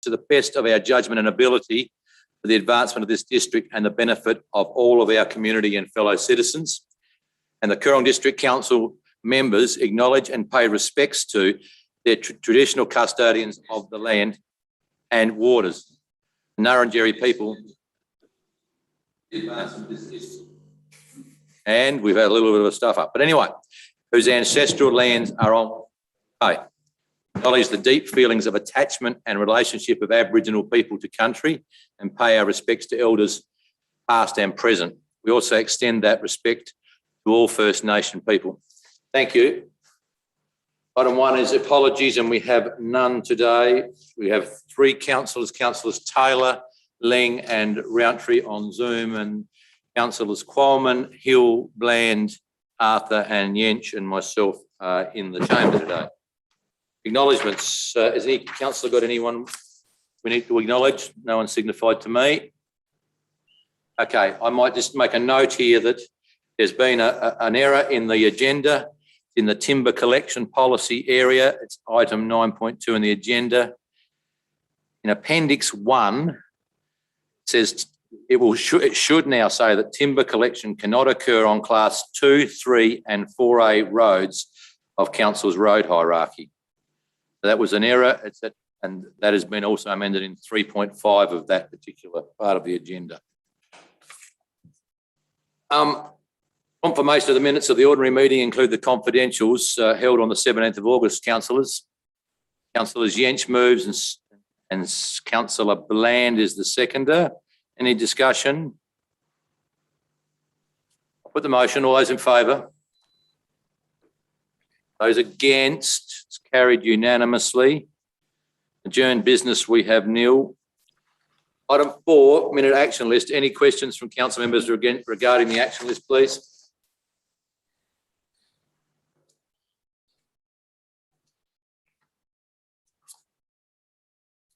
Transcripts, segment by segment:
to the best of our judgment and ability for the advancement of this district and the benefit of all of our community and fellow citizens. And the Coorong District Council members acknowledge and pay respects to their traditional custodians of the land and waters. The Nurrunjeri people. And we've had a little bit of stuff up. But anyway, whose ancestral lands are on. Acknowledge the deep feelings of attachment and relationship of Aboriginal people to country and pay our respects to elders past and present. We also extend that respect to all First Nation people. Thank you. Item 1 is apologies, and we have none today. We have 3 councillors, Councillors Taylor, Leng and Rountree on Zoom, and Councillors Qualman, Hill, Bland, Arthur and Yench and myself in the chamber today. Acknowledgements. Has any councillor got anyone we need to acknowledge? No one signified to me. Okay, I might just make a note here that there's been an error in the agenda in the timber collection policy area. It's item 9.2 in the agenda. In Appendix 1, it says it should now say that timber collection cannot occur on Class 2, 3 and 4A roads of Council's road hierarchy. So that was an error, and that has been also amended in 3.5 of that particular part of the agenda. Confirmation of the minutes of the ordinary meeting include the confidentials held on the 17th of August, councillors. Councillors Yench moves and Councillor Bland is the seconder. Any discussion? I'll put the motion. All those in favour? Those against? It's carried unanimously. Adjourned business, we have nil. Item 4, minute action list. Any questions from council members regarding the action list, please?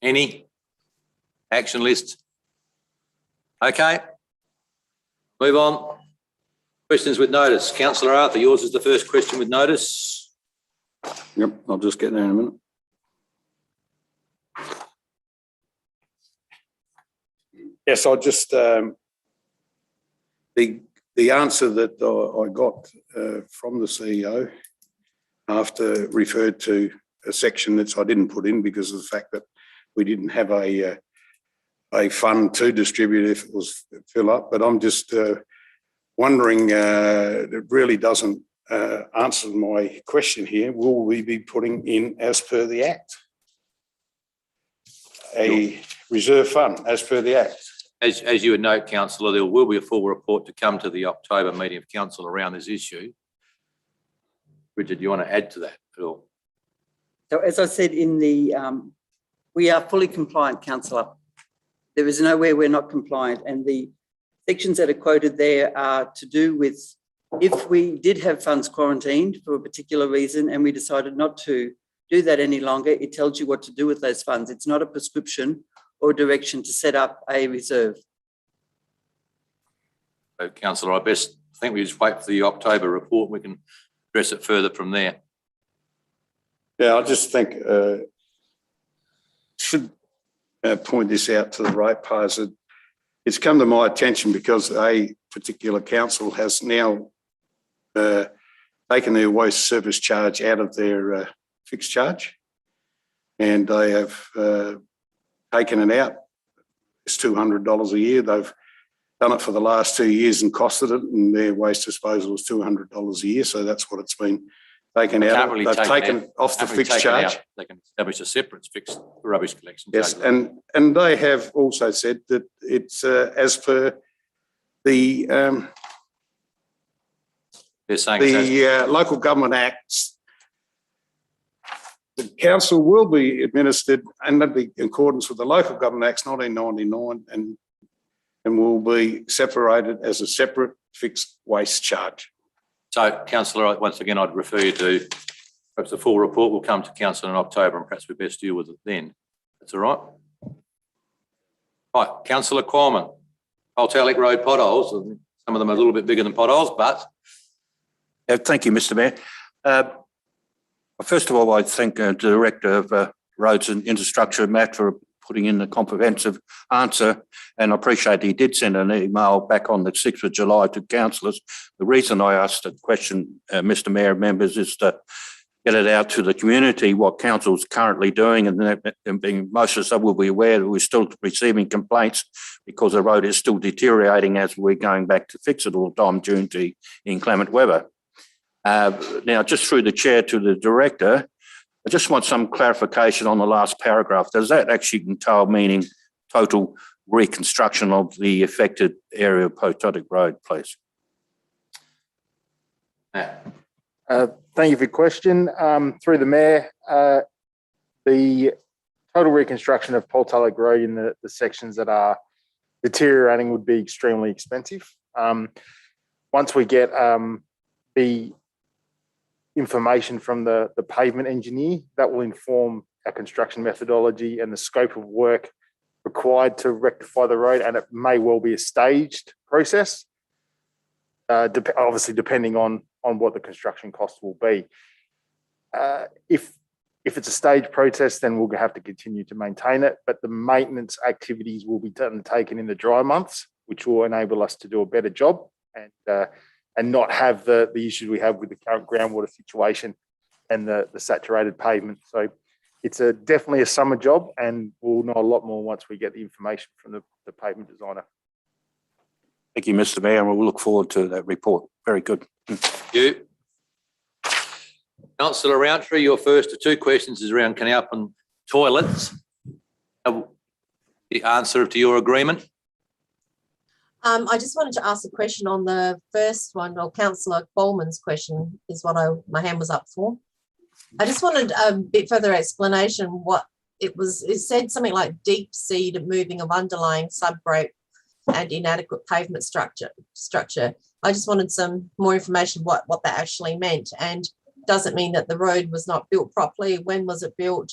Any? Action list? Okay. Move on. Questions with notice. Councillor Arthur, yours is the first question with notice. Yep, I'll just get there in a minute. Yes, I'll just, the answer that I got from the CEO after referred to a section that I didn't put in because of the fact that we didn't have a fund to distribute if it was fill up, but I'm just wondering, it really doesn't answer my question here. Will we be putting in, as per the Act, a reserve fund as per the Act? As you would note, councillor, there will be a full report to come to the October meeting of council around this issue. Bridget, do you want to add to that at all? So as I said in the, we are fully compliant, councillor. There is nowhere we're not compliant, and the sections that are quoted there are to do with if we did have funds quarantined for a particular reason and we decided not to do that any longer, it tells you what to do with those funds. It's not a prescription or direction to set up a reserve. So, councillor, I think we just wait for the October report. We can address it further from there. Yeah, I just think should point this out to the ratepayers. It's come to my attention because a particular council has now taken their waste service charge out of their fixed charge, and they have taken it out. It's $200 a year. They've done it for the last 2 years and costed it, and their waste disposal is $200 a year. So that's what it's been taken out. Really they've taken off the fixed charge. They can establish a separate fixed rubbish collection. Yes, and they have also said that it's as per the they're saying local government acts. The council will be administered under the in accordance with the Local Government Acts 1999 and will be separated as a separate fixed waste charge. So, councillor, once again, I'd refer you to perhaps the full report will come to council in October, and perhaps we best deal with it then. That's all right. Right, councillor Qualman, Voltalic Road potholes. Some of them are a little bit bigger than potholes, but. Thank you, Mr. Mayor. First of all, I thank the Director of Roads and Infrastructure, Matt, for putting in the comprehensive answer. And I appreciate he did send an email back on the 6th of July to councillors. The reason I asked the question, Mr Mayor, members, is to get it out to the community what council's currently doing, and being most of us will be aware that we're still receiving complaints because the road is still deteriorating as we're going back to fix it all the time due to inclement weather. Now, just through the chair to the director, I just want some clarification on the last paragraph. Does that actually entail meaning total reconstruction of the affected area of Potholes Road, please? Thank you for your question. Through the Mayor, the total reconstruction of Voltalic Road in the sections that are deteriorating would be extremely expensive. Once we get the information from the pavement engineer, that will inform our construction methodology and the scope of work required to rectify the road, and it may well be a staged process, obviously depending on what the construction costs will be. If it's a staged process, then we'll have to continue to maintain it, but the maintenance activities will be undertaken in the dry months, which will enable us to do a better job and not have the issues we have with the current groundwater situation and the saturated pavement. So it's definitely a summer job, and we'll know a lot more once we get the information from the pavement designer. Thank you, Mr Mayor, and we'll look forward to that report. Very good. Thank you. Councillor Rountree, your first of two questions is around Canalpin toilets. The answer to your agreement? I just wanted to ask a question on the first one, or Councillor Coleman's question is what my hand was up for. I just wanted a bit further explanation what it was. It said something like deep seed moving of underlying subgrade and inadequate pavement structure. I just wanted some more information what that actually meant, and does it mean that the road was not built properly? When was it built?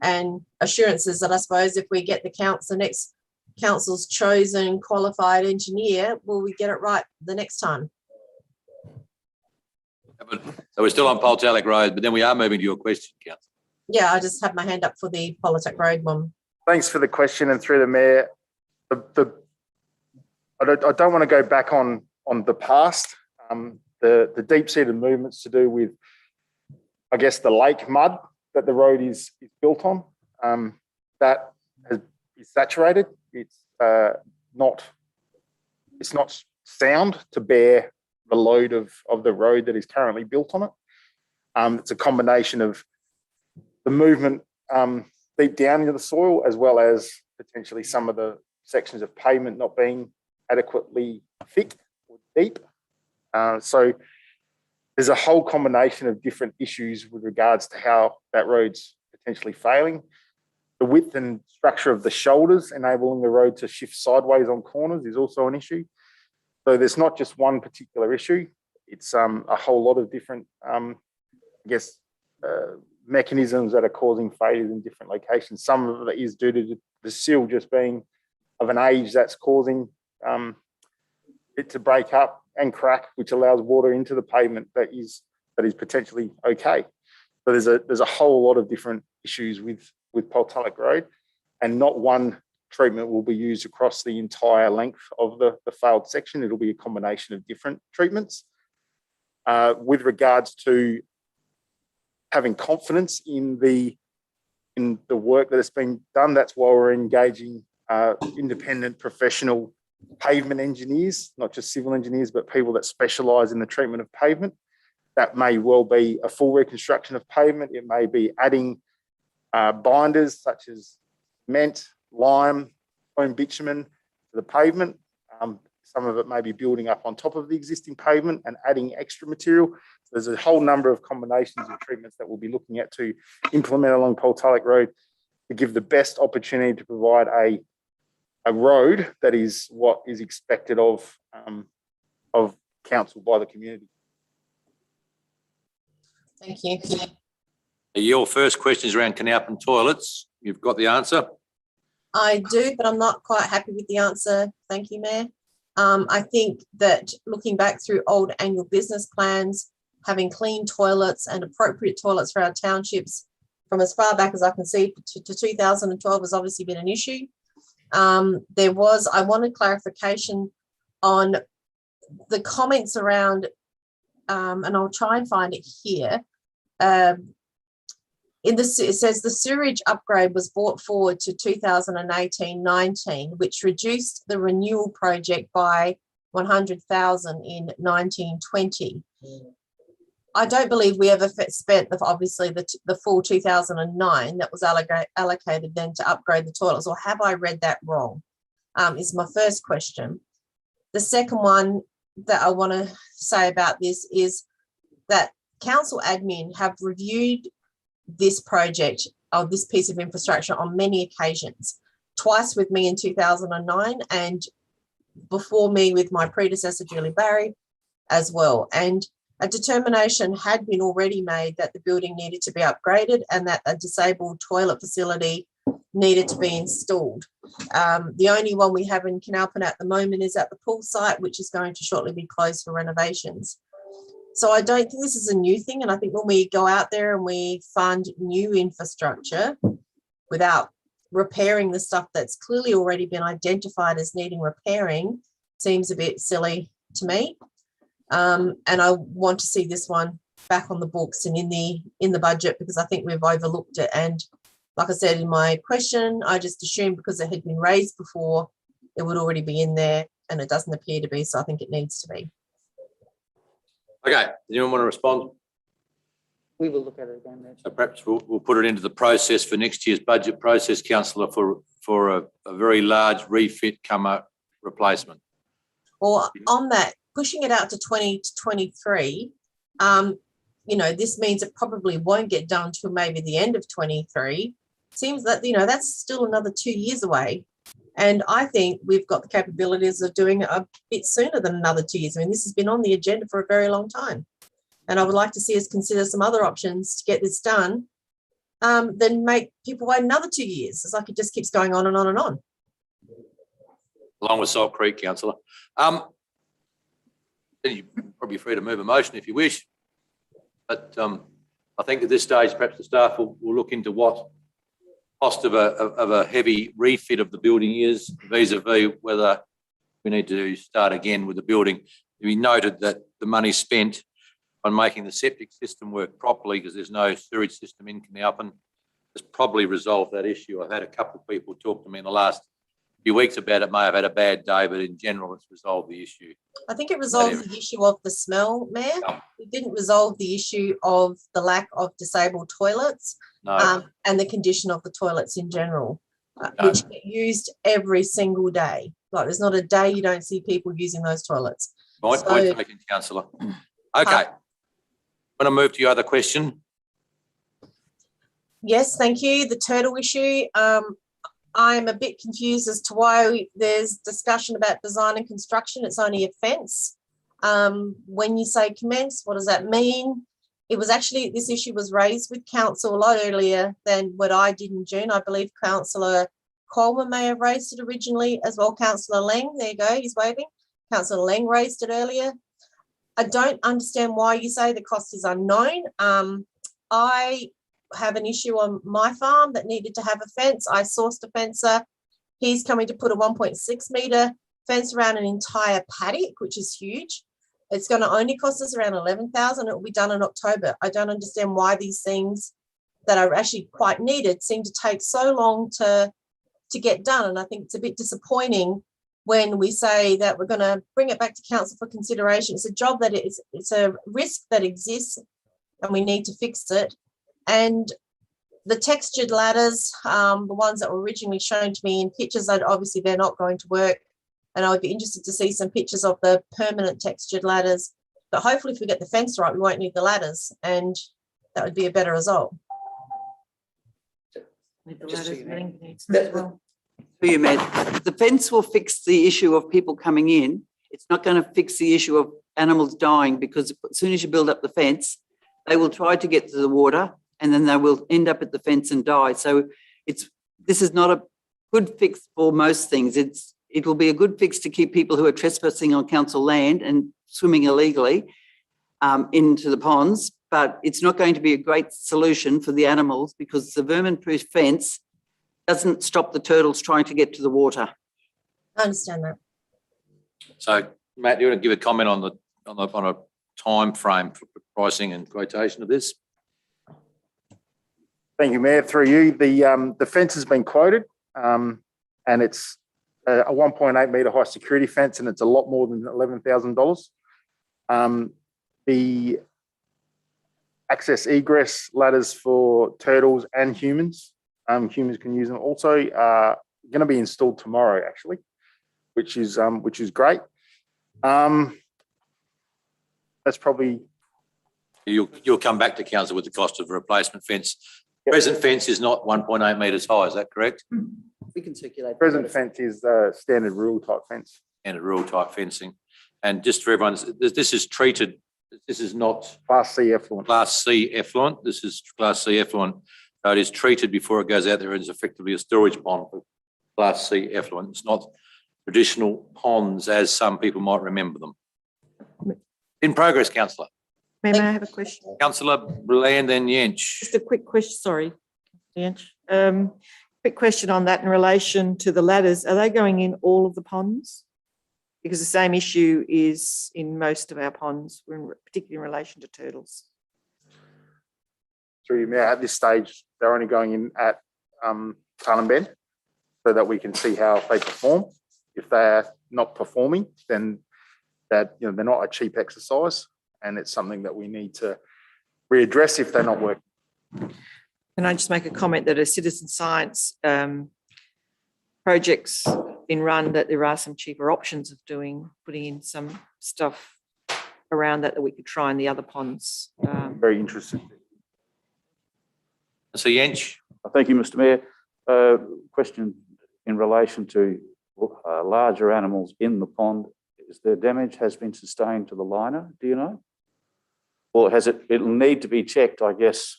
And assurances that I suppose if we get the next council's chosen qualified engineer, will we get it right the next time? So we're still on Voltalic Road, but then we are moving to your question, Councillor. Yeah, I just have my hand up for the Voltalic Road one. Thanks for the question, and through the Mayor, I don't want to go back on the past. The deep-seated movements to do with, I guess, the lake mud that the road is built on, that is saturated. It's not sound to bear the load of the road that is currently built on it. It's a combination of the movement deep down into the soil, as well as potentially some of the sections of pavement not being adequately thick or deep. So there's a whole combination of different issues with regards to how that road's potentially failing. The width and structure of the shoulders enabling the road to shift sideways on corners is also an issue. So there's not just one particular issue. It's a whole lot of different, mechanisms that are causing failures in different locations. Some of it is due to the sill just being of an age that's causing it to break up and crack, which allows water into the pavement that is potentially okay. So there's a whole lot of different issues with Voltalic Road, and not one treatment will be used across the entire length of the failed section. It'll be a combination of different treatments. With regards to having confidence in the work that has been done, that's why we're engaging independent professional pavement engineers, not just civil engineers, but people that specialise in the treatment of pavement. That may well be a full reconstruction of pavement. It may be adding binders such as cement, lime, foam bitumen to the pavement. Some of it may be building up on top of the existing pavement and adding extra material. So there's a whole number of combinations of treatments that we'll be looking at to implement along Voltalic Road to give the best opportunity to provide a road that is what is expected of council by the community. Thank you. Your first question is around Canalpin toilets. You've got the answer? I do, but I'm not quite happy with the answer. Thank you, Mayor. I think that looking back through old annual business plans, having clean toilets and appropriate toilets for our townships from as far back as I can see to 2012 has obviously been an issue. I wanted clarification on the comments around, and I'll try and find it here. It says the sewerage upgrade was brought forward to 2018-19, which reduced the renewal project by 100,000 in 1920. I don't believe we ever spent obviously the full 2009 that was allocated then to upgrade the toilets, or have I read that wrong? Is my first question. The second one that I want to say about this is that council admin have reviewed this project of this piece of infrastructure on many occasions, twice with me in 2009 and before me with my predecessor Julie Barry as well. And a determination had been already made that the building needed to be upgraded and that a disabled toilet facility needed to be installed. The only one we have in Canalpin at the moment is at the pool site, which is going to shortly be closed for renovations. So I don't think this is a new thing. And I think when we go out there and we fund new infrastructure without repairing the stuff that's clearly already been identified as needing repairing, seems a bit silly to me. And I want to see this one back on the books and in the budget, because I think we've overlooked it. And like I said in my question, I just assumed because it had been raised before, it would already be in there, and it doesn't appear to be. So I think it needs to be. Okay, does anyone want to respond? We will look at it again. So perhaps we'll put it into the process for next year's budget process, councillor, for a very large refit replacement. Or on that, pushing it out to 2023, this means it probably won't get done till maybe the end of 23. Seems that, that's still another 2 years away. And I think we've got the capabilities of doing it a bit sooner than another 2 years. I mean, this has been on the agenda for a very long time. And I would like to see us consider some other options to get this done, then make people wait another 2 years. It's like it just keeps going on and on and on. Along with Salt Creek, councillor. You're probably free to move a motion if you wish. But I think at this stage, perhaps the staff will look into what cost of a heavy refit of the building is vis-a-vis whether we need to start again with the building. We noted that the money spent on making the septic system work properly, because there's no sewage system in Canalpin, has probably resolved that issue. I've had a couple of people talk to me in the last few weeks about it. May have had a bad day, but in general, it's resolved the issue. I think it resolves the issue of the smell, Mayor. No. It didn't resolve the issue of the lack of disabled toilets. No. And the condition of the toilets in general, which get used every single day. Like, there's not a day you don't see people using those toilets. Point taken, councillor. Okay. Want to move to your other question? Yes, thank you. The turtle issue. I'm a bit confused as to why there's discussion about design and construction. It's only a fence. When you say commence, what does that mean? It was actually, this issue was raised with council a lot earlier than what I did in June. I believe Councillor Coleman may have raised it originally as well. Councillor Lang, there you go, he's waving. Councillor Lang raised it earlier. I don't understand why you say the cost is unknown. I have an issue on my farm that needed to have a fence. I sourced a fencer. He's coming to put a 1.6 metre fence around an entire paddock, which is huge. It's going to only cost us around 11,000. It will be done in October. I don't understand why these things that are actually quite needed seem to take so long to get done. And I think it's a bit disappointing when we say that we're going to bring it back to council for consideration. It's a job that it's a risk that exists and we need to fix it. And the textured ladders, the ones that were originally shown to me in pictures, obviously they're not going to work. And I would be interested to see some pictures of the permanent textured ladders. But hopefully if we get the fence right, we won't need the ladders, and that would be a better result. The fence will fix the issue of people coming in. It's not going to fix the issue of animals dying, because as soon as you build up the fence, they will try to get to the water and then they will end up at the fence and die. So this is not a good fix for most things. It will be a good fix to keep people who are trespassing on council land and swimming illegally into the ponds, but it's not going to be a great solution for the animals because the vermin-proof fence doesn't stop the turtles trying to get to the water. I understand that. So, Matt, do you want to give a comment on a time frame for pricing and quotation of this? Thank you, Mayor. Through you, the fence has been quoted, and it's a 1.8 metre high security fence, and it's a lot more than $11,000. The access egress ladders for turtles and humans, humans can use them also, are going to be installed tomorrow, actually, which is great. That's probably. You'll come back to council with the cost of a replacement fence. Yep. Present fence is not 1.8 metres high, is that correct? We can circulate. Present fence is standard rural type fence. Standard rural type fencing. And just for everyone, this is treated, this is not Class C effluent. Class C effluent. This is Class C effluent. So it is treated before it goes out there and is effectively a storage pond for Class C effluent. It's not traditional ponds as some people might remember them. In progress, councillor. May I have a question? Councillor Bland and Yench. Just a quick question, sorry, Yench. Quick question on that in relation to the ladders. Are they going in all of the ponds? Because the same issue is in most of our ponds, particularly in relation to turtles. Through you, Mayor, at this stage, they're only going in at Carlin Bend so that we can see how they perform. If they're not performing, then that, they're not a cheap exercise, and it's something that we need to readdress if they're not working. Can I just make a comment that a citizen science project's been run, that there are some cheaper options of putting in some stuff around that we could try in the other ponds. Very interesting. So Yench. Thank you, Mr. Mayor. Question in relation to larger animals in the pond. Is there damage has been sustained to the liner? Do you know? Or it'll need to be checked, I guess,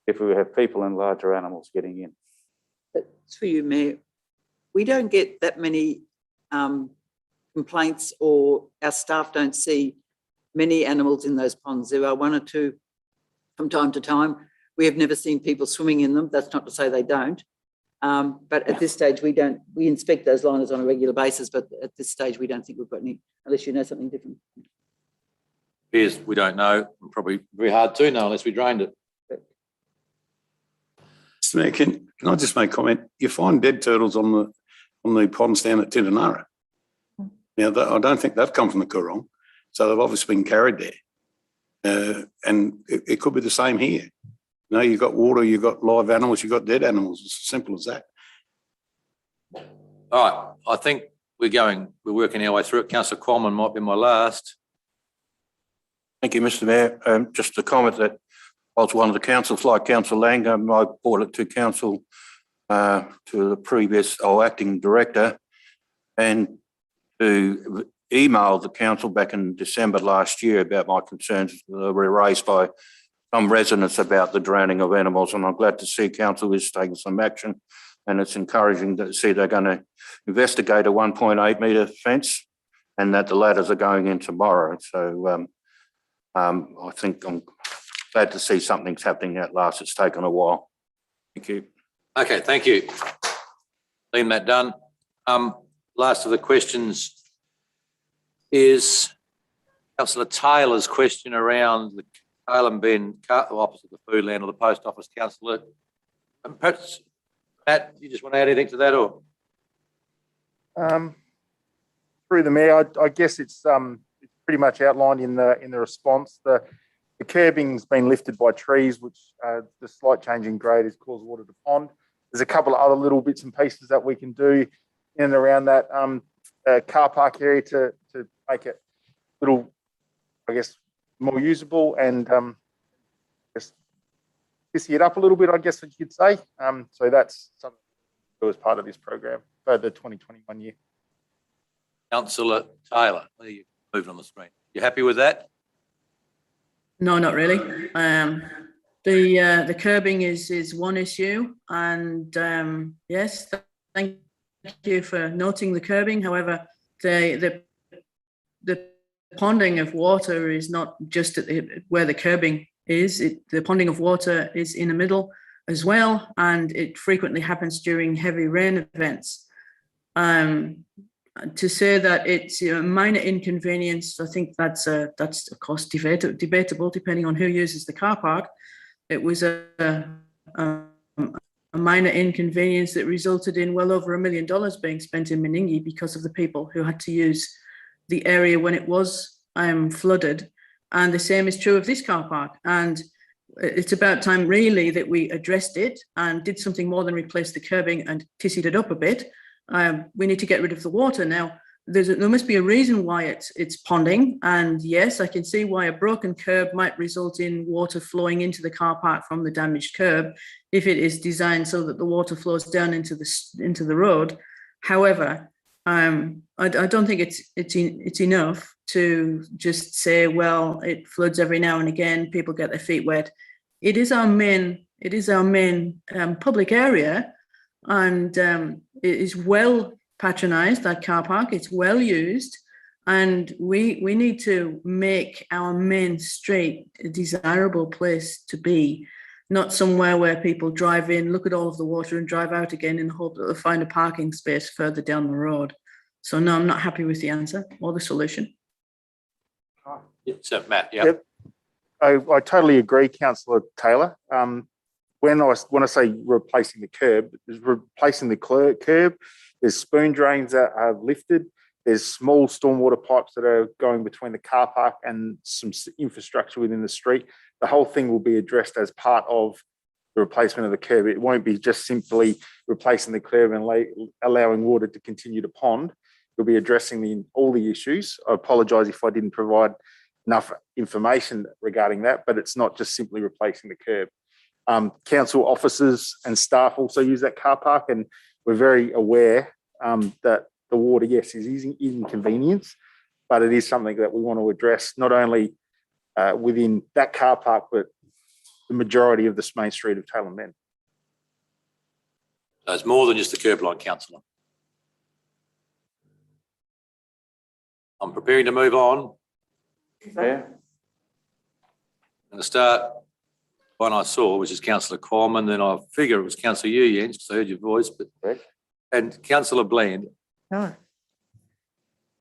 if we have people and larger animals getting in. Through you, Mayor, we don't get that many complaints, or our staff don't see many animals in those ponds. There are one or two from time to time. We have never seen people swimming in them. That's not to say they don't. But at this stage, we inspect those liners on a regular basis, but at this stage, we don't think we've got any, unless you know something different. Yes, we don't know. Probably very hard to know unless we drained it. Mr. Mayor, can I just make a comment? You find dead turtles on the ponds down at Titanara. Now, I don't think they've come from the Coorong, so they've obviously been carried there. And it could be the same here. You've got water, you've got live animals, you've got dead animals. It's as simple as that. All right, I think we're working our way through it. Councillor Coleman might be my last. Thank you, Mr. Mayor. Just a comment that I was one of the councils, like Councillor Langholm, I brought it to council, to the previous acting director, and to email the council back in December last year about my concerns that were raised by some residents about the drowning of animals, and I'm glad to see council is taking some action, and it's encouraging to see they're going to investigate a 1.8 metre fence and that the ladders are going in tomorrow. So I think I'm glad to see something's happening at last. It's taken a while. Thank you. Okay, thank you. Leave that done. Last of the questions is Councillor Taylor's question around the Carlin Bend, opposite the food land or the post office, councillor. Perhaps, Matt, you just want to add anything to that, or? Through the Mayor, I guess it's pretty much outlined in the response. The curbing's been lifted by trees, which the slight change in grade has caused water to pond. There's a couple of other little bits and pieces that we can do in and around that car park area to make it a little, I guess, more usable and just pissy it up a little bit, I guess you could say. So that's something that was part of this program for the 2021 year. Councillor Taylor, you moved on the screen. You happy with that? No, not really. The curbing is one issue, and yes, thank you for noting the curbing. However, the ponding of water is not just at where the curbing is. The ponding of water is in the middle as well, and it frequently happens during heavy rain events. To say that it's a minor inconvenience, I think that's of course debatable depending on who uses the car park. It was a minor inconvenience that resulted in well over $1 million being spent in Meningie because of the people who had to use the area when it was flooded. And the same is true of this car park. And it's about time really that we addressed it and did something more than replace the curbing and tissied it up a bit. We need to get rid of the water. Now, there must be a reason why it's ponding. And yes, I can see why a broken curb might result in water flowing into the car park from the damaged curb if it is designed so that the water flows down into the road. However, I don't think it's enough to just say, well, it floods every now and again, people get their feet wet. It is our main public area, and it is well patronized, that car park. It's well used, and we need to make our main street a desirable place to be, not somewhere where people drive in, look at all of the water and drive out again in the hope that they'll find a parking space further down the road. So no, I'm not happy with the answer or the solution. So Matt, yeah. Yep. I totally agree, Councillor Taylor. When I say replacing the curb, is replacing the curb. There's spoon drains that are lifted. There's small stormwater pipes that are going between the car park and some infrastructure within the street. The whole thing will be addressed as part of the replacement of the curb. It won't be just simply replacing the curb and allowing water to continue to pond. We'll be addressing all the issues. I apologise if I didn't provide enough information regarding that, but it's not just simply replacing the curb. Council officers and staff also use that car park, and we're very aware that the water, yes, is inconvenience, but it is something that we want to address not only within that car park, but the majority of the main street of Taylor Men. So it's more than just the curb line, councillor. I'm preparing to move on. Yeah. I'm going to start one I saw, which is Councillor Coleman, then I figure it was Councillor you, Jens, because I heard your voice, and Councillor Bland. No.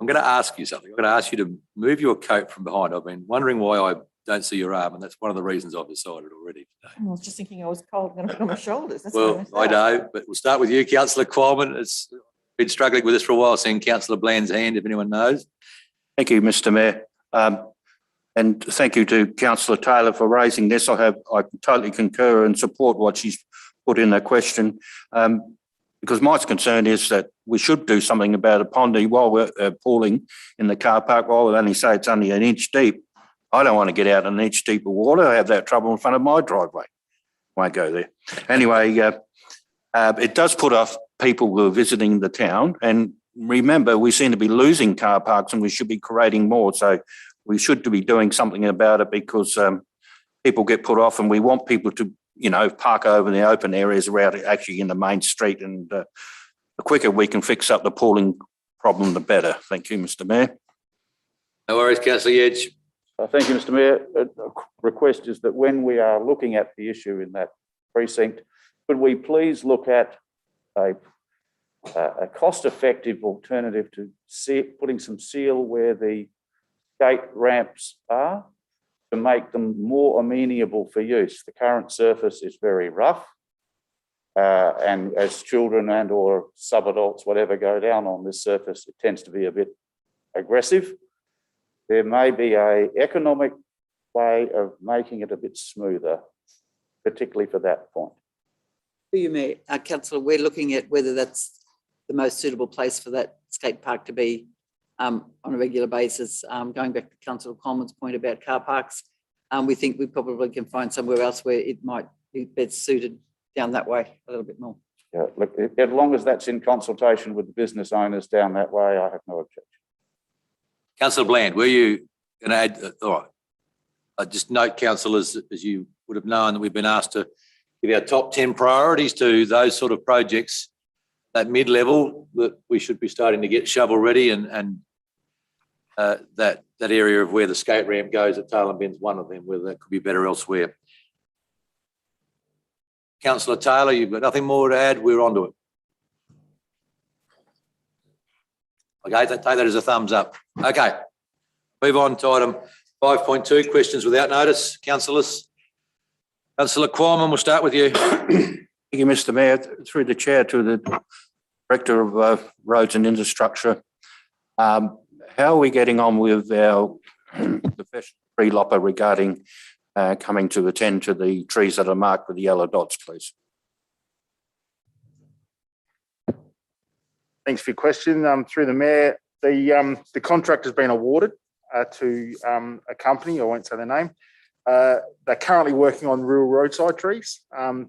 I'm going to ask you something. I'm going to ask you to move your coat from behind. I've been wondering why I don't see your arm, and that's one of the reasons I've decided already today. I was just thinking I was cold and going to put on my shoulders. That's Well, I know, but we'll start with you, Councillor Coleman. It's been struggling with this for a while, seeing Councillor Bland's hand, if anyone knows. Thank you, Mr. Mayor. And thank you to Councillor Taylor for raising this. I totally concur and support what she's put in her question, because my concern is that we should do something about a ponding while we're pooling in the car park. While we only say it's only an inch deep, I don't want to get out an inch deep of water. I have that trouble in front of my driveway. Won't go there. Anyway, it does put off people who are visiting the town. And remember, we seem to be losing car parks and we should be creating more. So we should be doing something about it, because people get put off, and we want people to, park over in the open areas around actually in the main street. And the quicker we can fix up the pooling problem, the better. Thank you, Mr. Mayor. No worries, Councillor Edge. Thank you, Mr. Mayor. A request is that when we are looking at the issue in that precinct, could we please look at a cost-effective alternative to putting some seal where the skate ramps are, to make them more amenable for use. The current surface is very rough, and as children and or sub-adults, whatever, go down on this surface, it tends to be a bit aggressive. There may be an economic way of making it a bit smoother, particularly for that point. Through you, Mayor, Councillor, we're looking at whether that's the most suitable place for that skate park to be on a regular basis. Going back to Councillor Coleman's point about car parks, we think we probably can find somewhere else where it might be best suited down that way a little bit more. Yeah, look, as long as that's in consultation with the business owners down that way, I have no objection. Councillor Bland, were you going to add? All right. I just note, councillors, as you would have known, that we've been asked to give our top 10 priorities to those sort of projects at mid-level that we should be starting to get shovel ready and that area of where the skate ramp goes at Tailem Bend's one of them, whether that could be better elsewhere. Councillor Taylor, you've got nothing more to add? We're on to it. Okay, take that as a thumbs up. Okay, move on to item 5.2, questions without notice. Councillors. Councillor Qualman, we'll start with you. Thank you, Mr. Mayor. Through the chair to the Director of Roads and Infrastructure. How are we getting on with our professional tree lopper regarding coming to attend to the trees that are marked with the yellow dots, please? Thanks for your question. Through the Mayor, the contract has been awarded to a company, I won't say the name. They're currently working on rural roadside trees.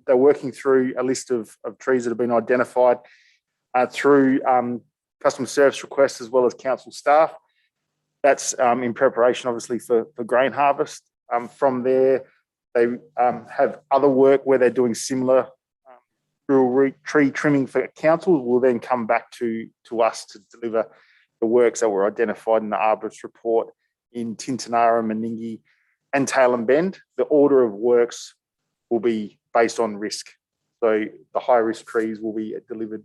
They're working through a list of trees that have been identified through customer service requests as well as council staff. That's in preparation, obviously, for grain harvest. From there, they have other work where they're doing similar rural tree trimming for council. Will then come back to us to deliver the works that were identified in the arborist report in Tintinara, Meningie and Tailem Bend. The order of works will be based on risk. So the high risk trees will be delivered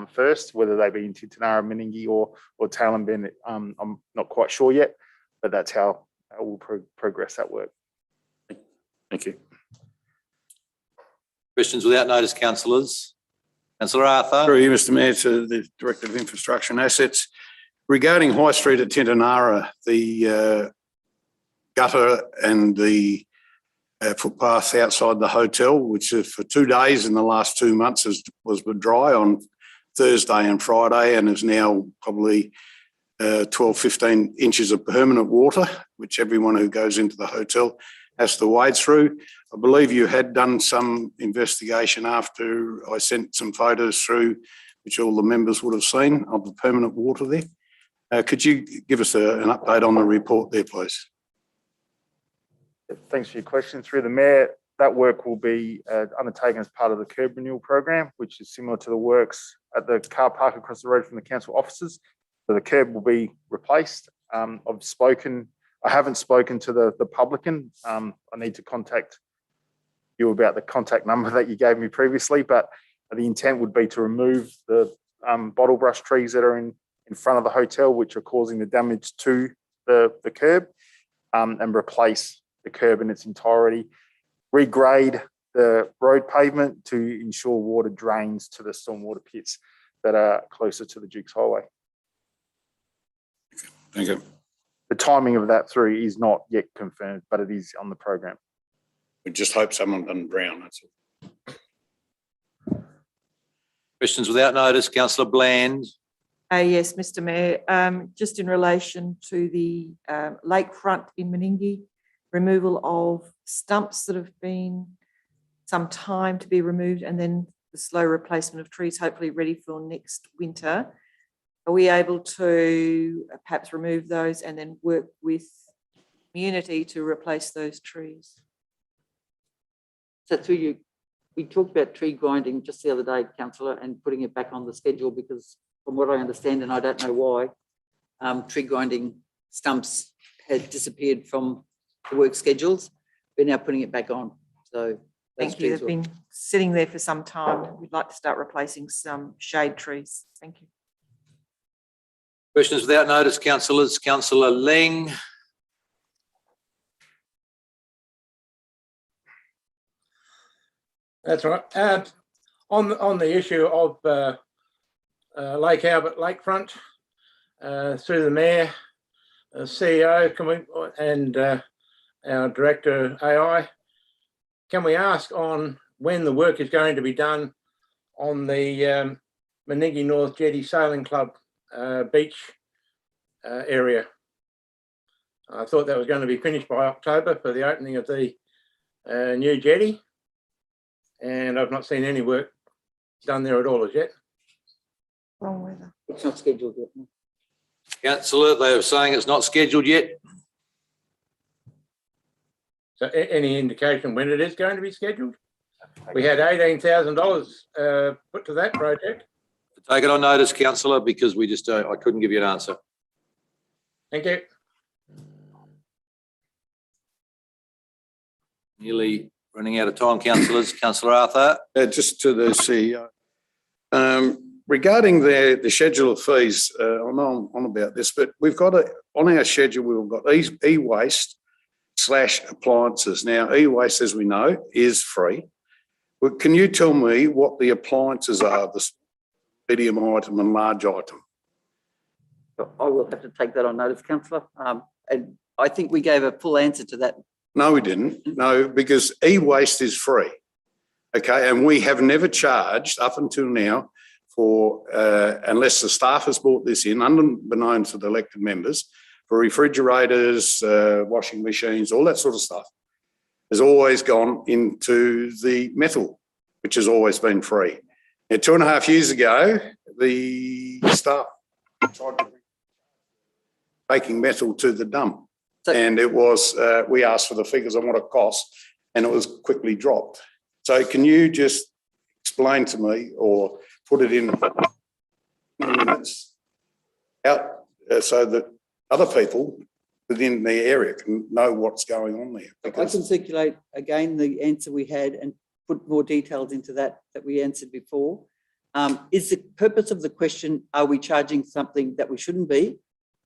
first, whether they be in Tintinara, Meningie or Tailem Bend. I'm not quite sure yet, but that's how we'll progress that work. Thank you. Questions without notice, councillors. Councillor Arthur. Through you, Mr. Mayor, to the Director of Infrastructure and Assets. Regarding High Street at Tintinara, the gutter and the footpath outside the hotel, which for 2 days in the last 2 months was dry on Thursday and Friday, and is now probably 12, 15 inches of permanent water, which everyone who goes into the hotel has to wade through. I believe you had done some investigation after I sent some photos through, which all the members would have seen, of the permanent water there. Could you give us an update on the report there, please? Thanks for your question. Through the Mayor, that work will be undertaken as part of the curb renewal program, which is similar to the works at the car park across the road from the council offices. So the curb will be replaced. I haven't spoken to the publican. I need to contact you about the contact number that you gave me previously, but the intent would be to remove the bottle brush trees that are in front of the hotel, which are causing the damage to the curb, and replace the curb in its entirety, regrade the road pavement to ensure water drains to the stormwater pits that are closer to the Dukes Highway. Thank you. The timing of that through is not yet confirmed, but it is on the program. We just hope someone doesn't drown, that's all. Questions without notice, Councillor Bland. Yes, Mr. Mayor, just in relation to the lakefront in Meningie, removal of stumps that have been some time to be removed, and then the slow replacement of trees, hopefully ready for next winter. Are we able to perhaps remove those and then work with community to replace those trees? So through you, we talked about tree grinding just the other day, councillor, and putting it back on the schedule, because from what I understand, and I don't know why, tree grinding stumps had disappeared from the work schedules. We're now putting it back on. So thank you. They've been sitting there for some time. We'd like to start replacing some shade trees. Thank you. Questions without notice, councillors. Councillor Ling. That's right. On the issue of Lake Albert lakefront, through the Mayor, CEO, and our Director AI, can we ask on when the work is going to be done on the Meningie North Jetty Sailing Club beach area? I thought that was going to be finished by October for the opening of the new jetty, and I've not seen any work done there at all as yet. Wrong weather. It's not scheduled yet. Councillor, they are saying it's not scheduled yet. So any indication when it is going to be scheduled? We had $18,000 put to that project. Take it on notice, councillor, because we just don't, I couldn't give you an answer. Thank you. Nearly running out of time, councillors. Councillor Arthur. Just to the CEO. Regarding the schedule of fees, I know I'm on about this, but we've got on our schedule, we've got e-waste / appliances. Now, e-waste, as we know, is free. Well, can you tell me what the appliances are, the medium item and large item? I will have to take that on notice, councillor. And I think we gave a full answer to that. No, we didn't. No, because e-waste is free. Okay, and we have never charged up until now for, unless the staff has brought this in, unbeknown to the elected members, for refrigerators, washing machines, all that sort of stuff, has always gone into the metal, which has always been free. Now, 2.5 years ago, the staff tried to taking metal to the dump. So- And it was, we asked for the figures on what it cost, and it was quickly dropped. So can you just explain to me or put it in minutes out so that other people within the area can know what's going on there? I can circulate again the answer we had and put more details into that we answered before. Is the purpose of the question, are we charging something that we shouldn't be,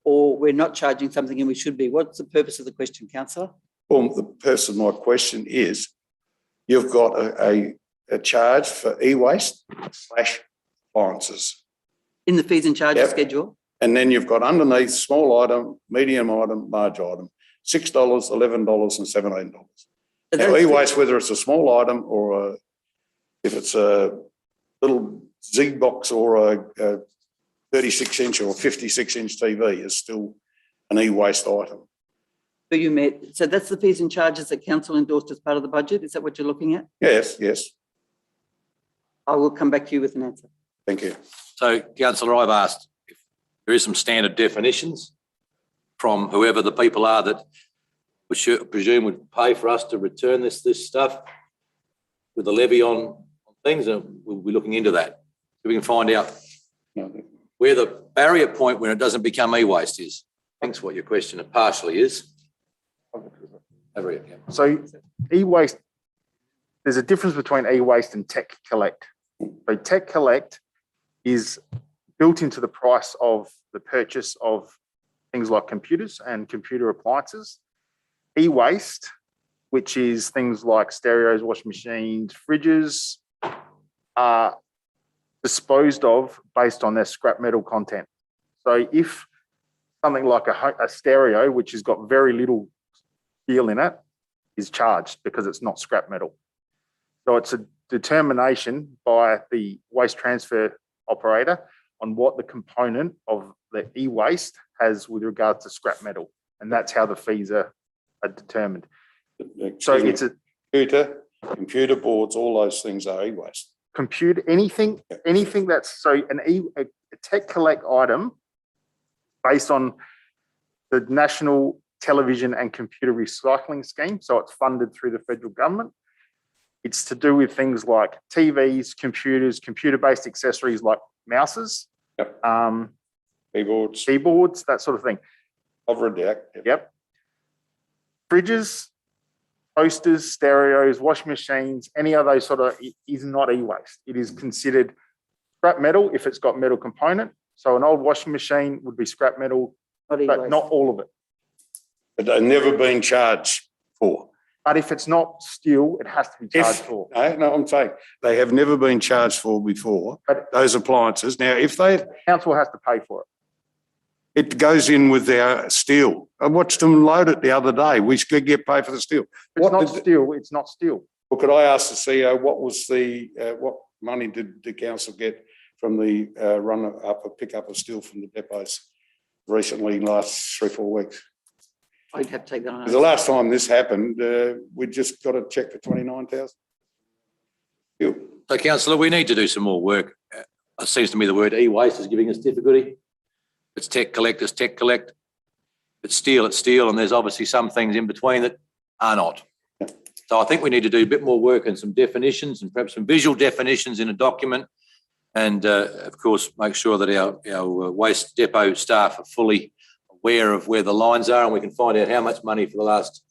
or we're not charging something and we should be? What's the purpose of the question, councillor? Well, the purpose of my question is, you've got a charge for e-waste / appliances. In the fees and charges Yep. schedule? And then you've got underneath small item, medium item, large item, $6, $11 and $17. So Now, those- e-waste, whether it's a small item or if it's a little Z box or a 36-inch or 56-inch TV, is still an e-waste item. So that's the fees and charges that council endorsed as part of the budget? Is that what you're looking at? Yes, yes. I will come back to you with an answer. Thank you. So, councillor, I've asked if there is some standard definitions from whoever the people are that we presume would pay for us to return this stuff with a levy on things, and we'll be looking into that. So we can find out where the barrier point when it doesn't become e-waste is. Thanks what your question partially is. So e-waste, there's a difference between e-waste and tech collect. So tech collect is built into the price of the purchase of things like computers and computer appliances. E-waste, which is things like stereos, washing machines, fridges, are disposed of based on their scrap metal content. So if something like a stereo, which has got very little steel in it, is charged because it's not scrap metal. So it's a determination by the waste transfer operator on what the component of the e-waste has with regard to scrap metal. And that's how the fees are determined. So it's a computer boards, all those things are e-waste. computer, anything that's, so a tech collect item based on the National Television and Computer Recycling Scheme. So it's funded through the federal government. It's to do with things like TVs, computers, computer-based accessories like mouses, keyboards, that sort of thing. I've read that. Yep. Fridges, toasters, stereos, washing machines, any of those sort of is not e-waste. It is considered scrap metal if it's got metal component. So an old washing machine would be scrap metal, but not all of it. But they've never been charged for. But if it's not steel, it has to be charged for. No, I'm saying they have never been charged for before, But those appliances. Now, if they, council has to pay for it. it goes in with their steel. I watched them load it the other day. We should get paid for the steel. It's not steel. It's not steel. Well, could I ask the CEO, what was what money did the council get from the pick up of steel from the depots recently, last 3 or 4 weeks? I'd have to take that on. Because the last time this happened, we just got a check for 29,000. So, councillor, we need to do some more work. It seems to me the word e-waste is giving us difficulty. It's tech collect, it's tech collect. It's steel, and there's obviously some things in between that are not. So I think we need to do a bit more work and some definitions and perhaps some visual definitions in a document. And of course, make sure that our waste depot staff are fully aware of where the lines are and we can find out how much money for the last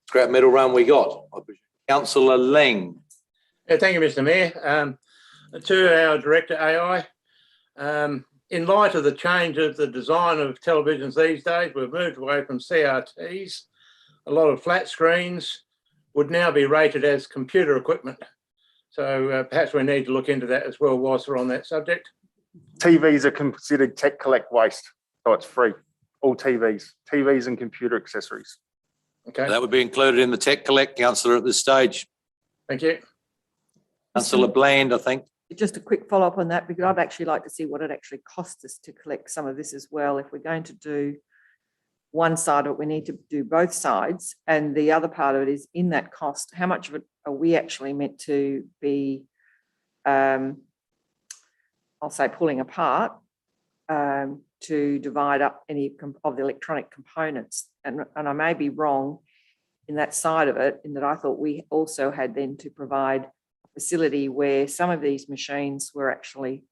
scrap metal run we got. Councillor Lang. Yeah, thank you, Mr. Mayor. To our Director AI, in light of the change of the design of televisions these days, we've moved away from CRTs. A lot of flat screens would now be rated as computer equipment. So perhaps we need to look into that as well whilst we're on that subject. TVs are considered tech collect waste, so it's free. All TVs and computer accessories. Okay, That would be included in the tech collect, councillor, at this stage. thank you. Councillor Bland, I think. Just a quick follow-up on that, because I'd actually like to see what it actually costs us to collect some of this as well. If we're going to do one side of it, we need to do both sides. And the other part of it is in that cost, how much of it are we actually meant to be, I'll say, pulling apart to divide up any of the electronic components? And I may be wrong in that side of it, in that I thought we also had then to provide facility where some of these machines were actually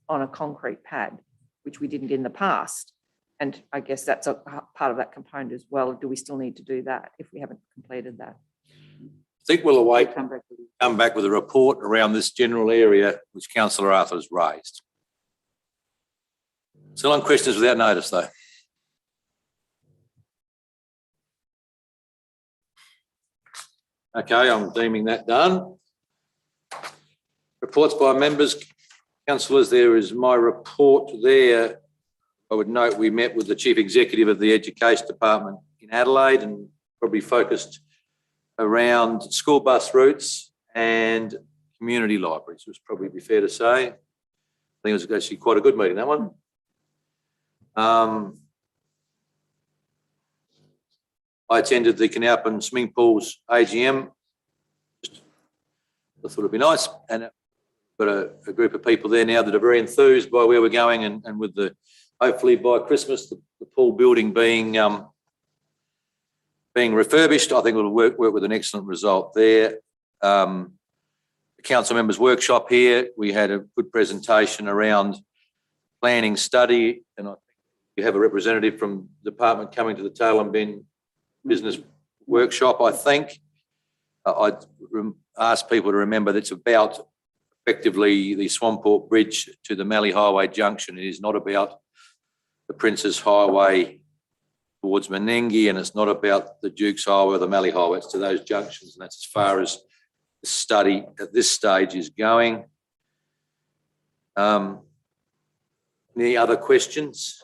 on a concrete pad, which we didn't in the past. And I guess that's a part of that component as well. Do we still need to do that if we haven't completed that? I think we'll await, come back with a report around this general area which Councillor Arthur has raised. Still on questions without notice though. Okay, I'm deeming that done. Reports by members. Councillors, there is my report there. I would note we met with the Chief Executive of the Education Department in Adelaide and probably focused around school bus routes and community libraries, which would probably be fair to say. I think it was actually quite a good meeting, that one. I attended the Canalpin Swimming Pools AGM. I thought it'd be nice, and got a group of people there now that are very enthused by where we're going, and with the hopefully by Christmas the pool building being refurbished, I think it'll work with an excellent result there. The council members workshop here, we had a good presentation around planning study, and I think you have a representative from the department coming to the Tail and Bend business workshop. I think I'd ask people to remember that it's about effectively the Swamport Bridge to the Mallee Highway junction. It is not about the Princes Highway towards Menengi, and it's not about the Dukes Highway or the Mallee Highway. It's to those junctions, and that's as far as the study at this stage is going. Any other questions?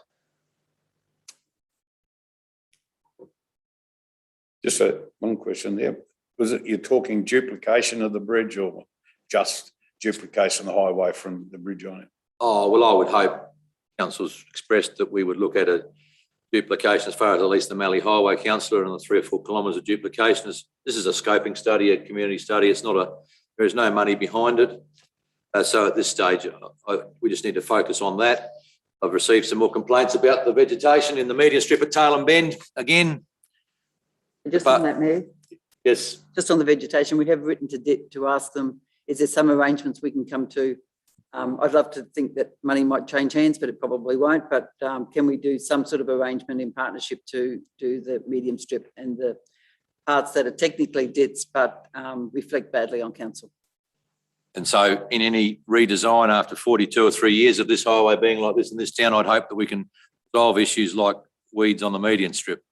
Just one question there. Was it you're talking duplication of the bridge or just duplication of the highway from the bridge on it? Oh, well, I would hope council's expressed that we would look at a duplication as far as at least the Mallee Highway, councillor, and the 3 or 4 kilometres of duplication. This is a scoping study, a community study. It's not there is no money behind it. So at this stage, we just need to focus on that. I've received some more complaints about the vegetation in the median strip at Tail and Bend again. Just on that, Mayor. Yes. Just on the vegetation, we have written to DIP to ask them, is there some arrangements we can come to? I'd love to think that money might change hands, but it probably won't. But can we do some sort of arrangement in partnership to do the medium strip and the parts that are technically DITs but reflect badly on council? And so in any redesign after 42 or 3 years of this highway being like this in this town, I'd hope that we can solve issues like weeds on the median strip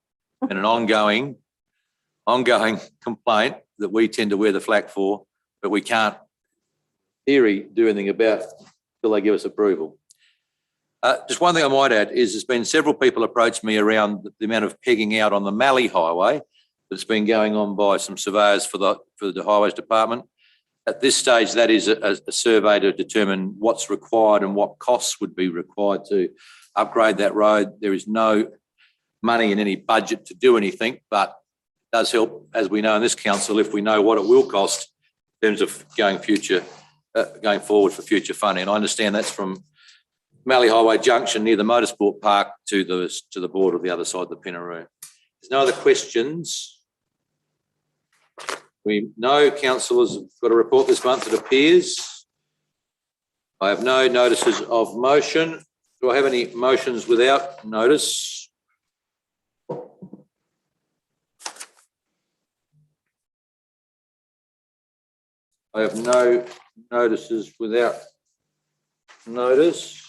and an ongoing complaint that we tend to wear the flak for, but we can't, in theory, do anything about until they give us approval. Just one thing I might add is there's been several people approach me around the amount of pegging out on the Mallee Highway that's been going on by some surveyors for the Highways Department. At this stage, that is a survey to determine what's required and what costs would be required to upgrade that road. There is no money in any budget to do anything, but it does help, as we know in this council, if we know what it will cost in terms of going forward for future funding. And I understand that's from Mallee Highway Junction near the Motorsport Park to the border of the other side of the Pinaroo. There's no other questions. We know councillors have got a report this month, it appears. I have no notices of motion. Do I have any motions without notice? I have no notices without notice.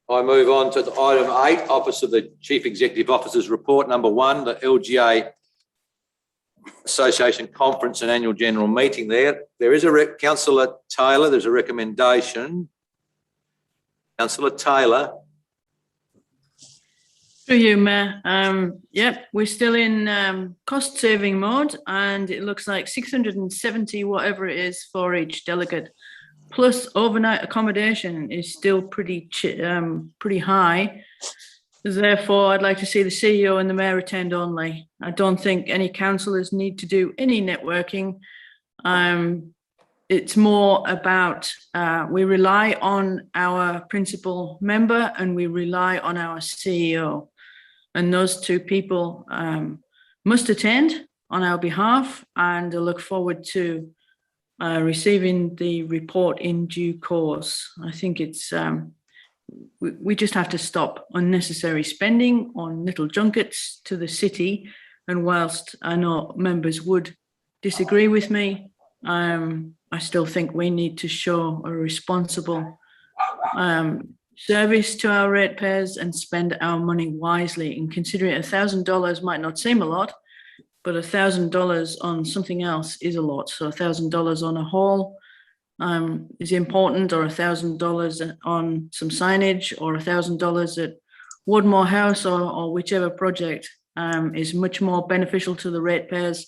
I move on to item 8, Office of the Chief Executive Officer's Report, number 1, the LGA Association Conference and Annual General Meeting there. There is a Councillor Taylor, there's a recommendation. Councillor Taylor. Through you, Mayor. Yep, we're still in cost saving mode, and it looks like 670 whatever it is for each delegate, plus overnight accommodation is still pretty high. Therefore, I'd like to see the CEO and the mayor attend only. I don't think any councillors need to do any networking. It's more about we rely on our principal member and we rely on our CEO. And those two people must attend on our behalf, and I look forward to receiving the report in due course. I think it's we just have to stop unnecessary spending on little junkets to the city. And whilst I know members would disagree with me, I still think we need to show a responsible service to our ratepayers and spend our money wisely. And considering $1,000 might not seem a lot, but $1,000 on something else is a lot. So $1,000 on a hall is important, or $1,000 on some signage, or $1,000 at Wardmore House, or whichever project is much more beneficial to the ratepayers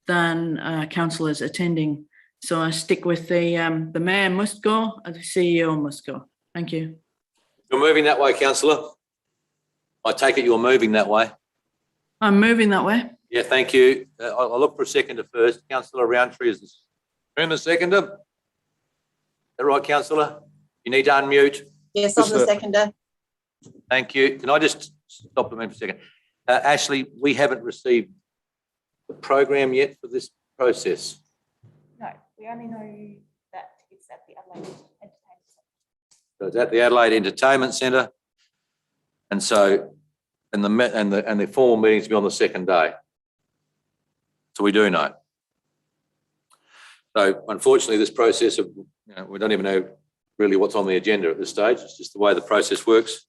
than councillors attending. So I stick with the mayor must go and the CEO must go. Thank you. You're moving that way, Councillor. I take it you're moving that way. I'm moving that way. Yeah, thank you. I'll look for a seconder first. Councillor Roundtree is the seconder. Is that right, Councillor? You need to unmute. Yes, I'm the seconder. Thank you. Can I just stop a minute for a second? Ashley, we haven't received the program yet for this process. No, we only know that it's at the Adelaide Entertainment Centre. So it's at the Adelaide Entertainment Centre, and so and the formal meetings will be on the second day. So we do know. So unfortunately, this process of we don't even know really what's on the agenda at this stage. It's just the way the process works.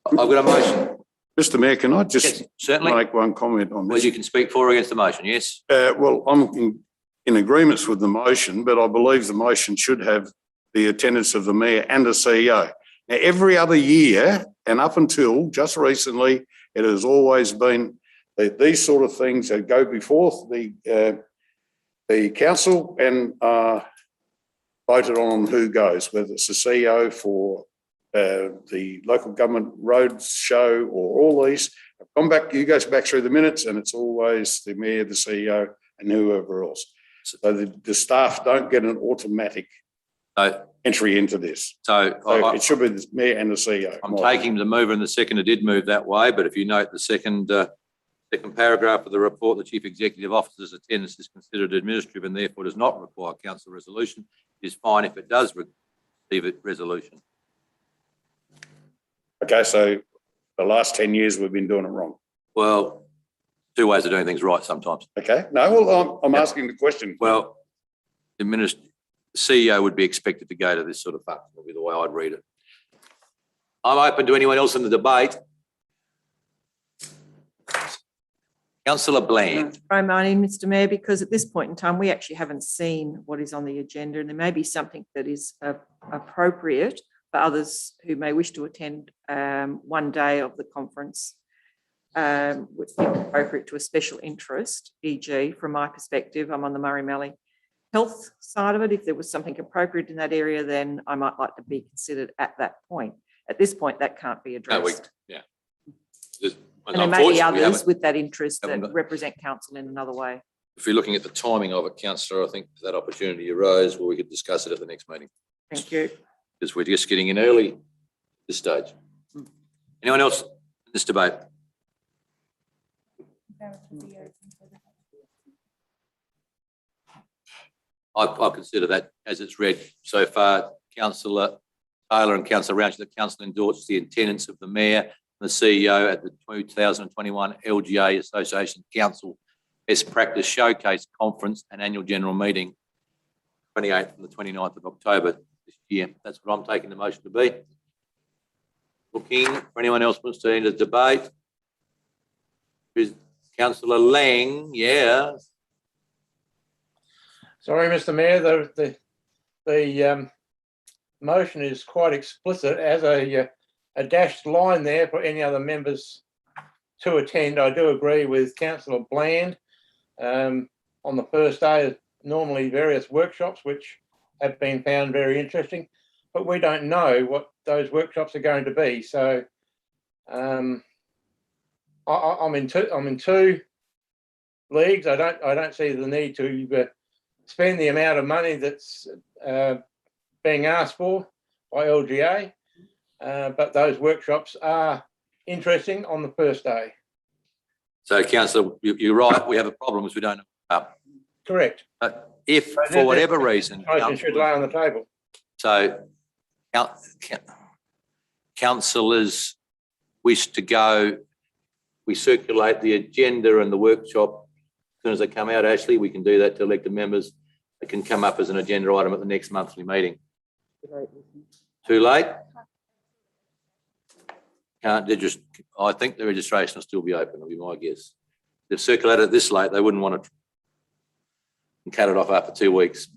I've got a motion. Mr Mayor, can I just certainly make one comment on this? Well, you can speak for or against the motion, yes? Well, I'm in agreements with the motion, but I believe the motion should have the attendance of the mayor and the CEO. Now, every other year and up until just recently, it has always been that these sort of things that go before the council and voted on who goes, whether it's the CEO for the local government roads show or all these. I've gone back, you go back through the minutes, and it's always the mayor, the CEO, and whoever else. So the staff don't get an automatic entry into this. So it should be the mayor and the CEO. I'm taking the mover and the seconder did move that way, but if you note the second paragraph of the report, the Chief Executive Officer's attendance is considered administrative and therefore does not require council resolution. It is fine if it does receive a resolution. Okay, so the last 10 years we've been doing it wrong. Well, two ways of doing things right sometimes. Okay, no, well, I'm asking the question. Well, the CEO would be expected to go to this sort of function, would be the way I'd read it. I'm open to anyone else in the debate. Councillor Bland. Throw mine in, Mr Mayor, because at this point in time, we actually haven't seen what is on the agenda, and there may be something that is appropriate for others who may wish to attend one day of the conference, which is appropriate to a special interest, e.g. from my perspective, I'm on the Murray-Mallee health side of it. If there was something appropriate in that area, then I might like to be considered at that point. At this point, that can't be addressed. Yeah. And there may be others with that interest that represent council in another way. If you're looking at the timing of it, Councillor, I think that opportunity arose where we could discuss it at the next meeting. Thank you. Because we're just getting in early at this stage. Anyone else in this debate? I consider that as it's read so far, Councillor Taylor and Councillor Roundtree, the council endorsed the attendance of the mayor and the CEO at the 2021 LGA Association Council Best Practice Showcase Conference and Annual General Meeting. 28th and the 29th of October this year. That's what I'm taking the motion to be. Looking for anyone else wants to enter the debate. Is Councillor Lang? Yeah. Sorry, Mr. Mayor, the motion is quite explicit as a dashed line there for any other members to attend. I do agree with Councillor Bland. On the first day, normally various workshops which have been found very interesting, but we don't know what those workshops are going to be. So I'm in two leagues. I don't see the need to spend the amount of money that's being asked for by LGA, but those workshops are interesting on the first day. So, Councillor, you're right. We have a problem as we don't know. Correct. But if for whatever reason, Motion should lay on the table. so councillors wish to go, we circulate the agenda and the workshop as soon as they come out. Ashley, we can do that to elected members. It can come up as an agenda item at the next monthly meeting. Too late? Can't, I think the registration will still be open, will be my guess. They've circulated it this late, they wouldn't want to cut it off after 2 weeks.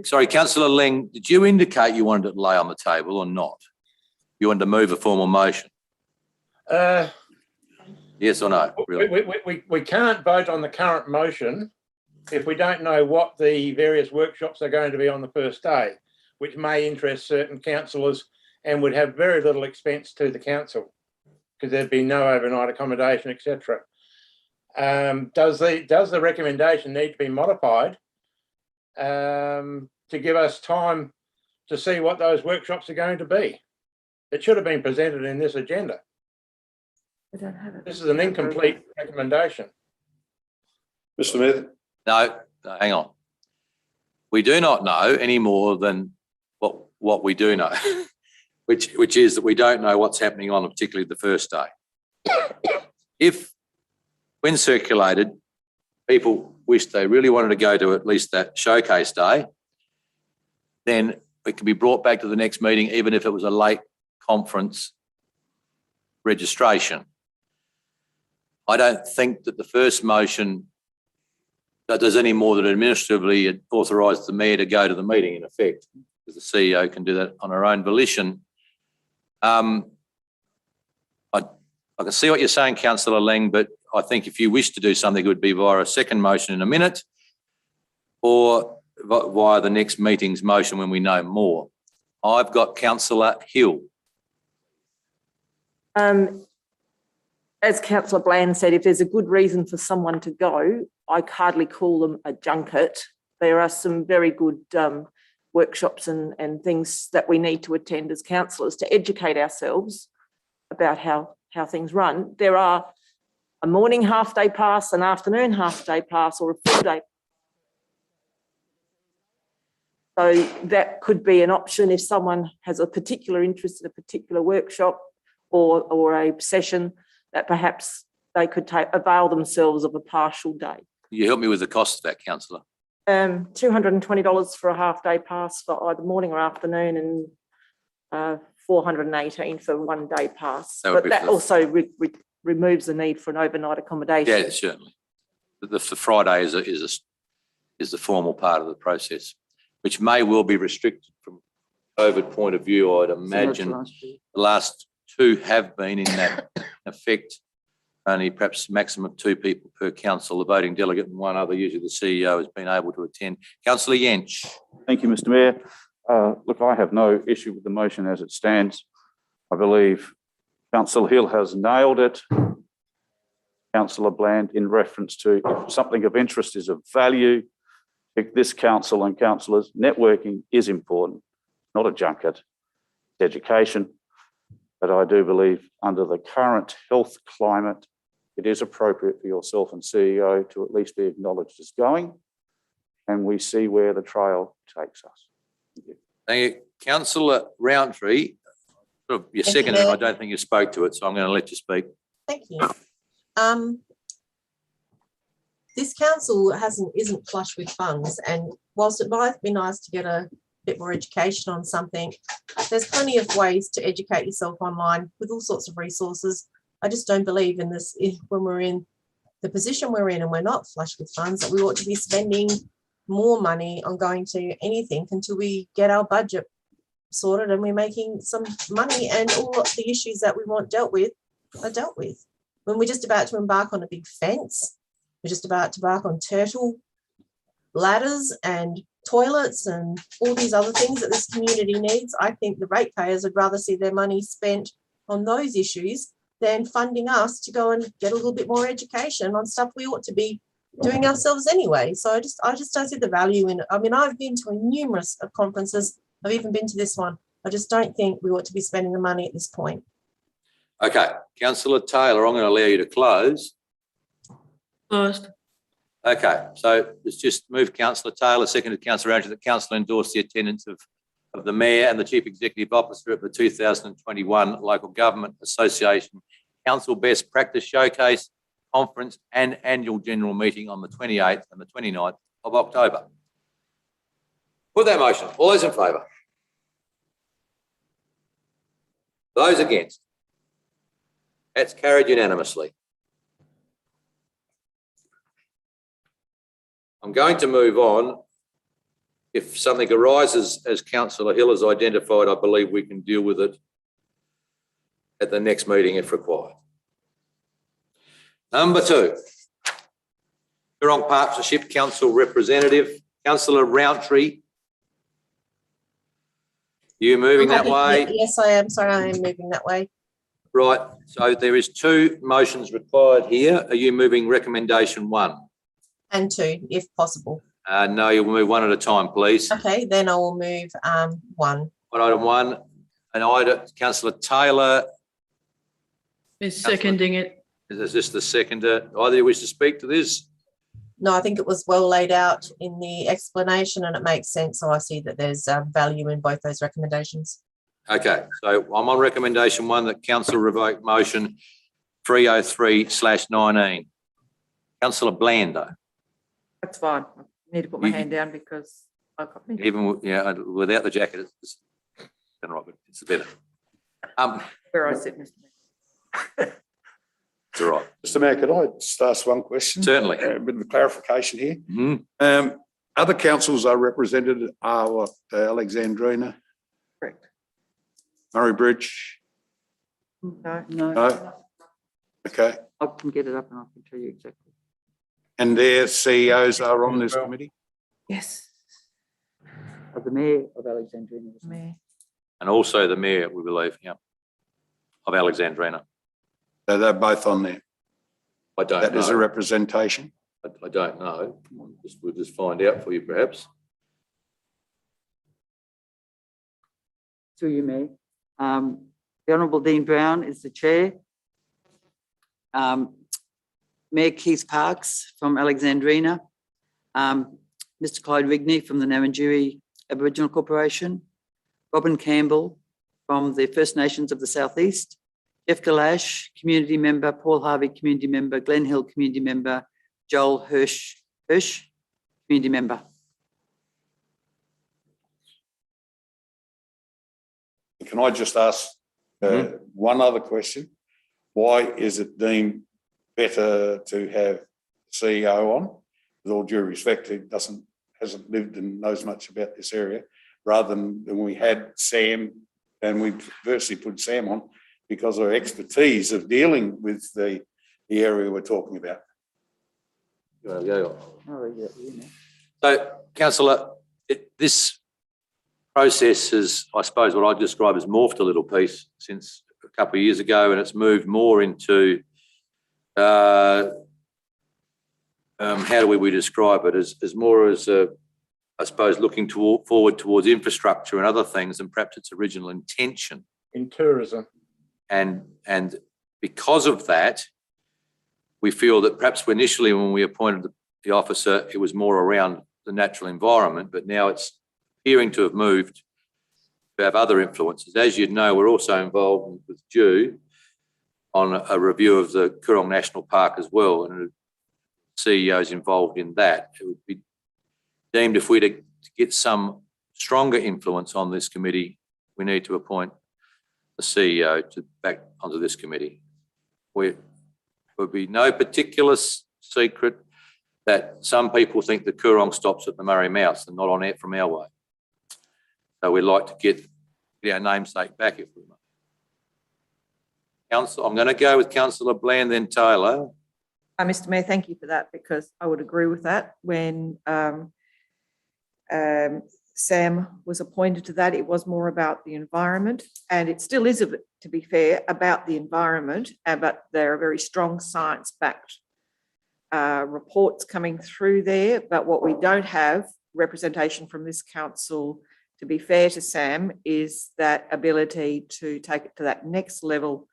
Sorry, Councillor Ling, did you indicate you wanted it to lay on the table or not? You wanted to move a formal motion? Yes or no? Really? We can't vote on the current motion if we don't know what the various workshops are going to be on the first day, which may interest certain councillors and would have very little expense to the council because there'd be no overnight accommodation, etc. Does the recommendation need to be modified to give us time to see what those workshops are going to be? It should have been presented in this agenda. We don't have it. This is an incomplete recommendation. Mr. Mayor. No, hang on. We do not know any more than what we do know, which is that we don't know what's happening on particularly the first day. If, when circulated, people wished they really wanted to go to at least that showcase day, then it can be brought back to the next meeting, even if it was a late conference registration. I don't think that the first motion does any more than administratively authorise the mayor to go to the meeting, in effect, because the CEO can do that on her own volition. I can see what you're saying, Councillor Lang, but I think if you wish to do something, it would be via a second motion in a minute or via the next meeting's motion when we know more. I've got Councillor Hill. As Councillor Bland said, if there's a good reason for someone to go, I hardly call them a junket. There are some very good workshops and things that we need to attend as councillors to educate ourselves about how things run. There are a morning half-day pass, an afternoon half-day pass, or a full day. So that could be an option if someone has a particular interest in a particular workshop or a session, that perhaps they could avail themselves of a partial day. Can you help me with the cost of that, Councillor? $220 for a half-day pass for either morning or afternoon, and $418 for 1 day pass. But that also removes the need for an overnight accommodation. Yeah, certainly. The Friday is the formal part of the process, which may well be restricted from COVID point of view. I'd imagine the last 2 have been in that effect. Only perhaps maximum of 2 people per council, the voting delegate and 1 other, usually the CEO, has been able to attend. Councillor Yench. Thank you, Mr. Mayor. Look, I have no issue with the motion as it stands. I believe Councillor Hill has nailed it. Councillor Bland, in reference to if something of interest is of value, this council and councillors, networking is important, not a junket, it's education. But I do believe under the current health climate, it is appropriate for yourself and CEO to at least be acknowledged as going, and we see where the trail takes us. Thank you. Thank you. Councillor Roundtree, you seconded it. I don't think you spoke to it, so I'm going to let you speak. Thank you. this council isn't flush with funds, and whilst it might be nice to get a bit more education on something, there's plenty of ways to educate yourself online with all sorts of resources. I just don't believe in this when we're in the position we're in and we're not flush with funds, that we ought to be spending more money on going to anything until we get our budget sorted and we're making some money and all of the issues that we want dealt with are dealt with. When we're just about to embark on a big fence, we're just about to embark on turtle ladders and toilets and all these other things that this community needs, I think the ratepayers would rather see their money spent on those issues than funding us to go and get a little bit more education on stuff we ought to be doing ourselves anyway. So I just don't see the value in it. I mean, I've been to numerous conferences. I've even been to this one. I just don't think we ought to be spending the money at this point. Okay, Councillor Taylor, I'm going to allow you to close. Closed. Okay, so let's just move Councillor Taylor, seconded Councillor Andrews, that Council endorse the attendance of the Mayor and the Chief Executive Officer at the 2021 Local Government Association Council Best Practice Showcase Conference and Annual General Meeting on the 28th and the 29th of October. Put that motion. All those in favour? Those against? That's carried unanimously. I'm going to move on. If something arises, as Councillor Hill has identified, I believe we can deal with it at the next meeting if required. Number 2, Coorong Partnership Council Representative, Councillor Rountree. You moving that way? Yes, I am. Sorry, I am moving that way. Right, so there is 2 motions required here. Are you moving recommendation 1? And 2, if possible. No, you'll move one at a time, please. Okay, then I will move 1. Item 1, and item, Councillor Taylor. Is seconding it. Is this the seconder? Either you wish to speak to this? No, I think it was well laid out in the explanation and it makes sense. So I see that there's value in both those recommendations. Okay, so I'm on recommendation 1 that council revoke motion 303/19. Councillor Blando. That's fine. I need to put my hand down because I've got me. Even without the jacket, it's right, but it's better. Where I sit, Mr. Mayor. It's all right. Mr. Mayor, could I just ask one question? Certainly. A bit of a clarification here. Mm-hmm. Other councils are represented are what, Alexandrina, Correct. Murray Bridge? No. No? Okay. I can get it up and I can tell you exactly. And their CEOs are on this committee? Yes. Of the Mayor of Alexandrina. Mayor. And also the Mayor, we believe, of Alexandrina. So they're both on there. I don't That know. is a representation. I don't know. We'll just find out for you, perhaps. Through you, Mayor. The Honourable Dean Brown is the chair. Mayor Keith Parks from Alexandrina. Mr. Clyde Rigney from the Narrandjeri Aboriginal Corporation. Robin Campbell from the First Nations of the Southeast. Jeff Galash, community member. Paul Harvey, community member. Glen Hill, community member. Joel Hirsch, community member. Can I just ask one other question? Why is it deemed better to have CEO on? With all due respect, he hasn't lived and knows much about this area, rather than we had Sam, and we virtually put Sam on because of expertise of dealing with the area we're talking about. So, Councillor, this process is, I suppose, what I describe as morphed a little piece since a couple of years ago, and it's moved more into, how do we describe it, as more as I suppose, looking forward towards infrastructure and other things than perhaps its original intention. In tourism. And because of that, we feel that perhaps initially when we appointed the officer, it was more around the natural environment, but now it's appearing to have moved to have other influences. As you'd know, we're also involved with Jew on a review of the Coorong National Park as well. And CEOs involved in that. It would be deemed if we're to get some stronger influence on this committee, we need to appoint the CEO to back onto this committee. There would be no particular secret that some people think the Coorong stops at the Murray Mouths and not on it from our way. So we'd like to get our namesake back if we may. Council, I'm going to go with Councillor Bland, then Taylor. Mr. Mayor, thank you for that, because I would agree with that. When Sam was appointed to that, it was more about the environment, and it still is, to be fair, about the environment, but there are very strong science-backed reports coming through there. But what we don't have representation from this council, to be fair to Sam, is that ability to take it to that next level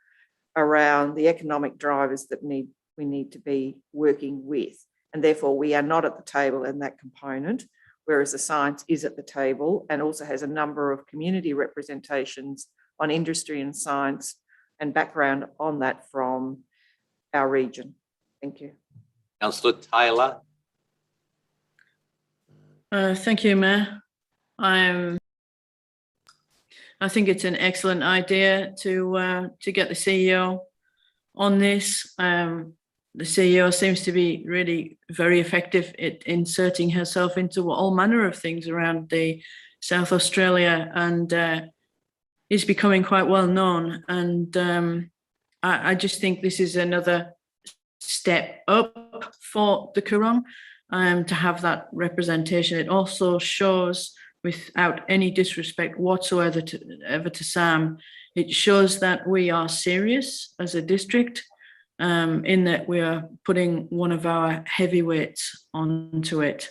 around the economic drivers that we need to be working with. And therefore we are not at the table in that component, whereas the science is at the table and also has a number of community representations on industry and science and background on that from our region. Thank you. Councillor Taylor. Thank you, Mayor. I think it's an excellent idea to get the CEO on this. The CEO seems to be really very effective at inserting herself into all manner of things around the South Australia, and is becoming quite well known. And I just think this is another step up for the Coorong to have that representation. It also shows, without any disrespect whatsoever to Sam, it shows that we are serious as a district, in that we are putting one of our heavyweights onto it.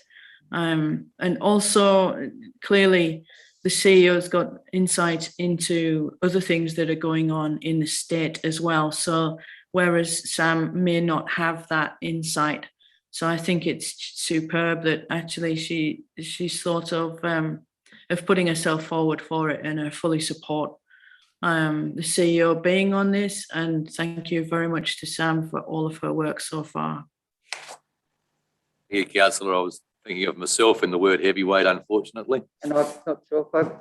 And also, clearly, the CEO's got insight into other things that are going on in the state as well. So whereas Sam may not have that insight. So I think it's superb that actually she's thought of putting herself forward for it, and I fully support the CEO being on this. And thank you very much to Sam for all of her work so far. Yeah, Councillor, I was thinking of myself in the word heavyweight, unfortunately. And I'm not sure if I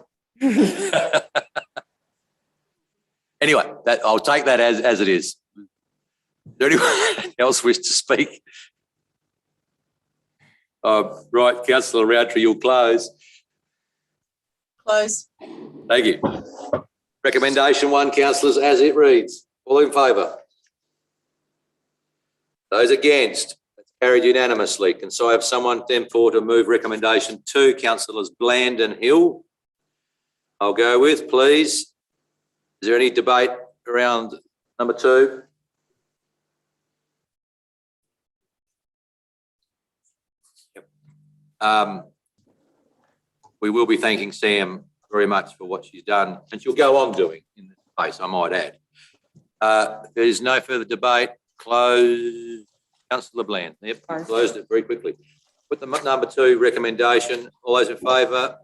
Anyway, I'll take that as it is. Is there anyone else wish to speak? Right, Councillor Roundtree, you'll close. Close. Thank you. Recommendation 1, councillors, as it reads. All in favour? Those against? That's carried unanimously. Can I have someone therefore to move recommendation 2, councillors Bland and Hill? I'll go with, please. Is there any debate around number 2? We will be thanking Sam very much for what she's done, and she'll go on doing in this space, I might add. There is no further debate. Close. Councillor Bland. Yep, closed it very quickly. Put the number 2 recommendation. All those in favour?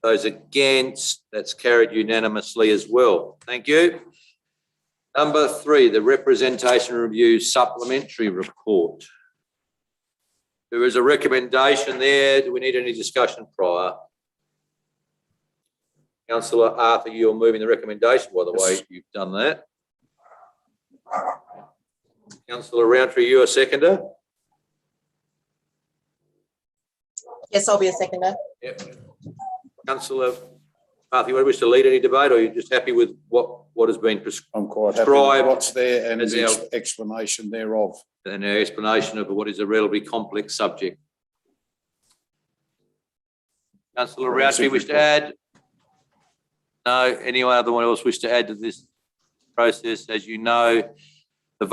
Those against? That's carried unanimously as well. Thank you. Number 3, the Representation Review Supplementary Report. There is a recommendation there. Do we need any discussion prior? Councillor Arthur, you're moving the recommendation, by the way, you've done that. Councillor Roundtree, you a seconder? Yes, I'll be a seconder. Yep. Councillor Arthur, you wish to lead any debate, or are you just happy with what has been prescribed? I'm quite happy with what's there and the explanation thereof. And our explanation of what is a relatively complex subject. Councillor Roundtree, wish to add? No. Anyone other one else wish to add to this process? As you know, the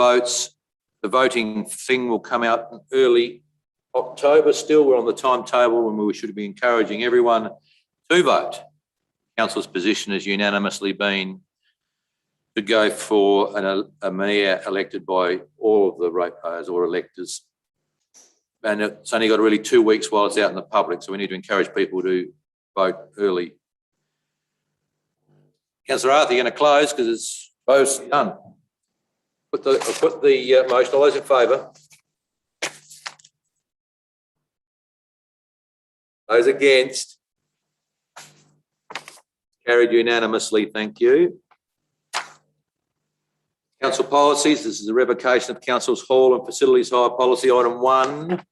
voting thing will come out in early October. Still, we're on the timetable when we should be encouraging everyone to vote. Council's position has unanimously been to go for a mayor elected by all of the ratepayers or electors. And it's only got really 2 weeks while it's out in the public, so we need to encourage people to vote early. Councillor Arthur, you're going to close because it's both done. I'll put the motion. All those in favour? Those against? Carried unanimously, thank you. Council policies, this is a revocation of Council's Hall and Facilities Hire Policy, item 1.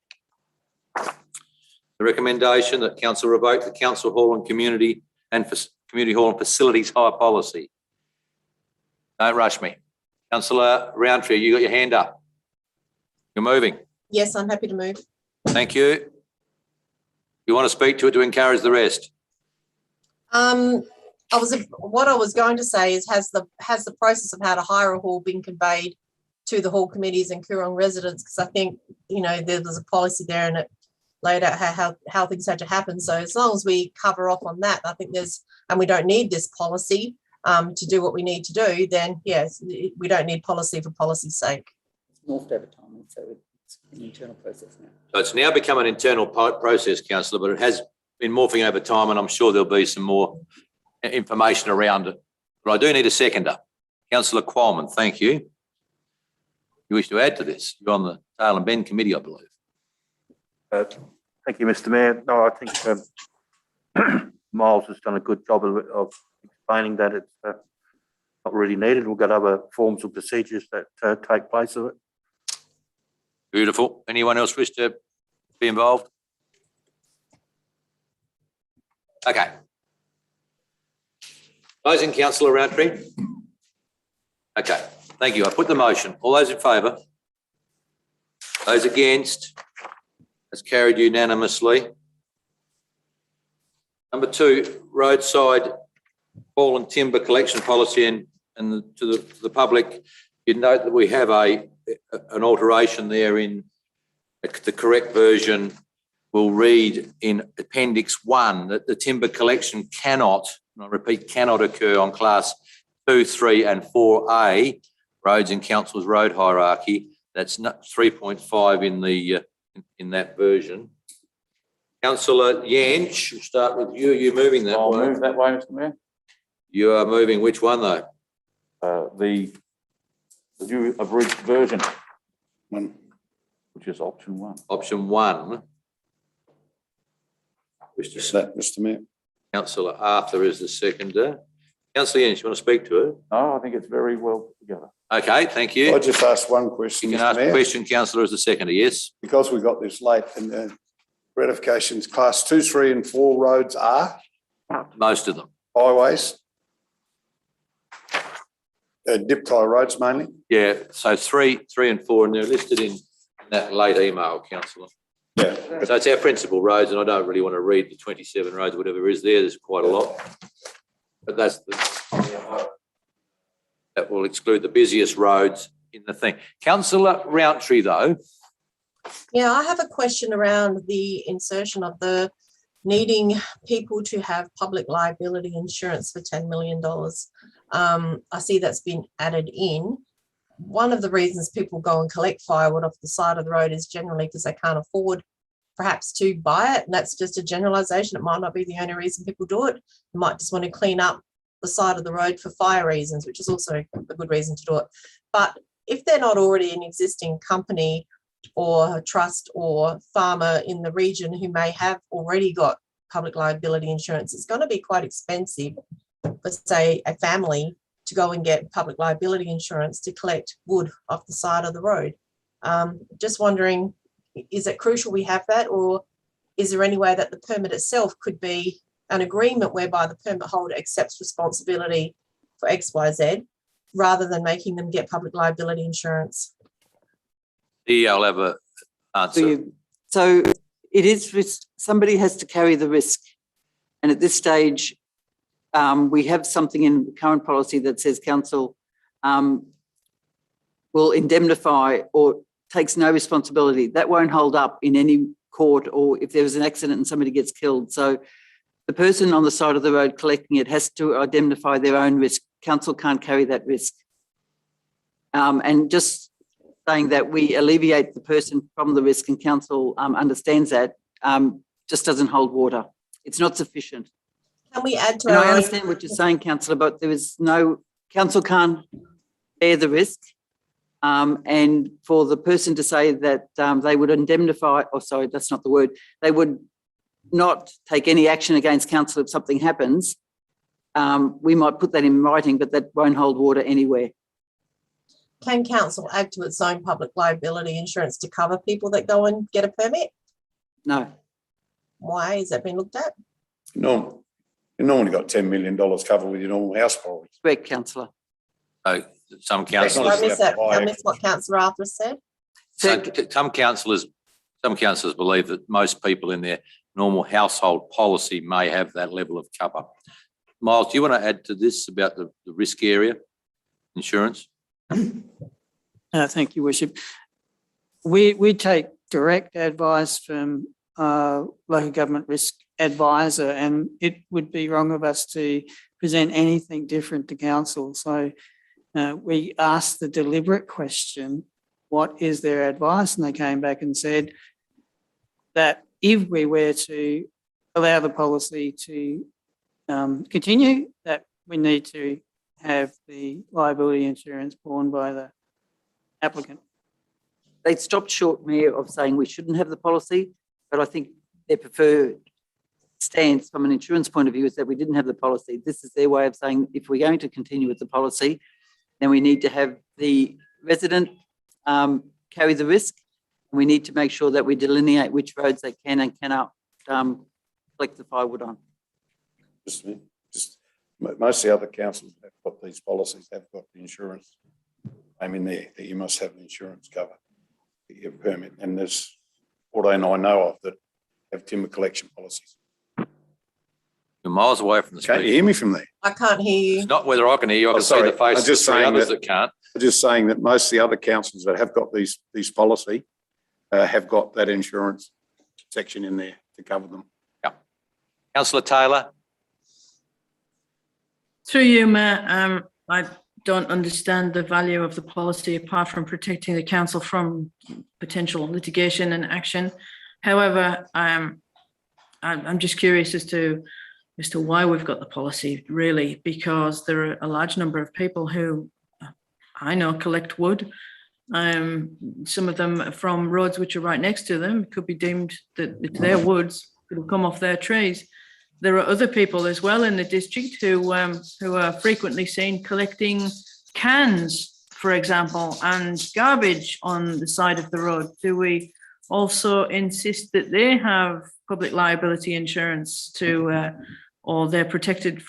The recommendation that Council revoke the Council Hall and Community Hall and Facilities Hire Policy. Don't rush me. Councillor Roundtree, you got your hand up. You're moving. Yes, I'm happy to move. Thank you. You want to speak to it to encourage the rest? What I was going to say is, has the process of how to hire a hall been conveyed to the hall committees and Coorong residents? Because I think, you know, there's a policy there and it laid out how things had to happen. So as long as we cover off on that, I think and we don't need this policy to do what we need to do, then yes, we don't need policy for policy's sake. It's morphed over time, so it's an internal process now. So it's now become an internal process, Councillor, but it has been morphing over time, and I'm sure there'll be some more information around it. But I do need a seconder. Councillor Qualman, thank you. You wish to add to this? You're on the Tail and Bend Committee, I believe. Thank you, Mr. Mayor. No, I think Miles has done a good job of explaining that it's not really needed. We've got other forms of procedures that take place of it. Beautiful. Anyone else wish to be involved? Okay. Closing, Councillor Roundtree. Okay, thank you. I put the motion. All those in favour? Those against? That's carried unanimously. Number 2, roadside fallen timber collection policy, and to the public, you'd note that we have an alteration there. In the correct version will read in Appendix 1 that the timber collection cannot, and I repeat, cannot occur on Class 2, 3 and 4A roads in Council's road hierarchy. That's not 3.5 in that version. Councillor Yench, we'll start with you. You're moving that way. I'll move that way, Mr. Mayor. You are moving which one, though? The new abridged version, One. which is option 1. Option 1. Is that, Mr. Mayor? Councillor Arthur is the seconder. Councillor Yench, you want to speak to it? No, I think it's very well put together. Okay, thank you. I just asked one question, You can Mr. ask a Mayor. question, Councillor, as the seconder, yes? Because we got this late, and ratifications, Class 2, 3 and 4 roads are Most of them. highways, dip tie roads mainly. Yeah, so 3 and 4, and they're listed in that late email, Councillor. Yeah. So it's our principal roads, and I don't really want to read the 27 roads, whatever is there. There's quite a lot. But that's that will exclude the busiest roads in the thing. Councillor Roundtree, though. Yeah, I have a question around the insertion of the needing people to have public liability insurance for $10 million. I see that's been added in. One of the reasons people go and collect firewood off the side of the road is generally because they can't afford perhaps to buy it. And that's just a generalization. It might not be the only reason people do it. They might just want to clean up the side of the road for fire reasons, which is also a good reason to do it. But if they're not already an existing company or a trust or farmer in the region who may have already got public liability insurance, it's going to be quite expensive for, say, a family to go and get public liability insurance to collect wood off the side of the road. Just wondering, is it crucial we have that, or is there any way that the permit itself could be an agreement whereby the permit holder accepts responsibility for XYZ rather than making them get public liability insurance? I'll have an answer. So it is, somebody has to carry the risk. And at this stage, we have something in current policy that says council will indemnify or takes no responsibility. That won't hold up in any court, or if there was an accident and somebody gets killed. So the person on the side of the road collecting it has to indemnify their own risk. Council can't carry that risk. And just saying that we alleviate the person from the risk and council understands that just doesn't hold water. It's not sufficient. Can we add to And our I own- understand what you're saying, councillor, but there is no, council can't bear the risk. And for the person to say that they would indemnify, or sorry, that's not the word, they would not take any action against council if something happens, we might put that in writing, but that won't hold water anywhere. Can council add to its own public liability insurance to cover people that go and get a permit? No. Why? Has that been looked at? No, you normally got $10 million covered with your normal house policy. Correct, councillor. So some Did I councillors, miss that? Did I miss what councillor Arthur said? some councillors believe that most people in their normal household policy may have that level of cover. Miles, do you want to add to this about the risk area insurance? Thank you, Worship. We take direct advice from local government risk advisor, and it would be wrong of us to present anything different to council. So we asked the deliberate question, what is their advice? And they came back and said that if we were to allow the policy to continue, that we need to have the liability insurance borne by the applicant. They stopped short, Mayor, of saying we shouldn't have the policy, but I think their preferred stance from an insurance point of view is that we didn't have the policy. This is their way of saying if we're going to continue with the policy, then we need to have the resident carry the risk. And we need to make sure that we delineate which roads they can and cannot collect the firewood on. Just most of the other councils have got these policies, have got the insurance. I'm in there that you must have the insurance cover, your permit, and there's 14 I know of that have timber collection policies. You're miles away from the Can't you speaker. hear me from there? I can't hear you. It's not whether I can hear you, I can see sorry. the face I'm of just the three saying others that- that can't. I'm just saying that most of the other councils that have got these policy have got that insurance section in there to cover them. Councillor Taylor? Through you, Mayor, I don't understand the value of the policy apart from protecting the council from potential litigation and action. However, I'm just curious as to why we've got the policy, really, because there are a large number of people who I know collect wood. Some of them from roads which are right next to them. It could be deemed that it's their woods, it'll come off their trees. There are other people as well in the district who are frequently seen collecting cans, for example, and garbage on the side of the road. Do we also insist that they have public liability insurance or they're protected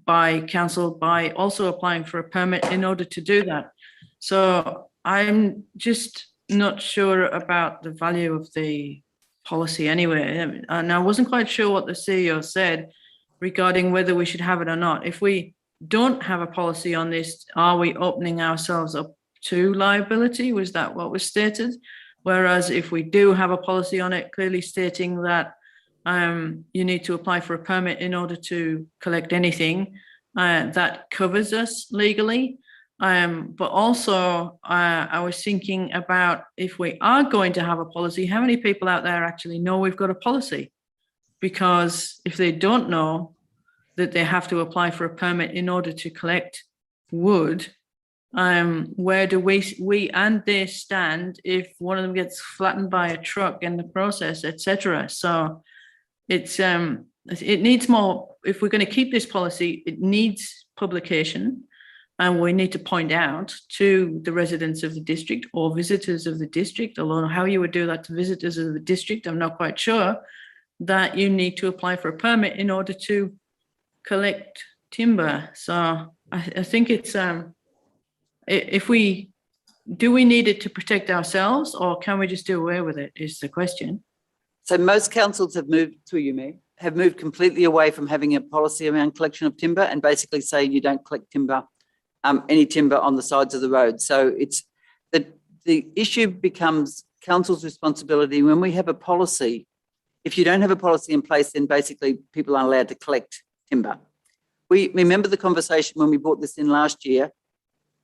by council by also applying for a permit in order to do that? So I'm just not sure about the value of the policy anyway. And I wasn't quite sure what the CEO said regarding whether we should have it or not. If we don't have a policy on this, are we opening ourselves up to liability? Was that what was stated? Whereas if we do have a policy on it, clearly stating that you need to apply for a permit in order to collect anything, that covers us legally. But also, I was thinking about if we are going to have a policy, how many people out there actually know we've got a policy? Because if they don't know that they have to apply for a permit in order to collect wood, where do we and they stand if one of them gets flattened by a truck in the process, etc.? So it needs more. If we're going to keep this policy, it needs publication. And we need to point out to the residents of the district or visitors of the district, although how you would do that to visitors of the district, I'm not quite sure, that you need to apply for a permit in order to collect timber. So I think it's, we need it to protect ourselves, or can we just do away with it is the question. So most councils have moved, through you, Mayor, have moved completely away from having a policy around collection of timber and basically say you don't collect timber, any timber on the sides of the road. So it's the issue becomes council's responsibility when we have a policy. If you don't have a policy in place, then basically people aren't allowed to collect timber. We remember the conversation when we brought this in last year.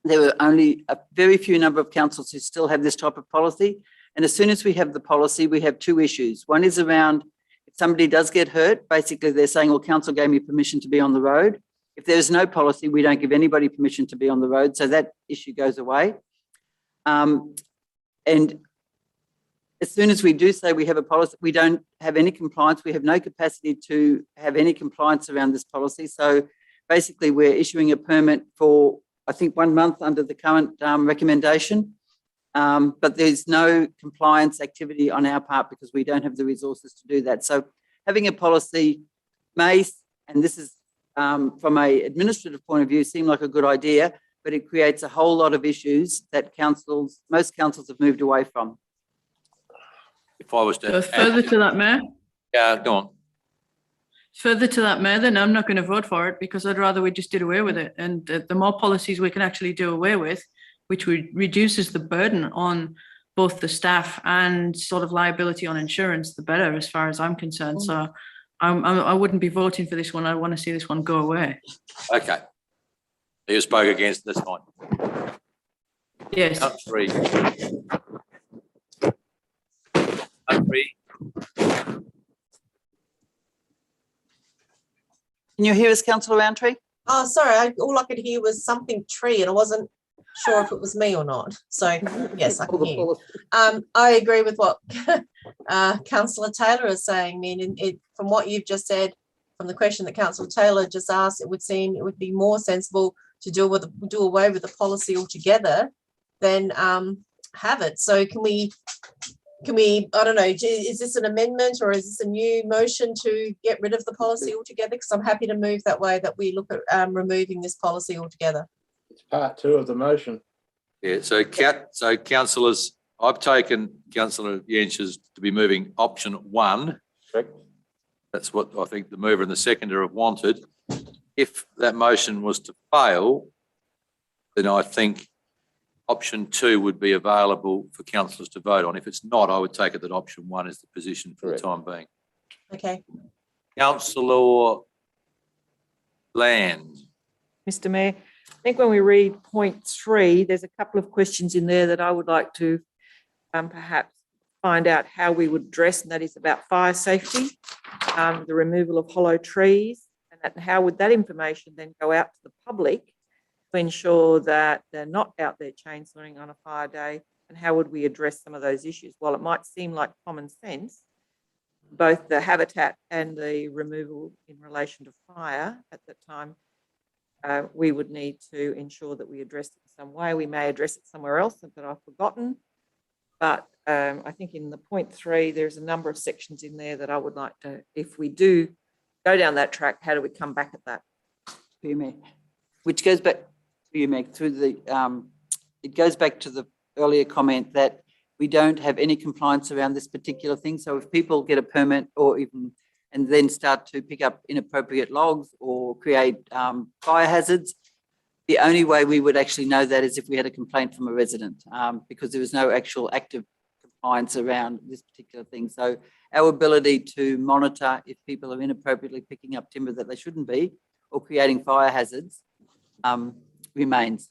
There were only a very few number of councils who still have this type of policy. And as soon as we have the policy, we have two issues. One is around if somebody does get hurt, basically they're saying, well, council gave me permission to be on the road. If there's no policy, we don't give anybody permission to be on the road. So that issue goes away. And as soon as we do say we have a policy, we don't have any compliance. We have no capacity to have any compliance around this policy. So basically, we're issuing a permit for, I think, 1 month under the current recommendation. But there's no compliance activity on our part because we don't have the resources to do that. So having a policy may, and this is from an administrative point of view, seem like a good idea, but it creates a whole lot of issues that most councils have moved away from. If I was to Further to that, Mayor. yeah, go on. Further to that, Mayor, then I'm not going to vote for it because I'd rather we just did away with it. And the more policies we can actually do away with, which reduces the burden on both the staff and sort of liability on insurance, the better, as far as I'm concerned. So I wouldn't be voting for this one. I want to see this one go away. Okay. You spoke against this one. Yes. Country. Can you hear us, Councillor Roundtree? Oh, sorry, all I could hear was something tree and I wasn't sure if it was me or not. So yes, I can hear. I agree with what Councillor Taylor is saying. I mean, from what you've just said, from the question that Councillor Taylor just asked, it would seem it would be more sensible to do away with the policy altogether than have it. So can we, I don't know, is this an amendment or is this a new motion to get rid of the policy altogether? Because I'm happy to move that way, that we look at removing this policy altogether. It's part 2 of the motion. Yeah, so councillors, I've taken Councillor Jensch's to be moving option 1. Correct. That's what I think the mover and the seconder have wanted. If that motion was to fail, then I think option 2 would be available for councillors to vote on. If it's not, I would take it that option 1 is the position for Correct. the time being. Okay. Councillor Land. Mr. Mayor, I think when we read point 3, there's a couple of questions in there that I would like to perhaps find out how we would address, and that is about fire safety, the removal of hollow trees, and how would that information then go out to the public to ensure that they're not out there chainsawing on a fire day, and how would we address some of those issues? While it might seem like common sense, both the habitat and the removal in relation to fire at that time, we would need to ensure that we address it in some way. We may address it somewhere else that I've forgotten, but I think in the point 3, there's a number of sections in there that I would like to, if we do go down that track, how do we come back at that? Which goes back to you, Meg, through the, it goes back to the earlier comment that we don't have any compliance around this particular thing. So if people get a permit or even, and then start to pick up inappropriate logs or create fire hazards, the only way we would actually know that is if we had a complaint from a resident, because there was no actual active compliance around this particular thing. So our ability to monitor if people are inappropriately picking up timber that they shouldn't be or creating fire hazards remains.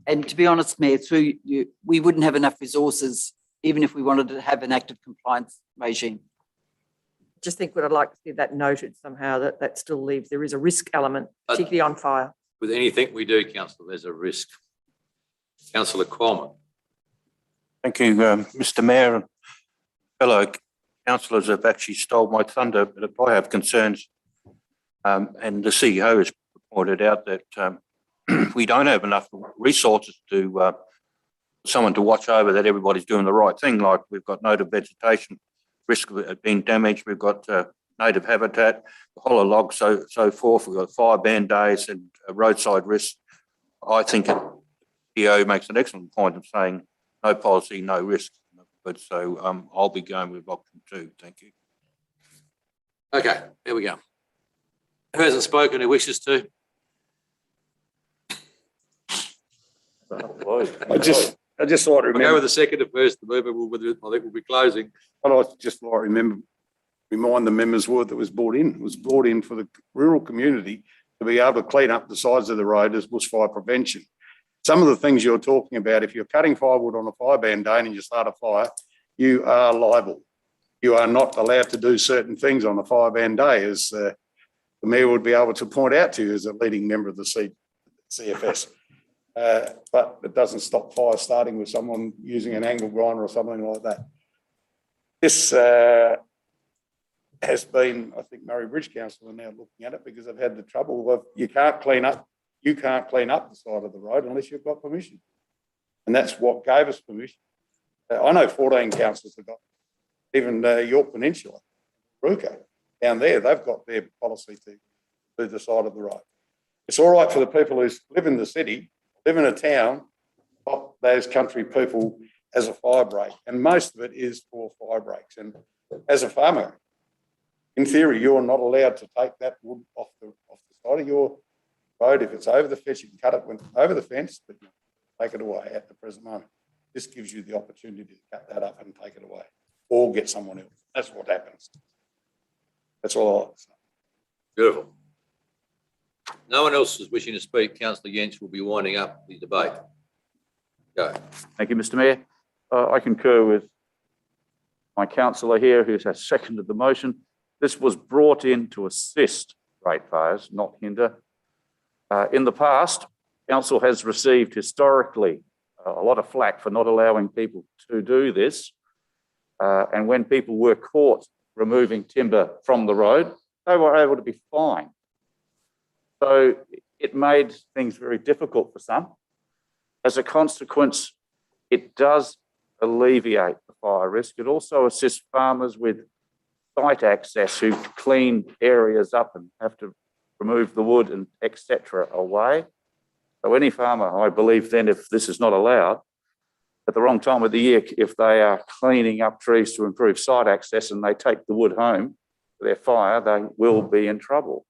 And to be honest, Mayor, through you, we wouldn't have enough resources even if we wanted to have an active compliance regime. Just think what I'd like to see that noted somehow, that still leaves, there is a risk element, particularly on fire. With anything we do, Councillor, there's a risk. Councillor Coleman. Thank you, Mr. Mayor. And fellow councillors have actually stole my thunder, but if I have concerns, and the CEO has pointed out that we don't have enough resources to someone to watch over that everybody's doing the right thing. Like we've got native vegetation risk of it being damaged, we've got native habitat, hollow logs, so forth. We've got fire ban days and roadside risks. I think the CEO makes an excellent point of saying no policy, no risk. But so I'll be going with option 2. Thank you. Okay, there we go. Who hasn't spoken, who wishes to? I just like to I'll remember. go with the second at first, the mover I think we'll be closing. I just like to remind the members what that was brought in. It was brought in for the rural community to be able to clean up the sides of the road as bushfire prevention. Some of the things you're talking about, if you're cutting firewood on a fire ban day and you start a fire, you are liable. You are not allowed to do certain things on a fire ban day, as the Mayor would be able to point out to you as a leading member of the CFS. but it doesn't stop fire starting with someone using an angle grinder or something like that. This has been, I think Murray Bridge Council are now looking at it because they've had the trouble of you can't clean up the side of the road unless you've got permission. And that's what gave us permission. I know 14 councils have got, even York Peninsula, Ruka, down there, they've got their policy to do the side of the road. It's all right for the people who live in the city, live in a town, stop those country people as a fire break. And most of it is for fire breaks. And as a farmer, in theory, you're not allowed to take that wood off the side of your road. If it's over the fence, you can cut it over the fence, but you take it away at the present moment. This gives you the opportunity to cut that up and take it away or get someone else. That's what happens. That's all I like to say. Beautiful. No one else is wishing to speak. Councillor Jentsch will be winding up the debate. Go. Thank you, Mr. Mayor. I concur with my councillor here who has seconded the motion. This was brought in to assist ratepayers, not hinder. In the past, council has received historically a lot of flack for not allowing people to do this. And when people were caught removing timber from the road, they were able to be fined. So it made things very difficult for some. As a consequence, it does alleviate the fire risk. It also assists farmers with site access who clean areas up and have to remove the wood and etc. away. So any farmer, I believe then, if this is not allowed, at the wrong time of the year, if they are cleaning up trees to improve site access and they take the wood home for their fire, they will be in trouble.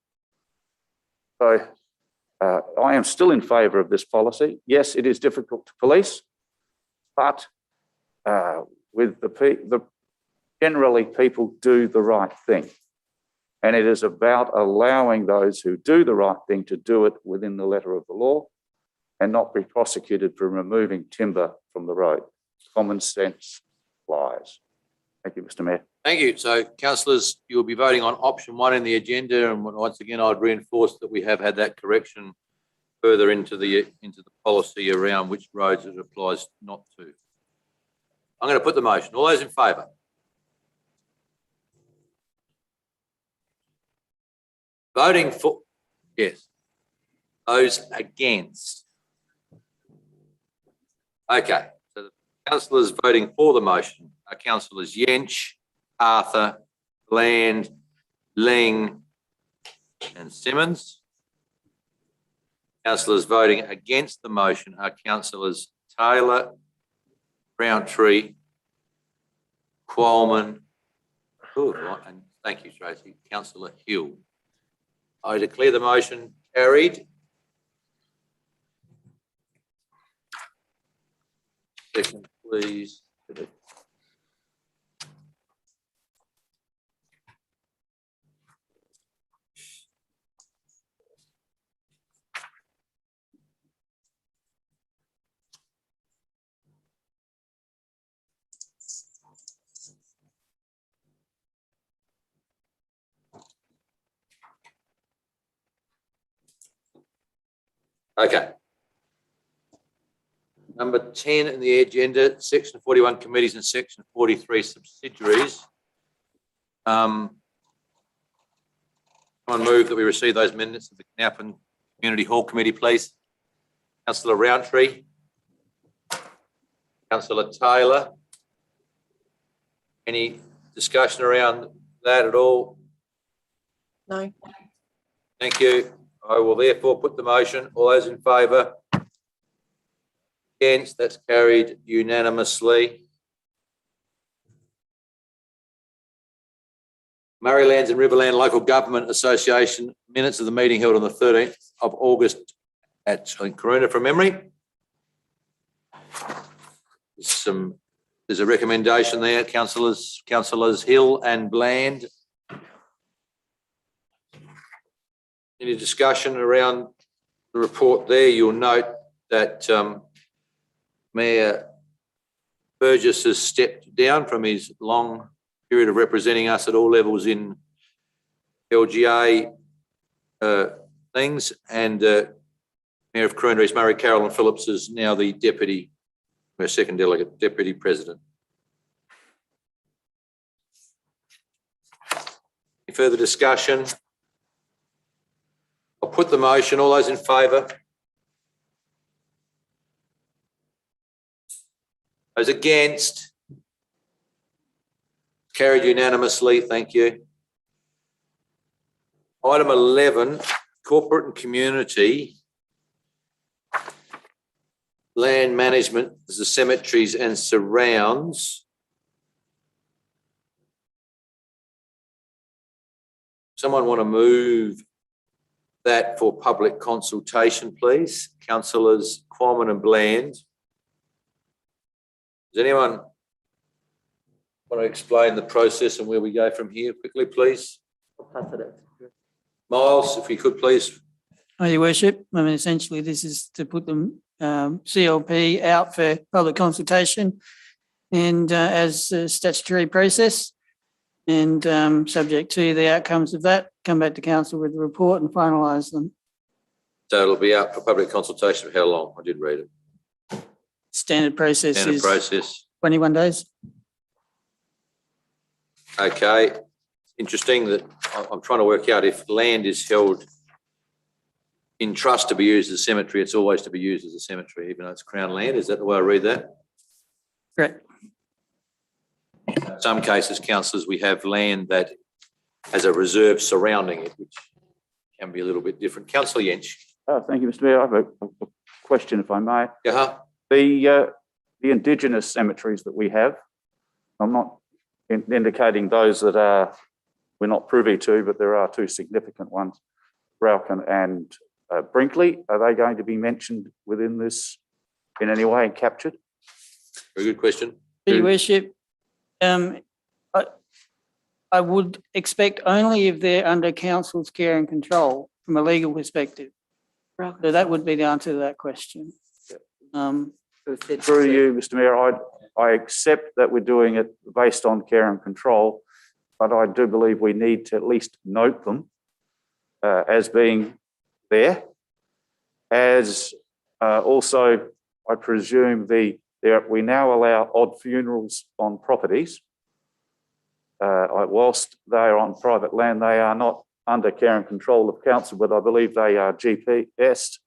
So I am still in favour of this policy. Yes, it is difficult to police, but with generally people do the right thing. And it is about allowing those who do the right thing to do it within the letter of the law and not be prosecuted for removing timber from the road. Common sense applies. Thank you, Mr. Mayor. Thank you. So, councillors, you will be voting on option 1 in the agenda, and once again, I'd reinforce that we have had that correction further into the policy around which roads it applies not to. I'm going to put the motion. All those in favour? Voting for, yes. Those against? Okay, so the councillors voting for the motion are councillors Jentsch, Arthur, Bland, Ling and Simmons. Councillors voting against the motion are councillors Taylor, Roundtree, Qualman, and thank you, Tracy, councillor Hill. I declare the motion carried. Second, please. Okay. Number 10 in the agenda, section 41 committees and section 43 subsidiaries. Someone move that we receive those minutes of the Knappen Community Hall Committee, please. Councillor Roundtree. Councillor Taylor. Any discussion around that at all? No. Thank you. I will therefore put the motion. All those in favour? Against? That's carried unanimously. Murraylands and Riverland Local Government Association minutes of the meeting held on the 13th of August at Corona from memory. There's a recommendation there, councillors Hill and Bland. Any discussion around the report there? You'll note that Mayor Burgess has stepped down from his long period of representing us at all levels in LGA things, and Mayor of Corinda East Murray, Carolyn Phillips, is now the deputy, her second delegate, deputy president. Any further discussion? I'll put the motion. All those in favour? Those against? Carried unanimously. Thank you. Item 11, corporate and community land management, the cemeteries and surrounds. Someone want to move that for public consultation, please? Councillors Quammen and Bland. Does anyone want to explain the process and where we go from here quickly, please? Miles, if you could, please. Oh, Your Worship, I mean, essentially this is to put them CLP out for public consultation and as a statutory process, and subject to the outcomes of that, come back to council with the report and finalise them. So it'll be out for public consultation for how long? I did read it. Standard process Standard is process. 21 days. Okay. Interesting that I'm trying to work out if land is held in trust to be used as a cemetery, it's always to be used as a cemetery, even though it's Crown land. Is that the way I read that? Correct. In some cases, councillors, we have land that has a reserve surrounding it, which can be a little bit different. Councillor Yench. Thank you, Mr. Mayor. I have a question, if I may. Yeah. The Indigenous cemeteries that we have, I'm not indicating those that we're not privy to, but there are two significant ones, Browcon and Brinkley. Are they going to be mentioned within this in any way and captured? Very good question. Your Worship, I would expect only if they're under council's care and control from a legal perspective. So that would be the answer to that question. Through you, Mr. Mayor, I accept that we're doing it based on care and control, but I do believe we need to at least note them as being there. As also, I presume we now allow odd funerals on properties. Whilst they are on private land, they are not under care and control of council, but I believe they are GPS'd.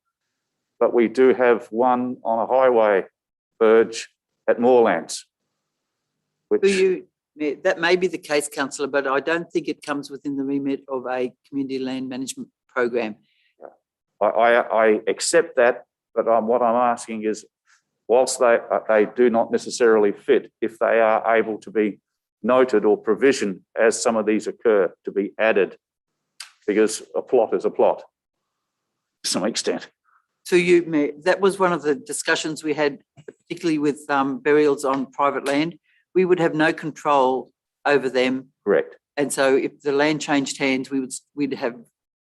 But we do have one on a highway verge at Moorlands. That may be the case, councillor, but I don't think it comes within the remit of a community land management program. I accept that, but what I'm asking is, whilst they do not necessarily fit, if they are able to be noted or provisioned as some of these occur, to be added, because a plot is a plot to some extent. To you, Mayor, that was one of the discussions we had, particularly with burials on private land. We would have no control over them. Correct. And so if the land changed hands, we'd have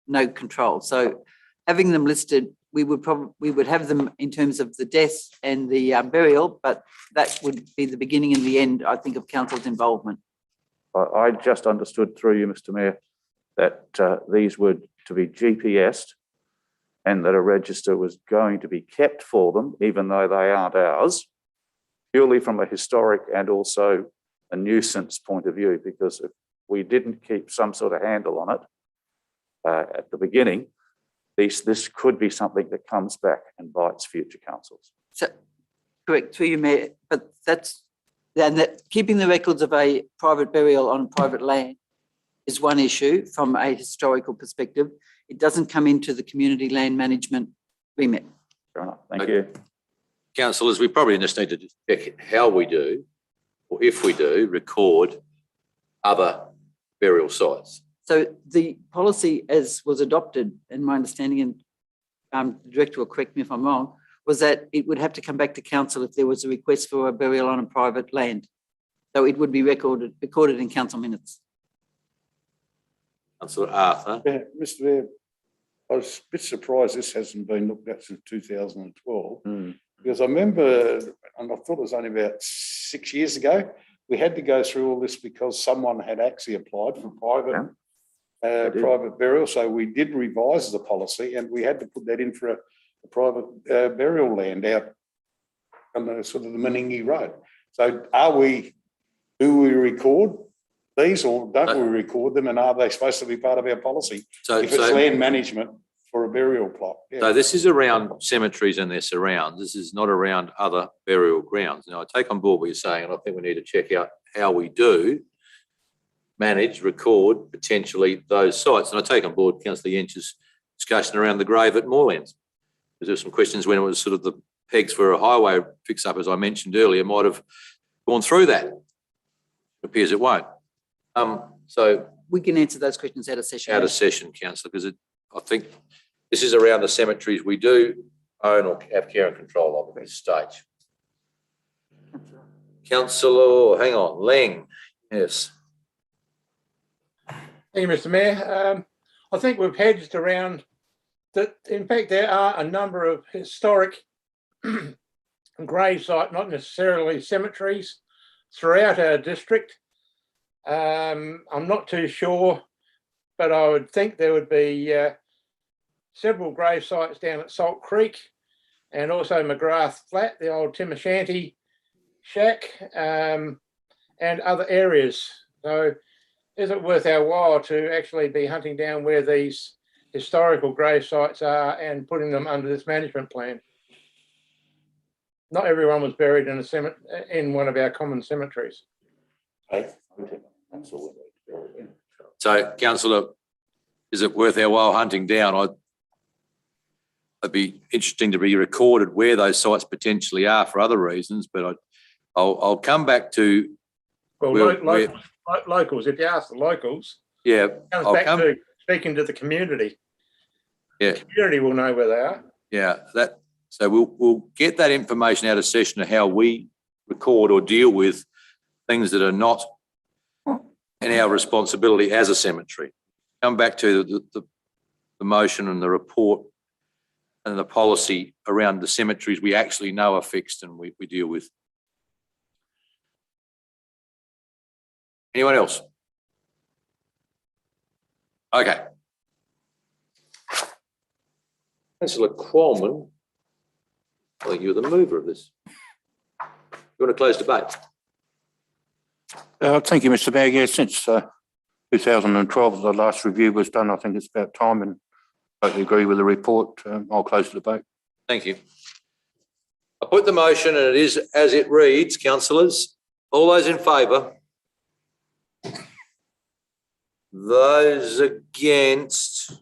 no control. So having them listed, we would have them in terms of the death and the burial, but that would be the beginning and the end, I think, of council's involvement. I just understood through you, Mr. Mayor, that these were to be GPS'd and that a register was going to be kept for them, even though they aren't ours, purely from a historic and also a nuisance point of view, because if we didn't keep some sort of handle on it at the beginning, this could be something that comes back and bites future councils. So, correct, through you, Mayor, but keeping the records of a private burial on private land is one issue from a historical perspective. It doesn't come into the community land management remit. Fair enough. Thank you. Councillors, we probably just need to check how we do, or if we do, record other burial sites. So the policy as was adopted, in my understanding, and the director will correct me if I'm wrong, was that it would have to come back to council if there was a request for a burial on a private land. So it would be recorded in council minutes. Councillor Arthur. Yeah, Mr. Mayor, I was a bit surprised this hasn't been looked at since 2012, because I remember, and I thought it was only about 6 years ago, we had to go through all this because someone had actually applied for private burial. So we did revise the policy and we had to put that in for the private burial land out on the sort of the Meningie Road. So do we record these or don't we record them, and are they supposed to be part of our policy? If it's land management for a burial plot. Yeah. So this is around cemeteries and their surrounds. This is not around other burial grounds. Now, I take on board what you're saying, and I think we need to check out how we do manage, record potentially those sites. And I take on board Councillor Yench's discussion around the grave at Moorlands. There were some questions when it was sort of the pegs for a highway fix-up, as I mentioned earlier, might have gone through that. It appears it won't. So We can answer those questions out of session. out of session, councillor, because I think this is around the cemeteries we do own or have care and control of at this stage. Councillor, hang on, Leng, yes. Thank you, Mr. Mayor. I think we've hedged around that. In fact, there are a number of historic grave sites, not necessarily cemeteries, throughout our district. I'm not too sure, but I would think there would be several grave sites down at Salt Creek and also McGrath Flat, the old Timber Shanty shack, and other areas. So is it worth our while to actually be hunting down where these historical grave sites are and putting them under this management plan? Not everyone was buried in a in one of our common cemeteries. So, councillor, is it worth our while hunting down? It'd be interesting to be recorded where those sites potentially are for other reasons, but I'll come back to. Well, locals, if you ask the locals, Yeah, it comes back to speaking to the community. Yeah, the community will know where they are. Yeah, so we'll get that information out of session of how we record or deal with things that are not in our responsibility as a cemetery. Come back to the motion and the report and the policy around the cemeteries we actually know are fixed and we deal with. Anyone else? Okay. Councillor Qualman, I think you're the mover of this. You want to close debate? Thank you, Mr. Mayor. Yeah, since 2012, the last review was done, I think it's about time, and I totally agree with the report. I'll close the debate. Thank you. I put the motion and it is as it reads, councillors. All those in favour? Those against?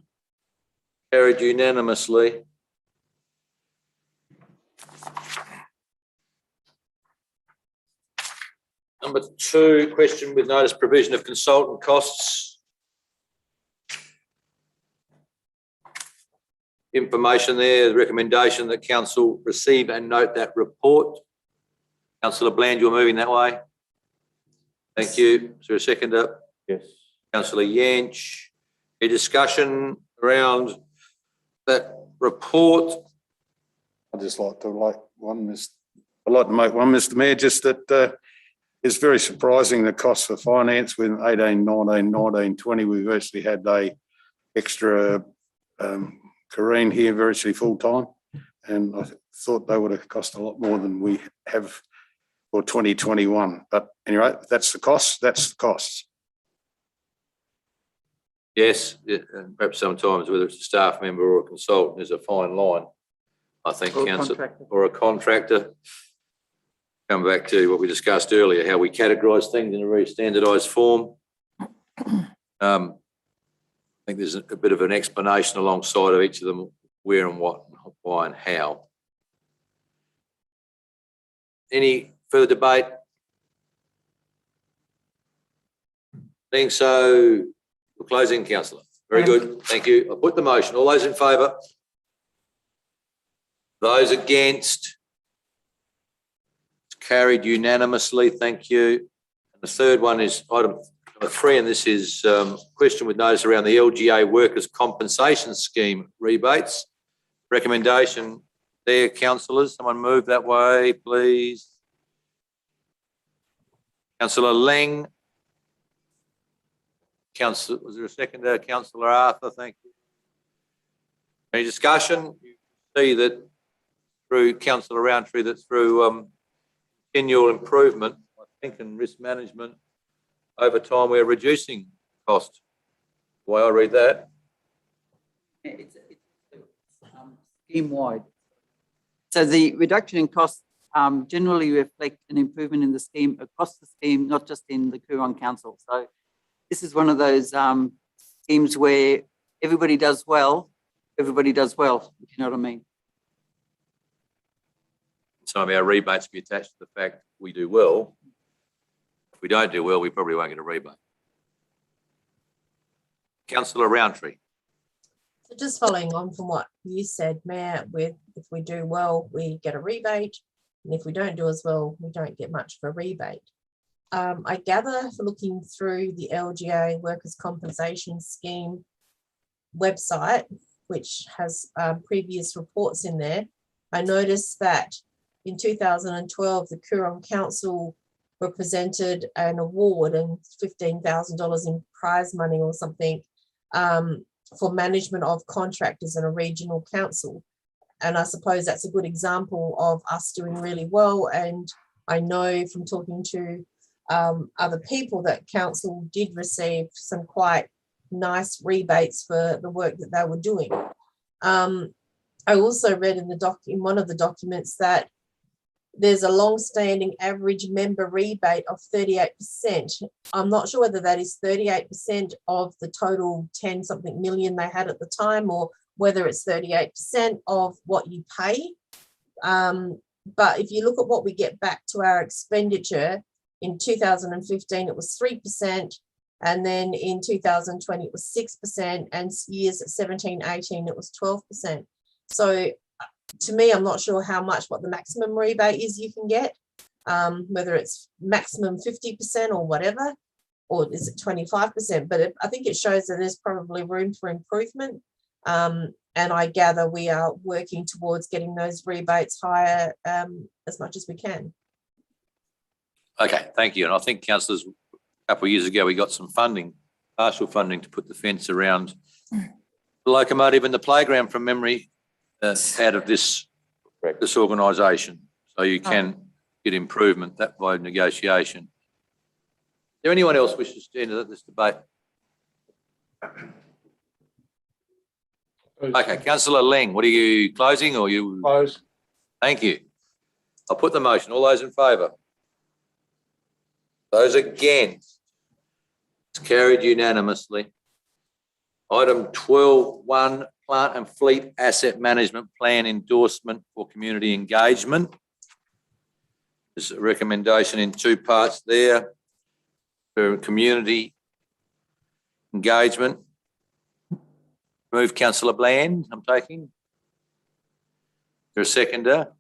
Carried unanimously. Number 2, question with notice provision of consultant costs. Information there, the recommendation that council receive and note that report. Councillor Bland, you're moving that way. Thank you. Is there a seconder? Yes. Councillor Yench. Any discussion around that report? I'd just like to make one, Mr. Mayor, just that it's very surprising the cost for finance with 18, 19, 19, 20. We virtually had a extra Kareen here virtually full time, and I thought they would have cost a lot more than we have for 2021. But anyway, that's the cost. That's the costs. Yes, and perhaps sometimes whether it's a staff member or a consultant is a fine line, I think, councillor, or a contractor. Come back to what we discussed earlier, how we categorise things in a very standardised form. I think there's a bit of an explanation alongside of each of them, where and what, why and how. Any further debate? Being so, we're closing, councillor. Very good, thank you. I'll put the motion. All those in favour? Those against? It's carried unanimously, thank you. And the third one is item number 3, and this is question with notice around the LGA Workers' Compensation Scheme rebates. Recommendation there, councillors. Someone move that way, please. Councillor Leng. Councillor, was there a second there? Councillor Arthur, thank you. Any discussion? You've see that through Councillor Roundtree, that through continual improvement, I think, in risk management, over time, we're reducing cost. The way I read that. It's scheme-wide. So the reduction in costs generally reflect an improvement in the scheme, across the scheme, not just in the Coorong Council. So this is one of those schemes where everybody does well, if you know what I mean. Some of our rebates be attached to the fact we do well. If we don't do well, we probably won't get a rebate. Councillor Roundtree. So just following on from what you said, Mayor, with if we do well, we get a rebate. And if we don't do as well, we don't get much of a rebate. I gather, for looking through the LGA Workers' Compensation Scheme website, which has previous reports in there, I noticed that in 2012, the Coorong Council were presented an award and $15,000 in prize money or something for management of contractors in a regional council. And I suppose that's a good example of us doing really well. And I know from talking to other people that council did receive some quite nice rebates for the work that they were doing. I also read in one of the documents that there's a long-standing average member rebate of 38%. I'm not sure whether that is 38% of the total 10-something million they had at the time, or whether it's 38% of what you pay. But if you look at what we get back to our expenditure, in 2015, it was 3%. And then in 2020, it was 6%. And years 17, 18, it was 12%. So to me, I'm not sure what the maximum rebate is you can get, whether it's maximum 50% or whatever, or is it 25%? But I think it shows that there's probably room for improvement. And I gather we are working towards getting those rebates higher as much as we can. Okay, thank you. And I think, councillors, a couple of years ago, we got some funding, partial funding, to put the fence around the locomotive and the playground from memory out of this organisation. So you can get improvement that by negotiation. Is there anyone else wishes to enter this debate? Okay, Councillor Leng, what are you closing or you? Close. Thank you. I'll put the motion. All those in favour? Those against? It's carried unanimously. Item 12.1, Plant and Fleet Asset Management Plan Endorsement for Community Engagement. There's a recommendation in two parts there for community engagement. Move Councillor Bland, I'm taking. Is there a seconder?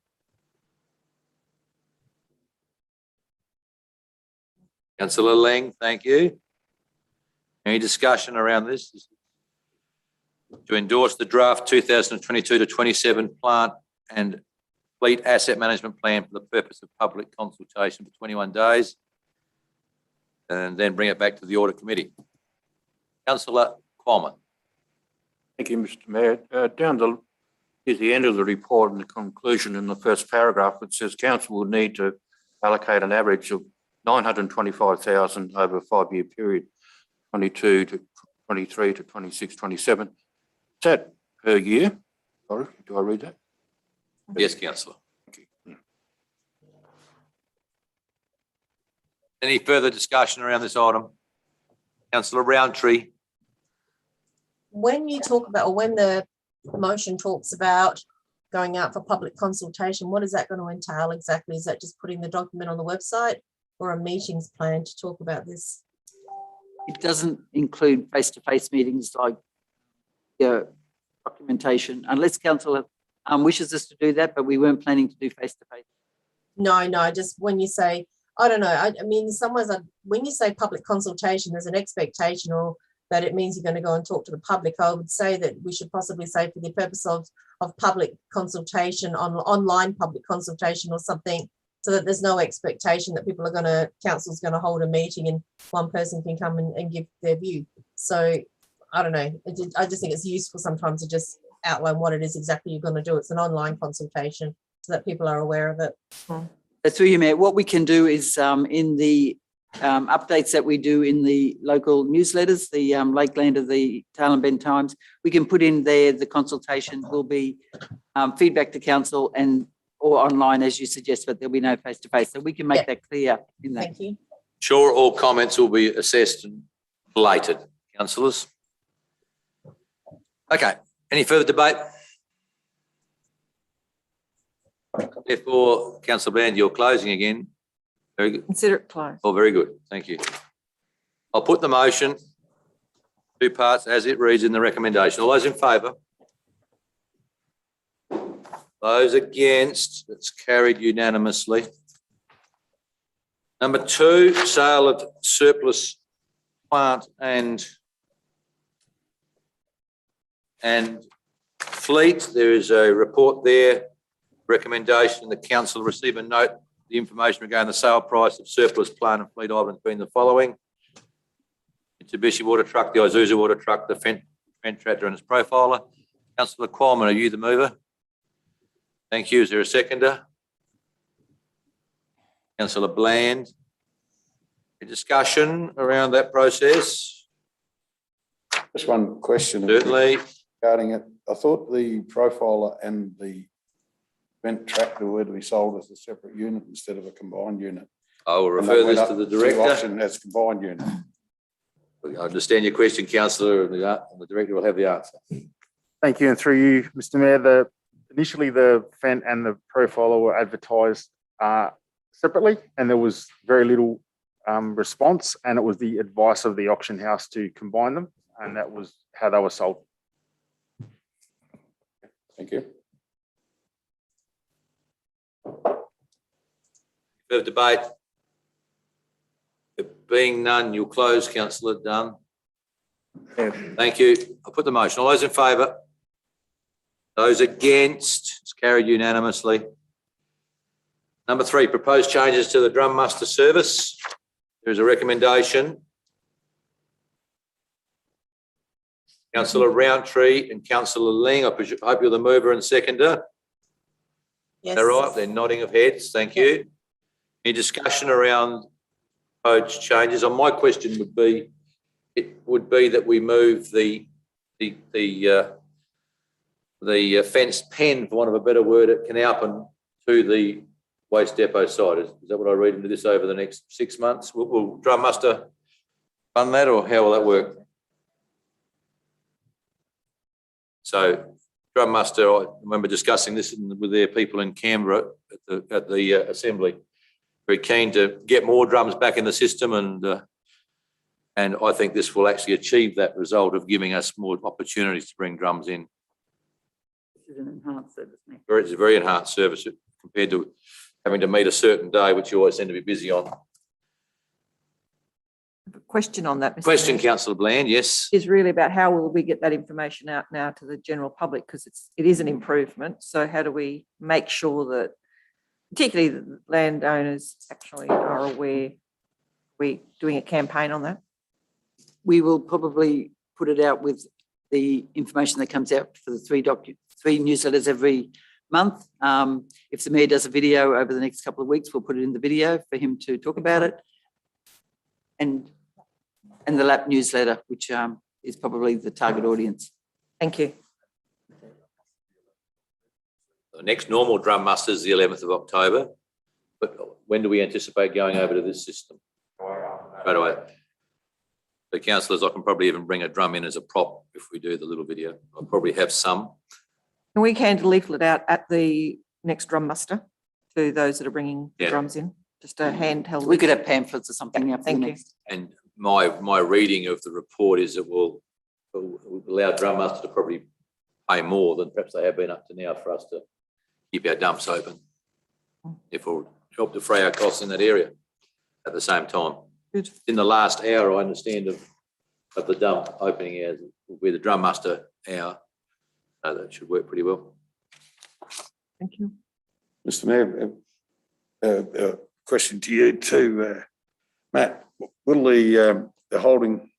Councillor Leng, thank you. Any discussion around this? To endorse the draft 2022 to 27 Plant and Fleet Asset Management Plan for the purpose of public consultation for 21 days and then bring it back to the Audit Committee. Councillor Qualman. Thank you, Mr. Mayor. Here's the end of the report and the conclusion in the first paragraph. It says council will need to allocate an average of $925,000 over a 5-year period, 22 to 23 to 26, 27. Is that per year? Sorry, do I read that? Yes, Councillor. Thank you. Any further discussion around this item? Councillor Roundtree. When you talk about, or when the motion talks about going out for public consultation, what is that going to entail exactly? Is that just putting the document on the website or a meetings plan to talk about this? It doesn't include face-to-face meetings like documentation, unless council wishes us to do that, but we weren't planning to do face-to-face. No, just when you say, I don't know, I mean, in some ways, when you say public consultation, there's an expectation or that it means you're going to go and talk to the public. I would say that we should possibly say for the purpose of public consultation, online public consultation or something, so that there's no expectation that council's going to hold a meeting and one person can come and give their view. So I don't know. I just think it's useful sometimes to just outline what it is exactly you're going to do. It's an online consultation so that people are aware of it. Through you, Mayor, what we can do is in the updates that we do in the local newsletters, the Lakeland of the Tail and Bend Times, we can put in there the consultation will be feedback to council and or online as you suggest, but there'll be no face-to-face. So we can make that clear in that. Thank you. Sure, all comments will be assessed and collated, councillors. Okay, any further debate? Therefore, Councillor Bland, you're closing again. Very good. Consider it closed. Oh, very good. Thank you. I'll put the motion, two parts as it reads in the recommendation. All those in favour? Those against? It's carried unanimously. Number 2, sale of surplus plant and fleet. There is a report there. Recommendation: the council receive and note the information regarding the sale price of surplus plant and fleet items being the following: Mitsubishi water truck, the Isuzu water truck, the Fendt tractor and its profiler. Councillor Qualman, are you the mover? Thank you. Is there a seconder? Councillor Bland. A discussion around that process? Just one question. Certainly. Regarding it, I thought the profiler and the Fendt tractor were to be sold as a separate unit instead of a combined unit. I will refer this to the director. Auction as combined unit. I understand your question, councillor, and the director will have the answer. Thank you, and through you, Mr. Mayor, initially the Fendt and the profiler were advertised separately, and there was very little response, and it was the advice of the auction house to combine them, and that was how they were sold. Thank you. Further debate? There being none, you'll close, councillor Dunn. Thank you. I'll put the motion. All those in favour? Those against? It's carried unanimously. Number 3, proposed changes to the drum muster service. There is a recommendation. Councillor Roundtree and Councillor Ling, I hope you're the mover and seconder. Yes. They're right, they're nodding of heads. Thank you. Any discussion around proposed changes? On my question would be, it would be that we move the fenced pen, for want of a better word, at Canalpin to the waste depot side. Is that what I read into this over the next 6 months? Will Drum Muster fund that, or how will that work? So Drum Muster, I remember discussing this with their people in Canberra at the Assembly. Very keen to get more drums back in the system, and I think this will actually achieve that result of giving us more opportunities to bring drums in. This is an enhanced service, Mayor. It's a very enhanced service compared to having to meet a certain day, which you always seem to be busy on. A question on that, Mr. Question, Mayor, Councillor Bland, yes. is really about how will we get that information out now to the general public, because it is an improvement. So how do we make sure that particularly the landowners actually are aware? We're doing a campaign on that. We will probably put it out with the information that comes out for the 3 newsletters every month. If the Mayor does a video over the next couple of weeks, we'll put it in the video for him to talk about it. And the LAP newsletter, which is probably the target audience. Thank you. The next normal drum muster is the 11th of October, but when do we anticipate going over to this system? Right away. So councillors, I can probably even bring a drum in as a prop if we do the little video. I'll probably have some. Can we hand a leaflet out at the next drum muster to those that are bringing the drums in? Just a handheld. We could have pamphlets or something. Thank you. And my reading of the report is it will allow drum masters to probably pay more than perhaps they have been up to now for us to keep our dumps open. Therefore, help defray our costs in that area at the same time. Good. In the last hour, I understand, of the dump opening hours will be the drum muster hour. So that should work pretty well. Thank you. Mr. Mayor, question to you too, Matt. Will the holding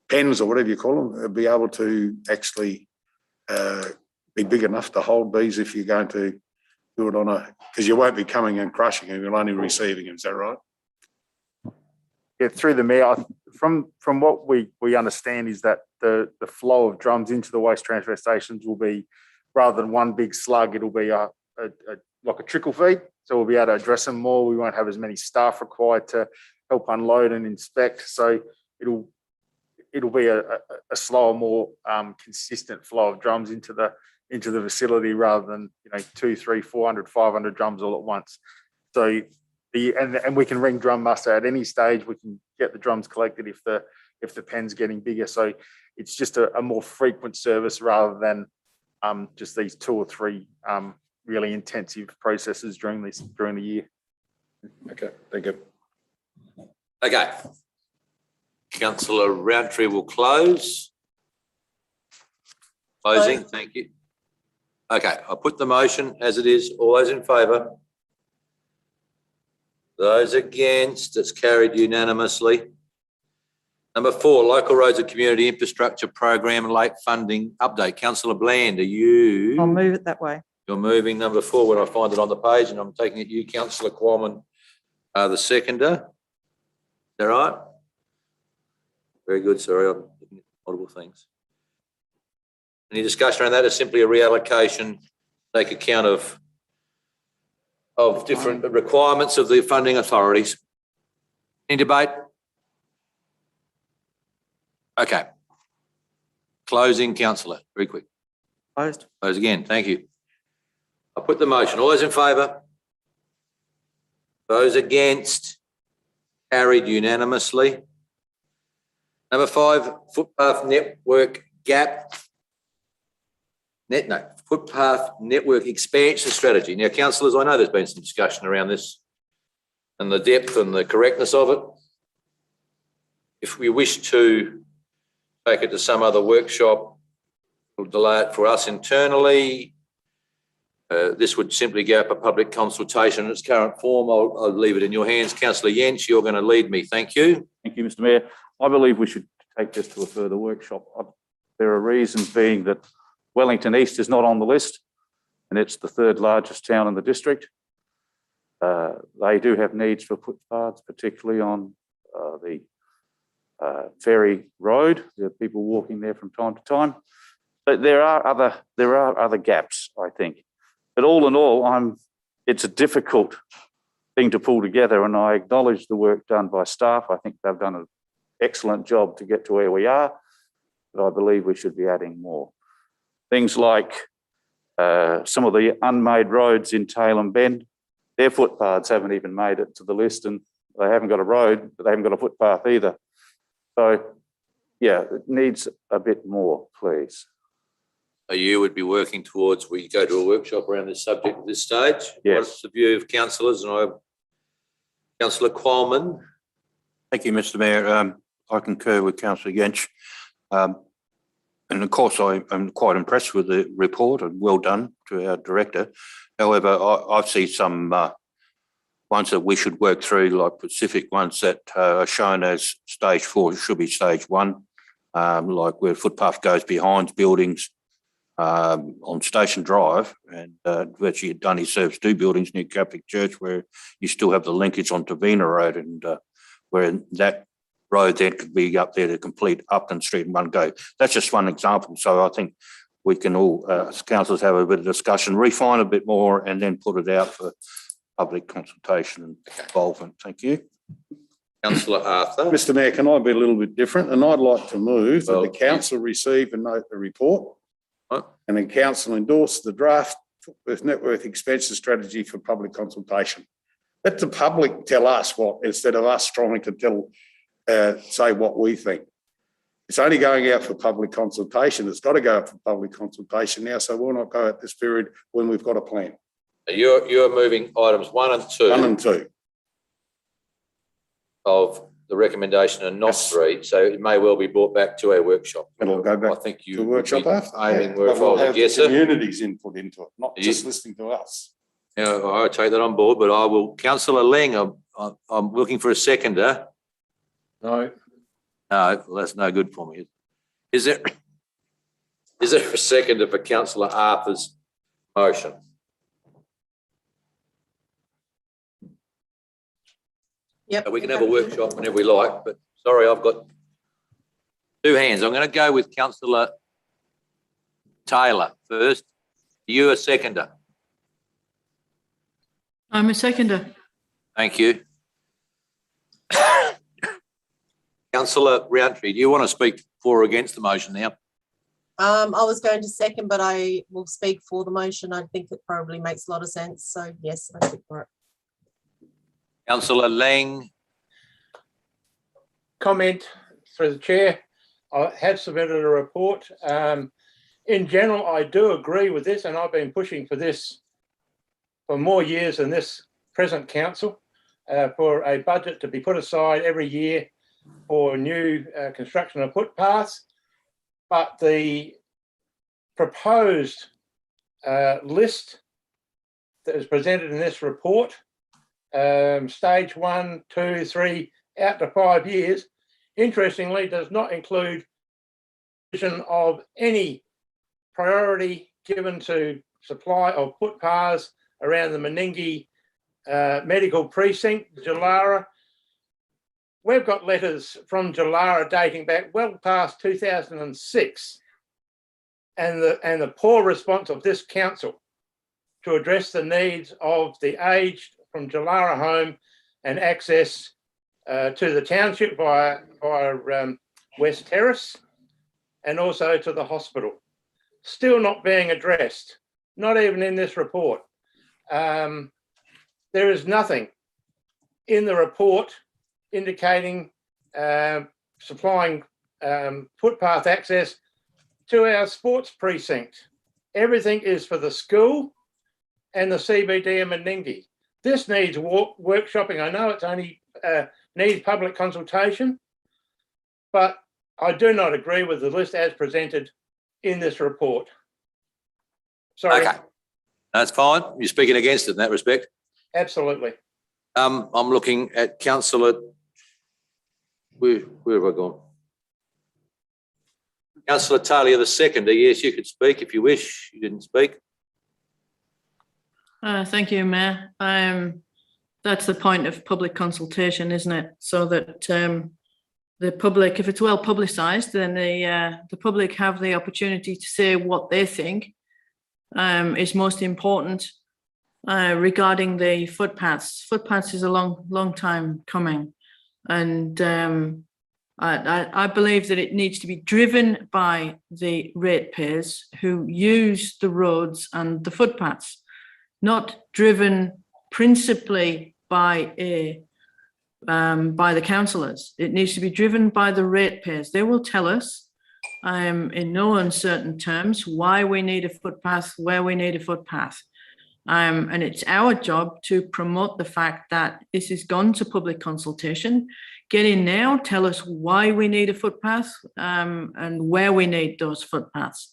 pens or whatever you call them, be able to actually be big enough to hold bees if you're going to do it on because you won't be coming and crushing them, you'll only receiving them, is that right? Yeah, through the mayor, from what we understand is that the flow of drums into the waste transfer stations will be, rather than one big slug, it'll be like a trickle feed. So we'll be able to address them more. We won't have as many staff required to help unload and inspect. So it'll be a slower, more consistent flow of drums into the facility rather than 200, 300, 400, 500 drums all at once. So and we can ring drum muster at any stage. We can get the drums collected if the pen's getting bigger. So it's just a more frequent service rather than just these 2 or 3 really intensive processes during the year. Okay, thank you. Okay. Councillor Roundtree will close. Closing, thank you. Okay, I'll put the motion as it is. All those in favour? Those against? It's carried unanimously. Number 4, Local Roads and Community Infrastructure Program late funding update. Councillor Bland, are you? I'll move it that way. You're moving number 4 when I find it on the page, and I'm taking it you, Councillor Qualman, the seconder. Is that right? Very good. Sorry, I'm looking at multiple things. Any discussion around that? Is simply a reallocation, take account of different requirements of the funding authorities. Any debate? Okay. Closing, councillor, very quick. Closed. Close again, thank you. I'll put the motion. All those in favour? Those against? Carried unanimously. Number 5, footpath network gap. Footpath network expansion strategy. Now, councillors, I know there's been some discussion around this and the depth and the correctness of it. If we wish to take it to some other workshop, we'll delay it for us internally. This would simply go up a public consultation in its current form. I'll leave it in your hands. Councillor Jentsch, you're going to lead me. Thank you. Thank you, Mr. Mayor. I believe we should take this to a further workshop. There are reasons being that Wellington East is not on the list, and it's the 3rd largest town in the district. They do have needs for footpaths, particularly on the Ferry Road. There are people walking there from time to time. But there are other gaps, I think. But all in all, it's a difficult thing to pull together, and I acknowledge the work done by staff. I think they've done an excellent job to get to where we are, but I believe we should be adding more. Things like some of the unmade roads in Tailem Bend, their footpaths haven't even made it to the list, and they haven't got a road, but they haven't got a footpath either. So, yeah, it needs a bit more, please. So you would be working towards we go to a workshop around this subject at this stage? Yes. What's the view of councillors? And Councillor Qualman. Thank you, Mr. Mayor. I concur with Councillor Jentsch. And of course, I am quite impressed with the report and well done to our director. However, I see some ones that we should work through, like specific ones that are shown as stage 4, should be stage 1, like where footpath goes behind buildings on Station Drive, and virtually Dunny serves 2 buildings near Catholic Church where you still have the linkage onto Vena Road, and where that road then could be up there to complete Upton Street in one go. That's just one example. So I think we can all, as councillors, have a bit of discussion, refine a bit more, and then put it out for public consultation and involvement. Thank you. Councillor Arthur. Mr. Mayor, can I be a little bit different? And I'd like to move that the council receive and note the report, and then council endorse the draft network expansion strategy for public consultation. Let the public tell us what, instead of us trying to say what we think. It's only going out for public consultation. It's got to go out for public consultation now, so we'll not go at this period when we've got a plan. You're moving items 1 and 2. 1 and 2. Of the recommendation and not 3, so it may well be brought back to our workshop. It'll go back I think you to workshop after. Aiming where if I was a guesser. Community's input into it, not just listening to us. Yeah, I take that on board, but I will. Councillor Ling, I'm looking for a seconder. No. No, well, that's no good for me. Is there a seconder for councillor Arthur's motion? Yep. We can have a workshop whenever we like, but sorry, I've got two hands. I'm going to go with councillor Taylor first. You a seconder? I'm a seconder. Thank you. Councillor Roundtree, do you want to speak for or against the motion now? I was going to second, but I will speak for the motion. I think it probably makes a lot of sense. So yes, I speak for it. Councillor Lang. Comment through the chair. I have submitted a report. In general, I do agree with this, and I've been pushing for this for more years than this present council, for a budget to be put aside every year for new construction of footpaths. But the proposed list that is presented in this report, stage 1, 2, 3, out to 5 years, interestingly, does not include vision of any priority given to supply of footpaths around the Meningie Medical Precinct, Jalara. We've got letters from Jalara dating back well past 2006, and the poor response of this council to address the needs of the aged from Jalara home and access to the township via West Terrace, and also to the hospital. Still not being addressed, not even in this report. There is nothing in the report indicating supplying footpath access to our sports precinct. Everything is for the school and the CBD and Meningie. This needs workshopping. I know it's only needs public consultation, but I do not agree with the list as presented in this report. Sorry. Okay, that's fine. You're speaking against it in that respect. Absolutely. I'm looking at councillor. Where have I gone? Councillor Taylor, the seconder. Yes, you could speak if you wish. You didn't speak. Thank you, Mayor. That's the point of public consultation, isn't it? So that the public, if it's well publicised, then the public have the opportunity to say what they think is most important regarding the footpaths. Footpaths is a long time coming, and I believe that it needs to be driven by the ratepayers who use the roads and the footpaths, not driven principally by the councillors. It needs to be driven by the ratepayers. They will tell us in no uncertain terms why we need a footpath, where we need a footpath. And it's our job to promote the fact that this has gone to public consultation. Get in now, tell us why we need a footpath and where we need those footpaths.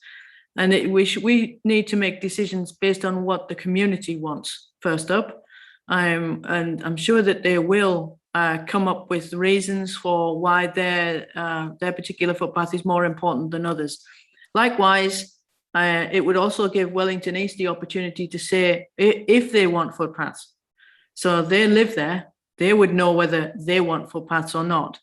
And we need to make decisions based on what the community wants first up. And I'm sure that they will come up with reasons for why their particular footpath is more important than others. Likewise, it would also give Wellington East the opportunity to say if they want footpaths. So they live there, they would know whether they want footpaths or not.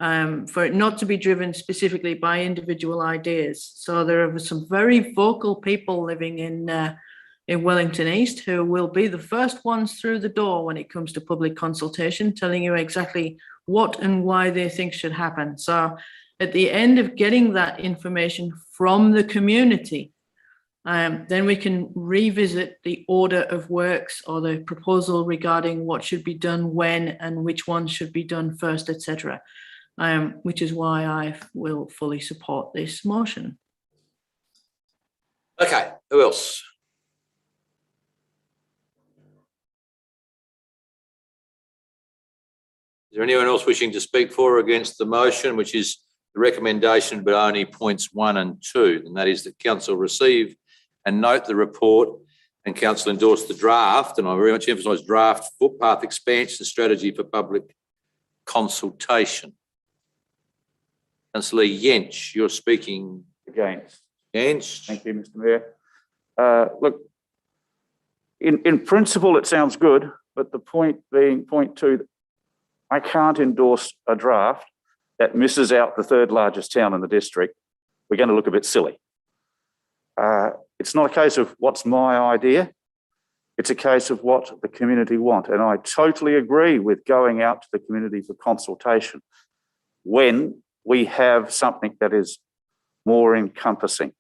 For it not to be driven specifically by individual ideas. So there are some very vocal people living in Wellington East who will be the first ones through the door when it comes to public consultation, telling you exactly what and why they think should happen. So at the end of getting that information from the community, then we can revisit the order of works or the proposal regarding what should be done when and which ones should be done first, etc. Which is why I will fully support this motion. Okay, who else? Is there anyone else wishing to speak for or against the motion, which is the recommendation, but only points 1 and 2, and that is that council receive and note the report and council endorse the draft, and I very much emphasise draft footpath expansion strategy for public consultation. Councillor Yench, you're speaking Against. against. Thank you, Mr. Mayor. Look, in principle, it sounds good, but the point being, point two, I can't endorse a draft that misses out the third largest town in the district. We're going to look a bit silly. It's not a case of what's my idea. It's a case of what the community want. And I totally agree with going out to the community for consultation when we have something that is more encompassing.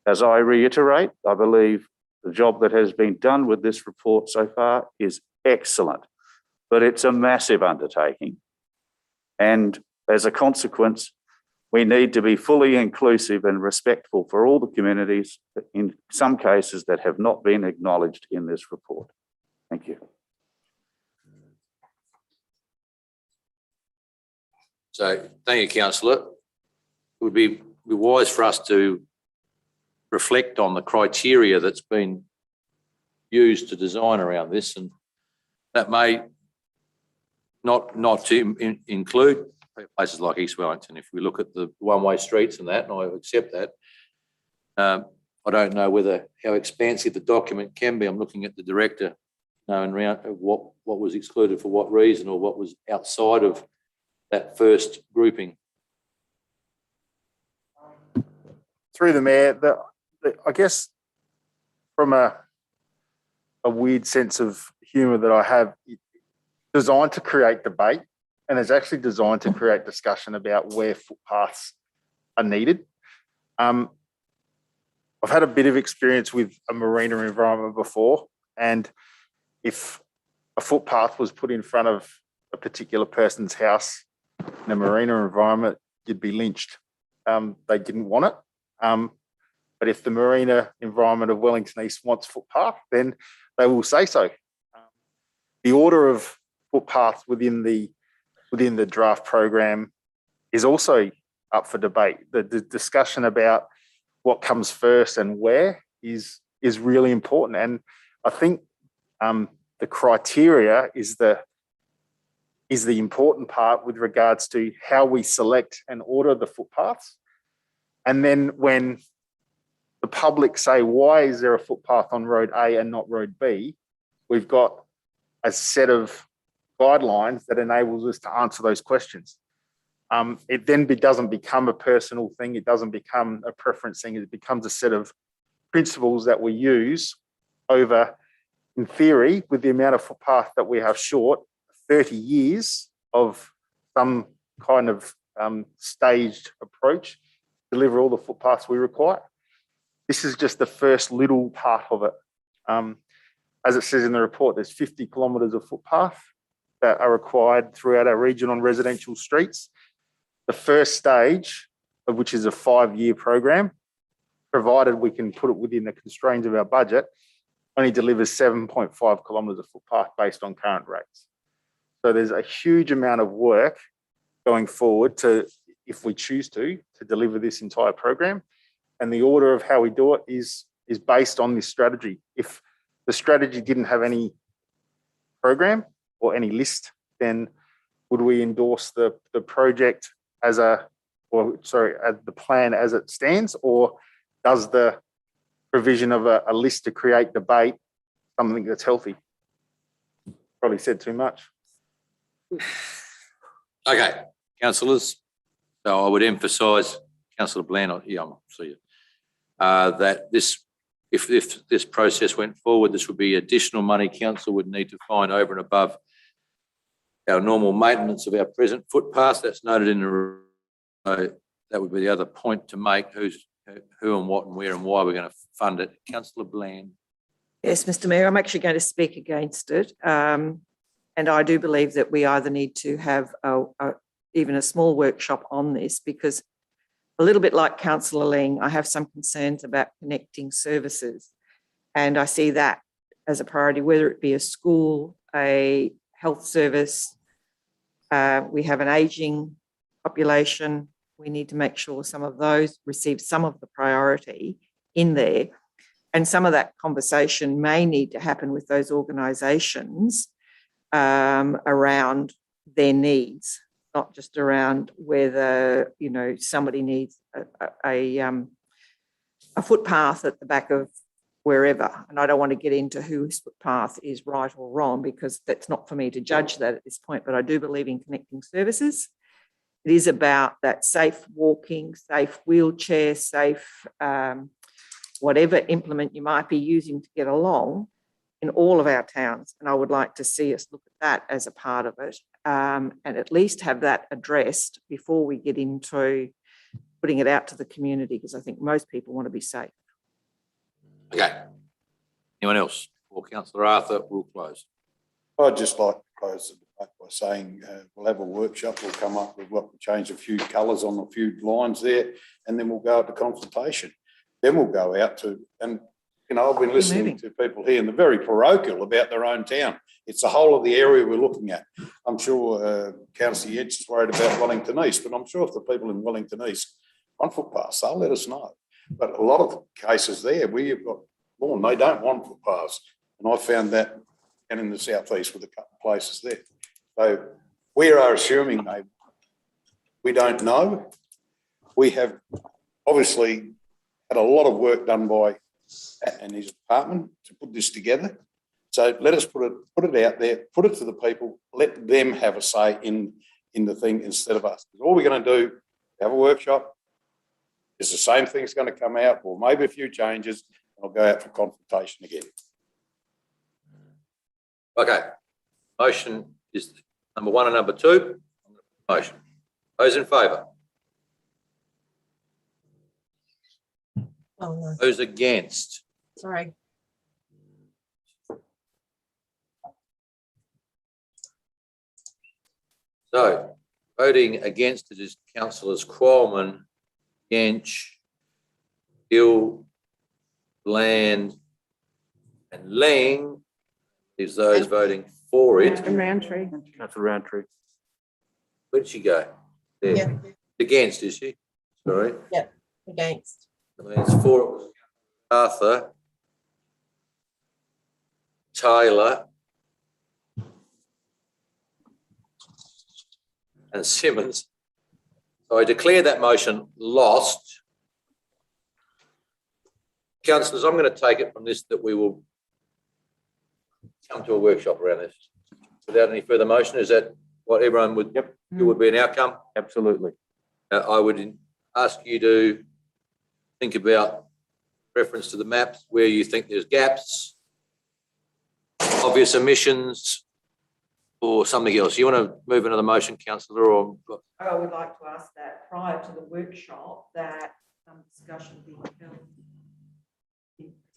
As I reiterate, I believe the job that has been done with this report so far is excellent, but it's a massive undertaking. And as a consequence, we need to be fully inclusive and respectful for all the communities, in some cases that have not been acknowledged in this report. Thank you. So thank you, Councillor. It would be wise for us to reflect on the criteria that's been used to design around this, and that may not to include places like East Wellington. If we look at the one-way streets and that, and I accept that, I don't know how expansive the document can be. I'm looking at the director knowing around what was excluded for what reason, or what was outside of that first grouping. Through the Mayor, I guess from a weird sense of humour that I have, it's designed to create debate, and it's actually designed to create discussion about where footpaths are needed. I've had a bit of experience with a marina environment before, and if a footpath was put in front of a particular person's house in a marina environment, you'd be lynched. They didn't want it. But if the marina environment of Wellington East wants footpath, then they will say so. The order of footpath within the draft program is also up for debate. The discussion about what comes first and where is really important. And I think the criteria is the important part with regards to how we select and order the footpaths. And then when the public say, why is there a footpath on road A and not road B? We've got a set of guidelines that enables us to answer those questions. It then doesn't become a personal thing. It doesn't become a preference thing. It becomes a set of principles that we use over, in theory, with the amount of footpath that we have short, 30 years of some kind of staged approach, deliver all the footpaths we require. This is just the first little part of it. As it says in the report, there's 50 kilometres of footpath that are required throughout our region on residential streets. The first stage, of which is a 5-year program, provided we can put it within the constraints of our budget, only delivers 7.5 kilometres of footpath based on current rates. So there's a huge amount of work going forward to, if we choose to deliver this entire program. And the order of how we do it is based on this strategy. If the strategy didn't have any program or any list, then would we endorse the project as the plan as it stands, or does the provision of a list to create debate something that's healthy? Probably said too much. Okay, councillors. So I would emphasise, Councillor Bland, that if this process went forward, this would be additional money council would need to find over and above our normal maintenance of our present footpaths. That's noted in the. That would be the other point to make: who and what and where and why we're going to fund it. Councillor Bland. Yes, Mr. Mayor, I'm actually going to speak against it. And I do believe that we either need to have even a small workshop on this, because a little bit like Councillor Ling, I have some concerns about connecting services. And I see that as a priority, whether it be a school, a health service. We have an ageing population. We need to make sure some of those receive some of the priority in there. And some of that conversation may need to happen with those organisations around their needs. not just around whether, you know, somebody needs a footpath at the back of wherever. And I don't want to get into whose footpath is right or wrong, because that's not for me to judge that at this point, but I do believe in connecting services. It is about that safe walking, safe wheelchair, safe whatever implement you might be using to get along in all of our towns. And I would like to see us look at that as a part of it, and at least have that addressed before we get into putting it out to the community, because I think most people want to be safe. Okay. Anyone else? Or Councillor Arthur will close. I'd just like to close the debate by saying we'll have a workshop, we'll come up with what, we'll change a few colours on a few lines there, and then we'll go out to consultation. Then we'll go out to, and you know, I've been listening to people here and they're very parochial about their own town. It's the whole of the area we're looking at. I'm sure Councillor Yates is worried about Wellington East, but I'm sure if the people in Wellington East want footpaths, they'll let us know. But a lot of cases there where you've got lawn, they don't want footpaths. And I found that down in the southeast with a couple of places there. So we are assuming we don't know. We have obviously had a lot of work done by Pat and his department to put this together. So let us put it out there, put it to the people, let them have a say in the thing instead of us. All we're going to do, have a workshop, is the same thing's going to come out, or maybe a few changes, and I'll go out for consultation again. Okay. Motion is number 1 and number 2. Motion. Those in favour? Oh, no, Those against? sorry. So voting against it is Councillors Qualman, Gench, Gill, Bland and Lang. Is those voting for it? Roundtree. Councillor Roundtree. Where did she go? There. Yeah. Against, is she? Sorry. Against. It's for it was Arthur, Taylor and Simmons. So I declare that motion lost. Councillors, I'm going to take it from this that we will come to a workshop around this without any further motion. Is that what everyone would feel would be an outcome? Absolutely. I would ask you to think about reference to the maps where you think there's gaps, obvious omissions, or something else. You want to move into the motion, Councillor? Or I would like to ask that prior to the workshop that discussion be held.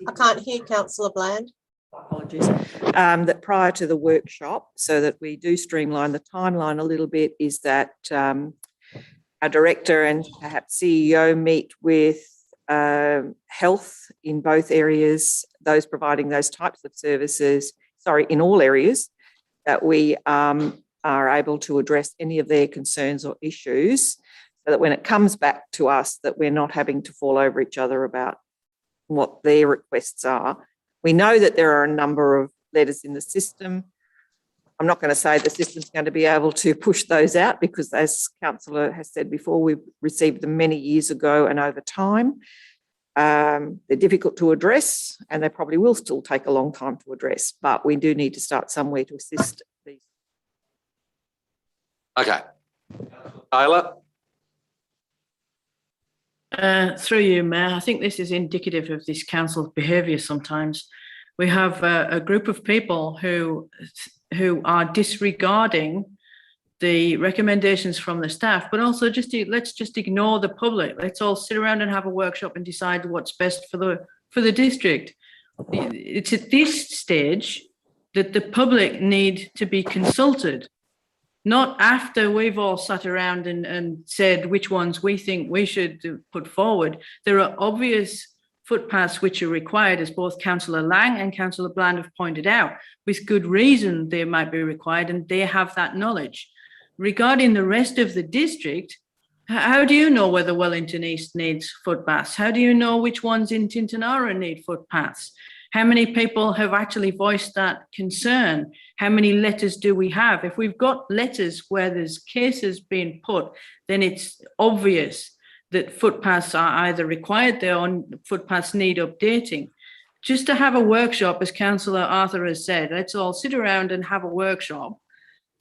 I can't hear Councillor Bland. Apologies. That prior to the workshop, so that we do streamline the timeline a little bit, is that our director and perhaps CEO meet with health in both areas, those providing those types of services, in all areas, that we are able to address any of their concerns or issues, so that when it comes back to us, that we're not having to fall over each other about what their requests are. We know that there are a number of letters in the system. I'm not going to say the system's going to be able to push those out, because as Councillor has said before, we've received them many years ago and over time. They're difficult to address, and they probably will still take a long time to address, but we do need to start somewhere to assist these. okay. Taylor? Through you, Mayor, I think this is indicative of this council's behaviour sometimes. We have a group of people who are disregarding the recommendations from the staff, but also let's just ignore the public. Let's all sit around and have a workshop and decide what's best for the district. It's at this stage that the public need to be consulted, not after we've all sat around and said which ones we think we should put forward. There are obvious footpaths which are required, as both Councillor Lang and Councillor Bland have pointed out. With good reason they might be required, and they have that knowledge. Regarding the rest of the district, how do you know whether Wellington East needs footpaths? How do you know which ones in Tintinara need footpaths? How many people have actually voiced that concern? How many letters do we have? If we've got letters where there's cases being put, then it's obvious that footpaths are either required there or footpaths need updating. Just to have a workshop, as Councillor Arthur has said, let's all sit around and have a workshop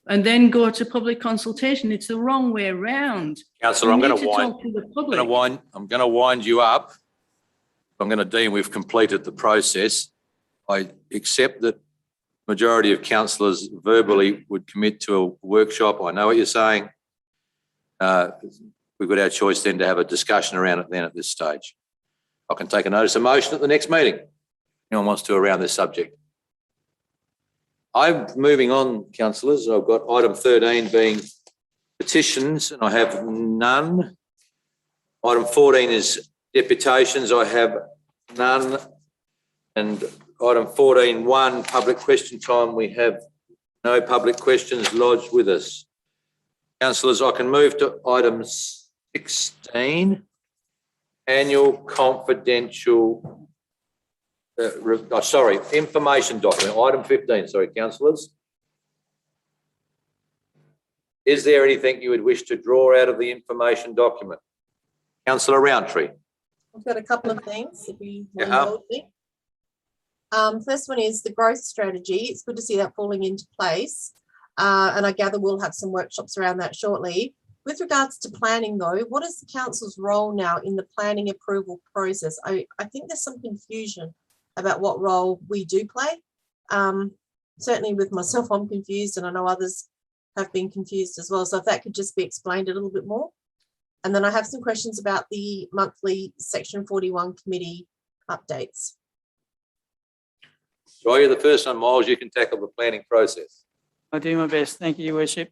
and then go to public consultation. It's the wrong way around. Councillor, I'm going to wind you up. I'm going to deem we've completed the process. I accept that majority of councillors verbally would commit to a workshop. I know what you're saying. We've got our choice then to have a discussion around it then at this stage. I can take a notice of motion at the next meeting. Anyone wants to around this subject? I'm moving on, councillors. I've got item 13 being petitions and I have none. Item 14 is deputations. I have none. And item 14.1, public question time. We have no public questions lodged with us. Councillors, I can move to item 16, annual confidential, information document, item 15, sorry, councillors. Is there anything you would wish to draw out of the information document? Councillor Roundtree. I've got a couple of things, if you want to hold me. First one is the growth strategy. It's good to see that falling into place. And I gather we'll have some workshops around that shortly. With regards to planning though, what is the council's role now in the planning approval process? I think there's some confusion about what role we do play. Certainly with myself, I'm confused and I know others have been confused as well. So if that could just be explained a little bit more. And then I have some questions about the monthly Section 41 committee updates. So you're the first one, Miles, you can tackle the planning process. I'll do my best. Thank you, Your Worship.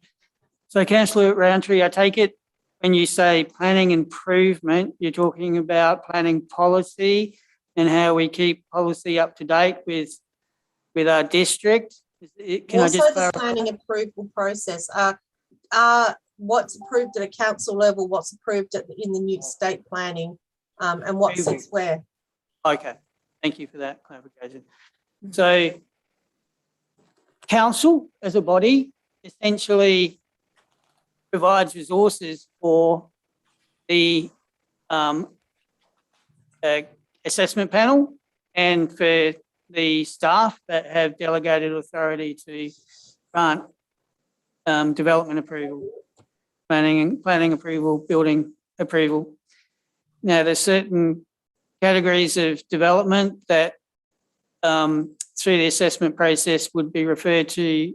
So Councillor Roundtree, I take it when you say planning improvement, you're talking about planning policy and how we keep policy up to date with our district. Can also I just the planning approval process, what's approved at a council level, what's approved in the new state planning, and what sits where? Okay, thank you for that clarification. So council as a body essentially provides resources for the assessment panel and for the staff that have delegated authority to grant development approval, planning approval, building approval. Now, there's certain categories of development that through the assessment process would be referred to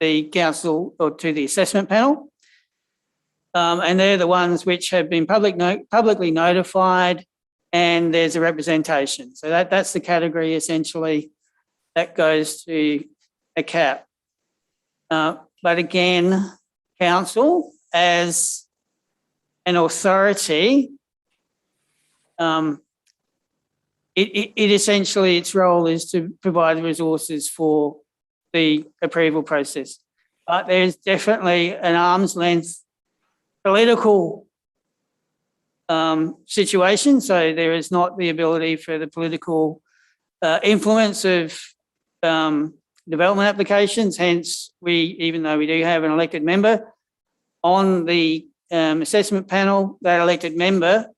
the council or to the assessment panel. And they're the ones which have been publicly notified and there's a representation. So that's the category essentially that goes to a CAP. But again, council as an authority, it essentially, its role is to provide the resources for the approval process. But there's definitely an arm's length political situation. So there is not the ability for the political influence of development applications. Hence, even though we do have an elected member on the assessment panel, that elected member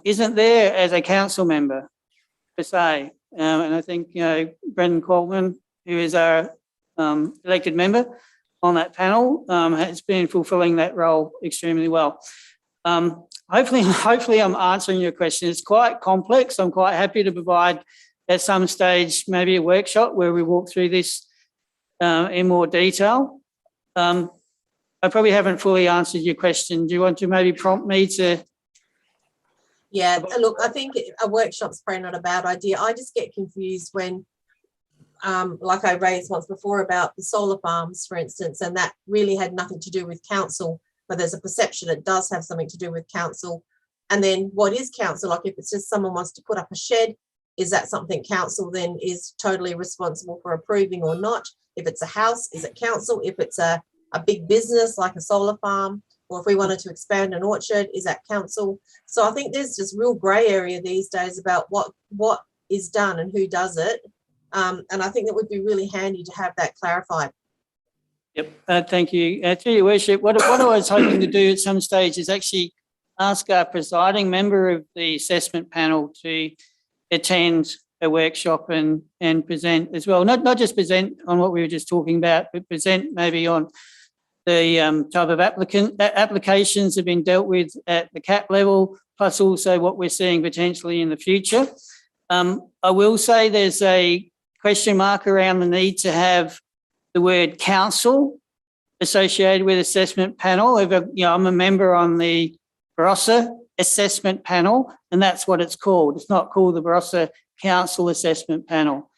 isn't there as a council member per se. And I think, Brendan Qualman, who is our elected member on that panel, has been fulfilling that role extremely well. Hopefully I'm answering your question. It's quite complex. I'm quite happy to provide at some stage maybe a workshop where we walk through this in more detail. I probably haven't fully answered your question. Do you want to maybe prompt me to? Yeah, look, I think a workshop's probably not a bad idea. I just get confused when, like I raised once before about the solar farms, for instance, and that really had nothing to do with council, but there's a perception it does have something to do with council. And then what is council? Like if it's just someone wants to put up a shed, is that something council then is totally responsible for approving or not? If it's a house, is it council? If it's a big business like a solar farm, or if we wanted to expand an orchard, is that council? So I think there's just real grey area these days about what is done and who does it. And I think that would be really handy to have that clarified. Yep, thank you. Through your worship, what I was hoping to do at some stage is actually ask our presiding member of the assessment panel to attend a workshop and present as well. Not just present on what we were just talking about, but present maybe on the type of applications have been dealt with at the CAP level, plus also what we're seeing potentially in the future. I will say there's a question mark around the need to have the word council associated with assessment panel. I'm a member on the Barossa assessment panel, and that's what it's called. It's not called the Barossa Council Assessment Panel.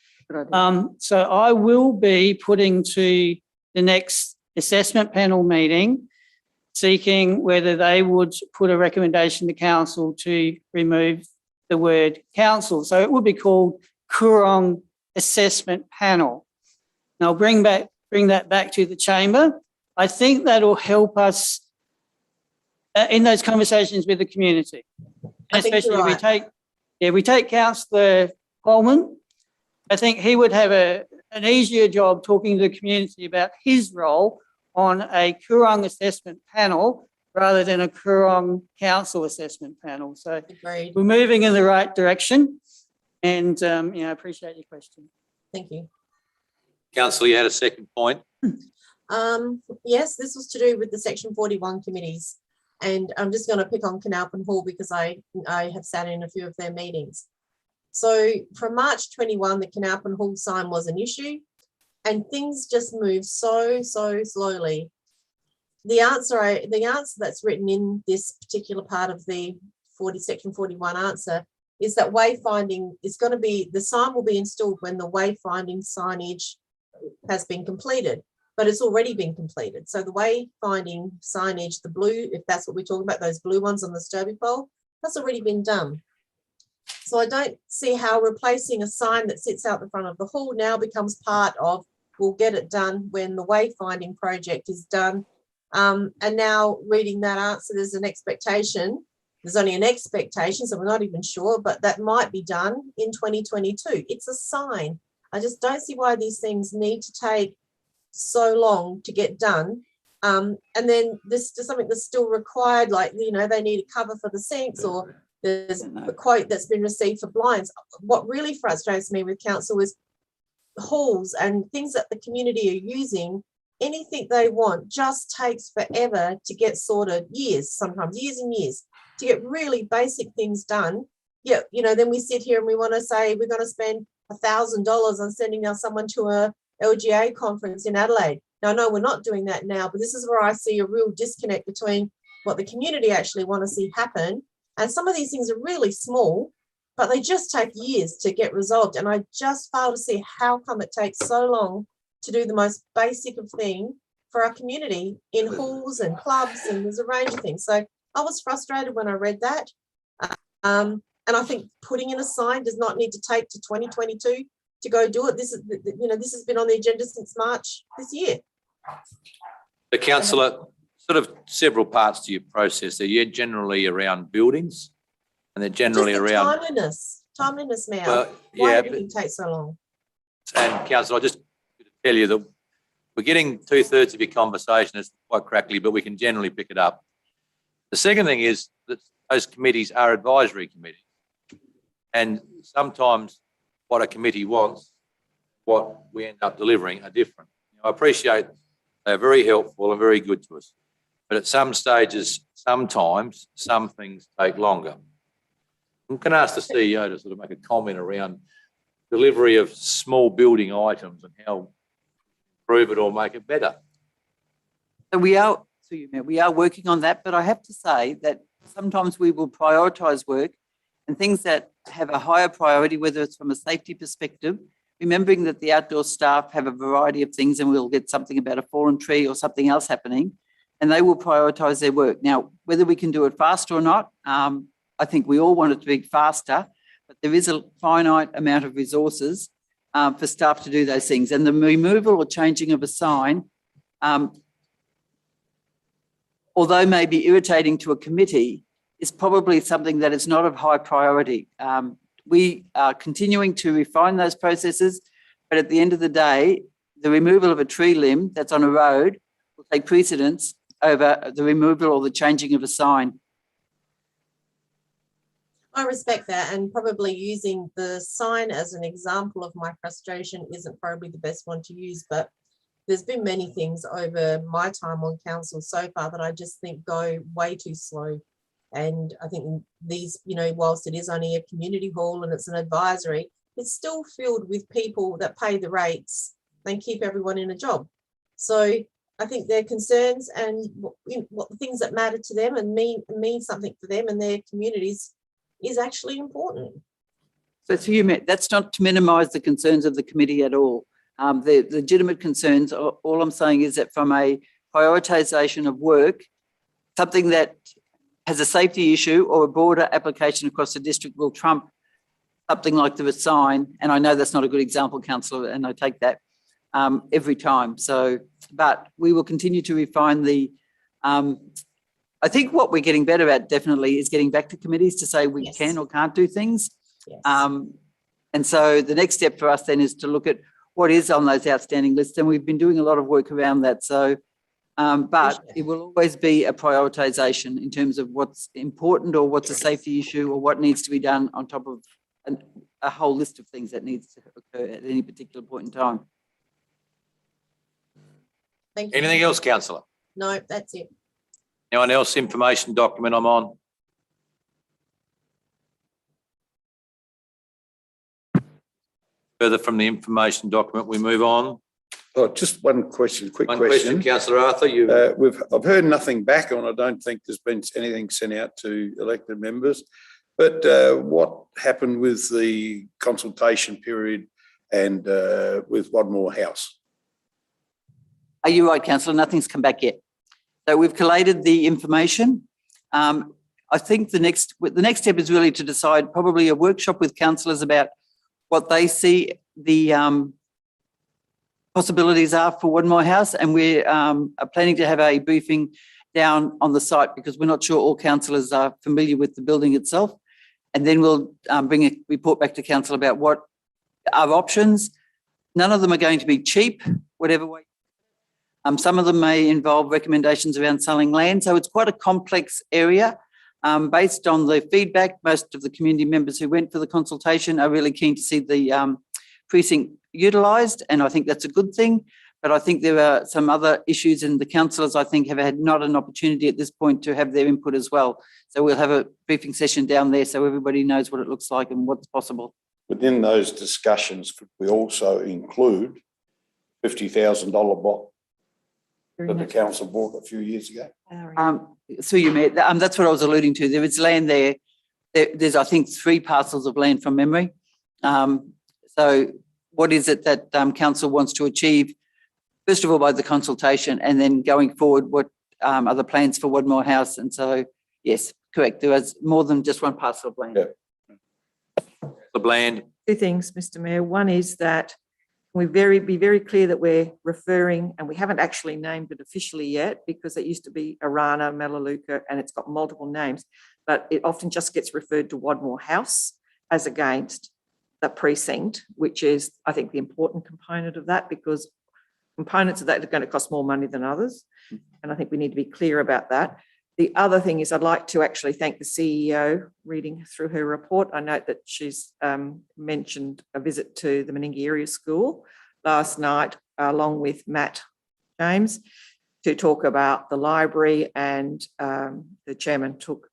So I will be putting to the next assessment panel meeting seeking whether they would put a recommendation to council to remove the word council. So it would be called Coorong Assessment Panel. And I'll bring that back to the chamber. I think that'll help us in those conversations with the community. I think Especially you're right. we take Councillor Coleman. I think he would have an easier job talking to the community about his role on a Coorong assessment panel rather than a Coorong council assessment panel. So Agreed. we're moving in the right direction, and I appreciate your question. Thank you. Councillor, you had a second point. Yes, this was to do with the Section 41 committees. And I'm just going to pick on Canalpin Hall because I have sat in a few of their meetings. So from March 21, the Canalpin Hall sign was an issue and things just move so slowly. The answer that's written in this particular part of the Section 41 answer is that wayfinding is going to be, the sign will be installed when the wayfinding signage has been completed, but it's already been completed. So the wayfinding signage, the blue, if that's what we're talking about, those blue ones on the Sturby pole, that's already been done. So I don't see how replacing a sign that sits out the front of the hall now becomes part of, we'll get it done when the wayfinding project is done. And now reading that answer, there's an expectation, there's only an expectation, so we're not even sure, but that might be done in 2022. It's a sign. I just don't see why these things need to take so long to get done. And then this is something that's still required, like, they need a cover for the sinks, or there's a quote that's been received for blinds. What really frustrates me with council is halls and things that the community are using. Anything they want just takes forever to get sorted, sometimes years and years, to get really basic things done. Yeah, then we sit here and we want to say we're going to spend $1,000 on sending now someone to a LGA conference in Adelaide. Now, no, we're not doing that now, but this is where I see a real disconnect between what the community actually want to see happen. And some of these things are really small, but they just take years to get resolved. And I just fail to see how come it takes so long to do the most basic of thing for our community in halls and clubs, and there's a range of things. So I was frustrated when I read that. And I think putting in a sign does not need to take to 2022 to go do it. This has been on the agenda since March this year. The councillor, sort of several parts to your process. They're generally around buildings, and they're generally just the around timeliness, Mayor. Well, Why yeah, everything takes so long? And councillor, I just tell you that we're getting 2/3 of your conversation. It's quite crackly, but we can generally pick it up. The second thing is that those committees are advisory committees, and sometimes what a committee wants, what we end up delivering, are different. I appreciate they're very helpful and very good to us, but at some stages, sometimes some things take longer. I'm going to ask the CEO to sort of make a comment around delivery of small building items and how improve it or make it better. So we are working on that, but I have to say that sometimes we will prioritise work and things that have a higher priority, whether it's from a safety perspective, remembering that the outdoor staff have a variety of things, and we'll get something about a fallen tree or something else happening, and they will prioritise their work. Now, whether we can do it faster or not, I think we all want it to be faster, but there is a finite amount of resources for staff to do those things. And the removal or changing of a sign, although may be irritating to a committee, is probably something that is not of high priority. we are continuing to refine those processes, but at the end of the day, the removal of a tree limb that's on a road will take precedence over the removal or the changing of a sign. I respect that, and probably using the sign as an example of my frustration isn't probably the best one to use, but there's been many things over my time on council so far that I just think go way too slow. And I think these, you know, whilst it is only a community hall and it's an advisory, it's still filled with people that pay the rates and keep everyone in a job. So I think their concerns and what the things that matter to them and mean something for them and their communities is actually important. So to you, Matt, that's not to minimise the concerns of the committee at all. The legitimate concerns, all I'm saying is that from a prioritisation of work, something that has a safety issue or a broader application across the district will trump something like the sign. And I know that's not a good example, councillor, and I take that every time. So, but we will continue to refine the, I think what we're getting better at definitely is getting back to committees to say we can or can't do things. Yes. And so the next step for us then is to look at what is on those outstanding lists. And we've been doing a lot of work around that. So, but it will always be a prioritisation in terms of what's important or what's a safety issue or what needs to be done on top of a whole list of things that needs to occur at any particular point in time. Thank you. Anything else, councillor? No, that's it. Anyone else? Information document I'm on. Further from the information document, we move on. Oh, just one question, quick One question, councillor Arthur. I've heard nothing back on. I don't think there's been anything sent out to elected members. But what happened with the consultation period and with Wadmore House? Are you right, councillor? Nothing's come back yet. So we've collated the information. I think the next step is really to decide probably a workshop with councillors about what they see the possibilities are for Wadmore House, and we are planning to have a briefing down on the site because we're not sure all councillors are familiar with the building itself. And then we'll bring a report back to council about what are options. None of them are going to be cheap, whatever way. Some of them may involve recommendations around selling land. So it's quite a complex area. Based on the feedback, most of the community members who went for the consultation are really keen to see the precinct utilised, and I think that's a good thing. But I think there are some other issues, and the councillors, I think, have had not an opportunity at this point to have their input as well. So we'll have a briefing session down there so everybody knows what it looks like and what's possible. Within those discussions, could we also include $50,000 bot that the council bought a few years ago? So you may, that's what I was alluding to. There is land there. There's, I think, 3 parcels of land from memory. So what is it that council wants to achieve? First of all, by the consultation, and then going forward, what are the plans for Wadmore House? And so, yes, correct. There was more than just 1 parcel of land. Yeah. The land. 2 things, Mr. Mayor. One is that we be very clear that we're referring, and we haven't actually named it officially yet because it used to be Arana, Melaleuca, and it's got multiple names, but it often just gets referred to Wadmore House as against the precinct, which is, I think, the important component of that, because components of that are going to cost more money than others. And I think we need to be clear about that. The other thing is I'd like to actually thank the CEO. Reading through her report, I note that she's mentioned a visit to the Meningie Area School last night, along with Matt James, to talk about the library, and the chairman took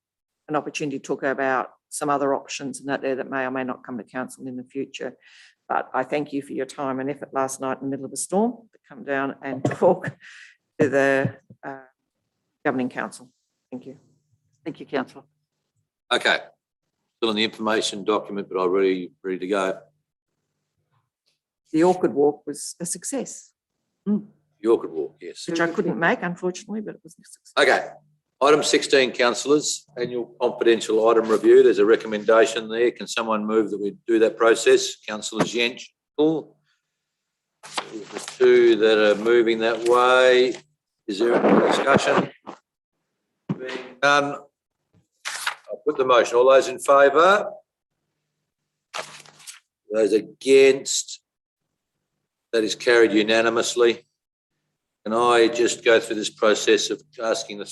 an opportunity to talk about some other options and that may or may not come to council in the future. But I thank you for your time and effort last night in the middle of a storm to come down and talk to the governing council. Thank you. Thank you, councillor. Okay. Still in the information document, but I'm ready to go. The Orchid Walk was a success, The Orchid Walk, yes. which I couldn't make, unfortunately, but it was a success. Okay. Item 16, councillors, annual confidential item review. There's a recommendation there. Can someone move that we do that process? Councillor Jench. The 2 that are moving that way. Is there any discussion? Being done, I'll put the motion. All those in favour? Those against? That is carried unanimously. Can I just go through this process of asking the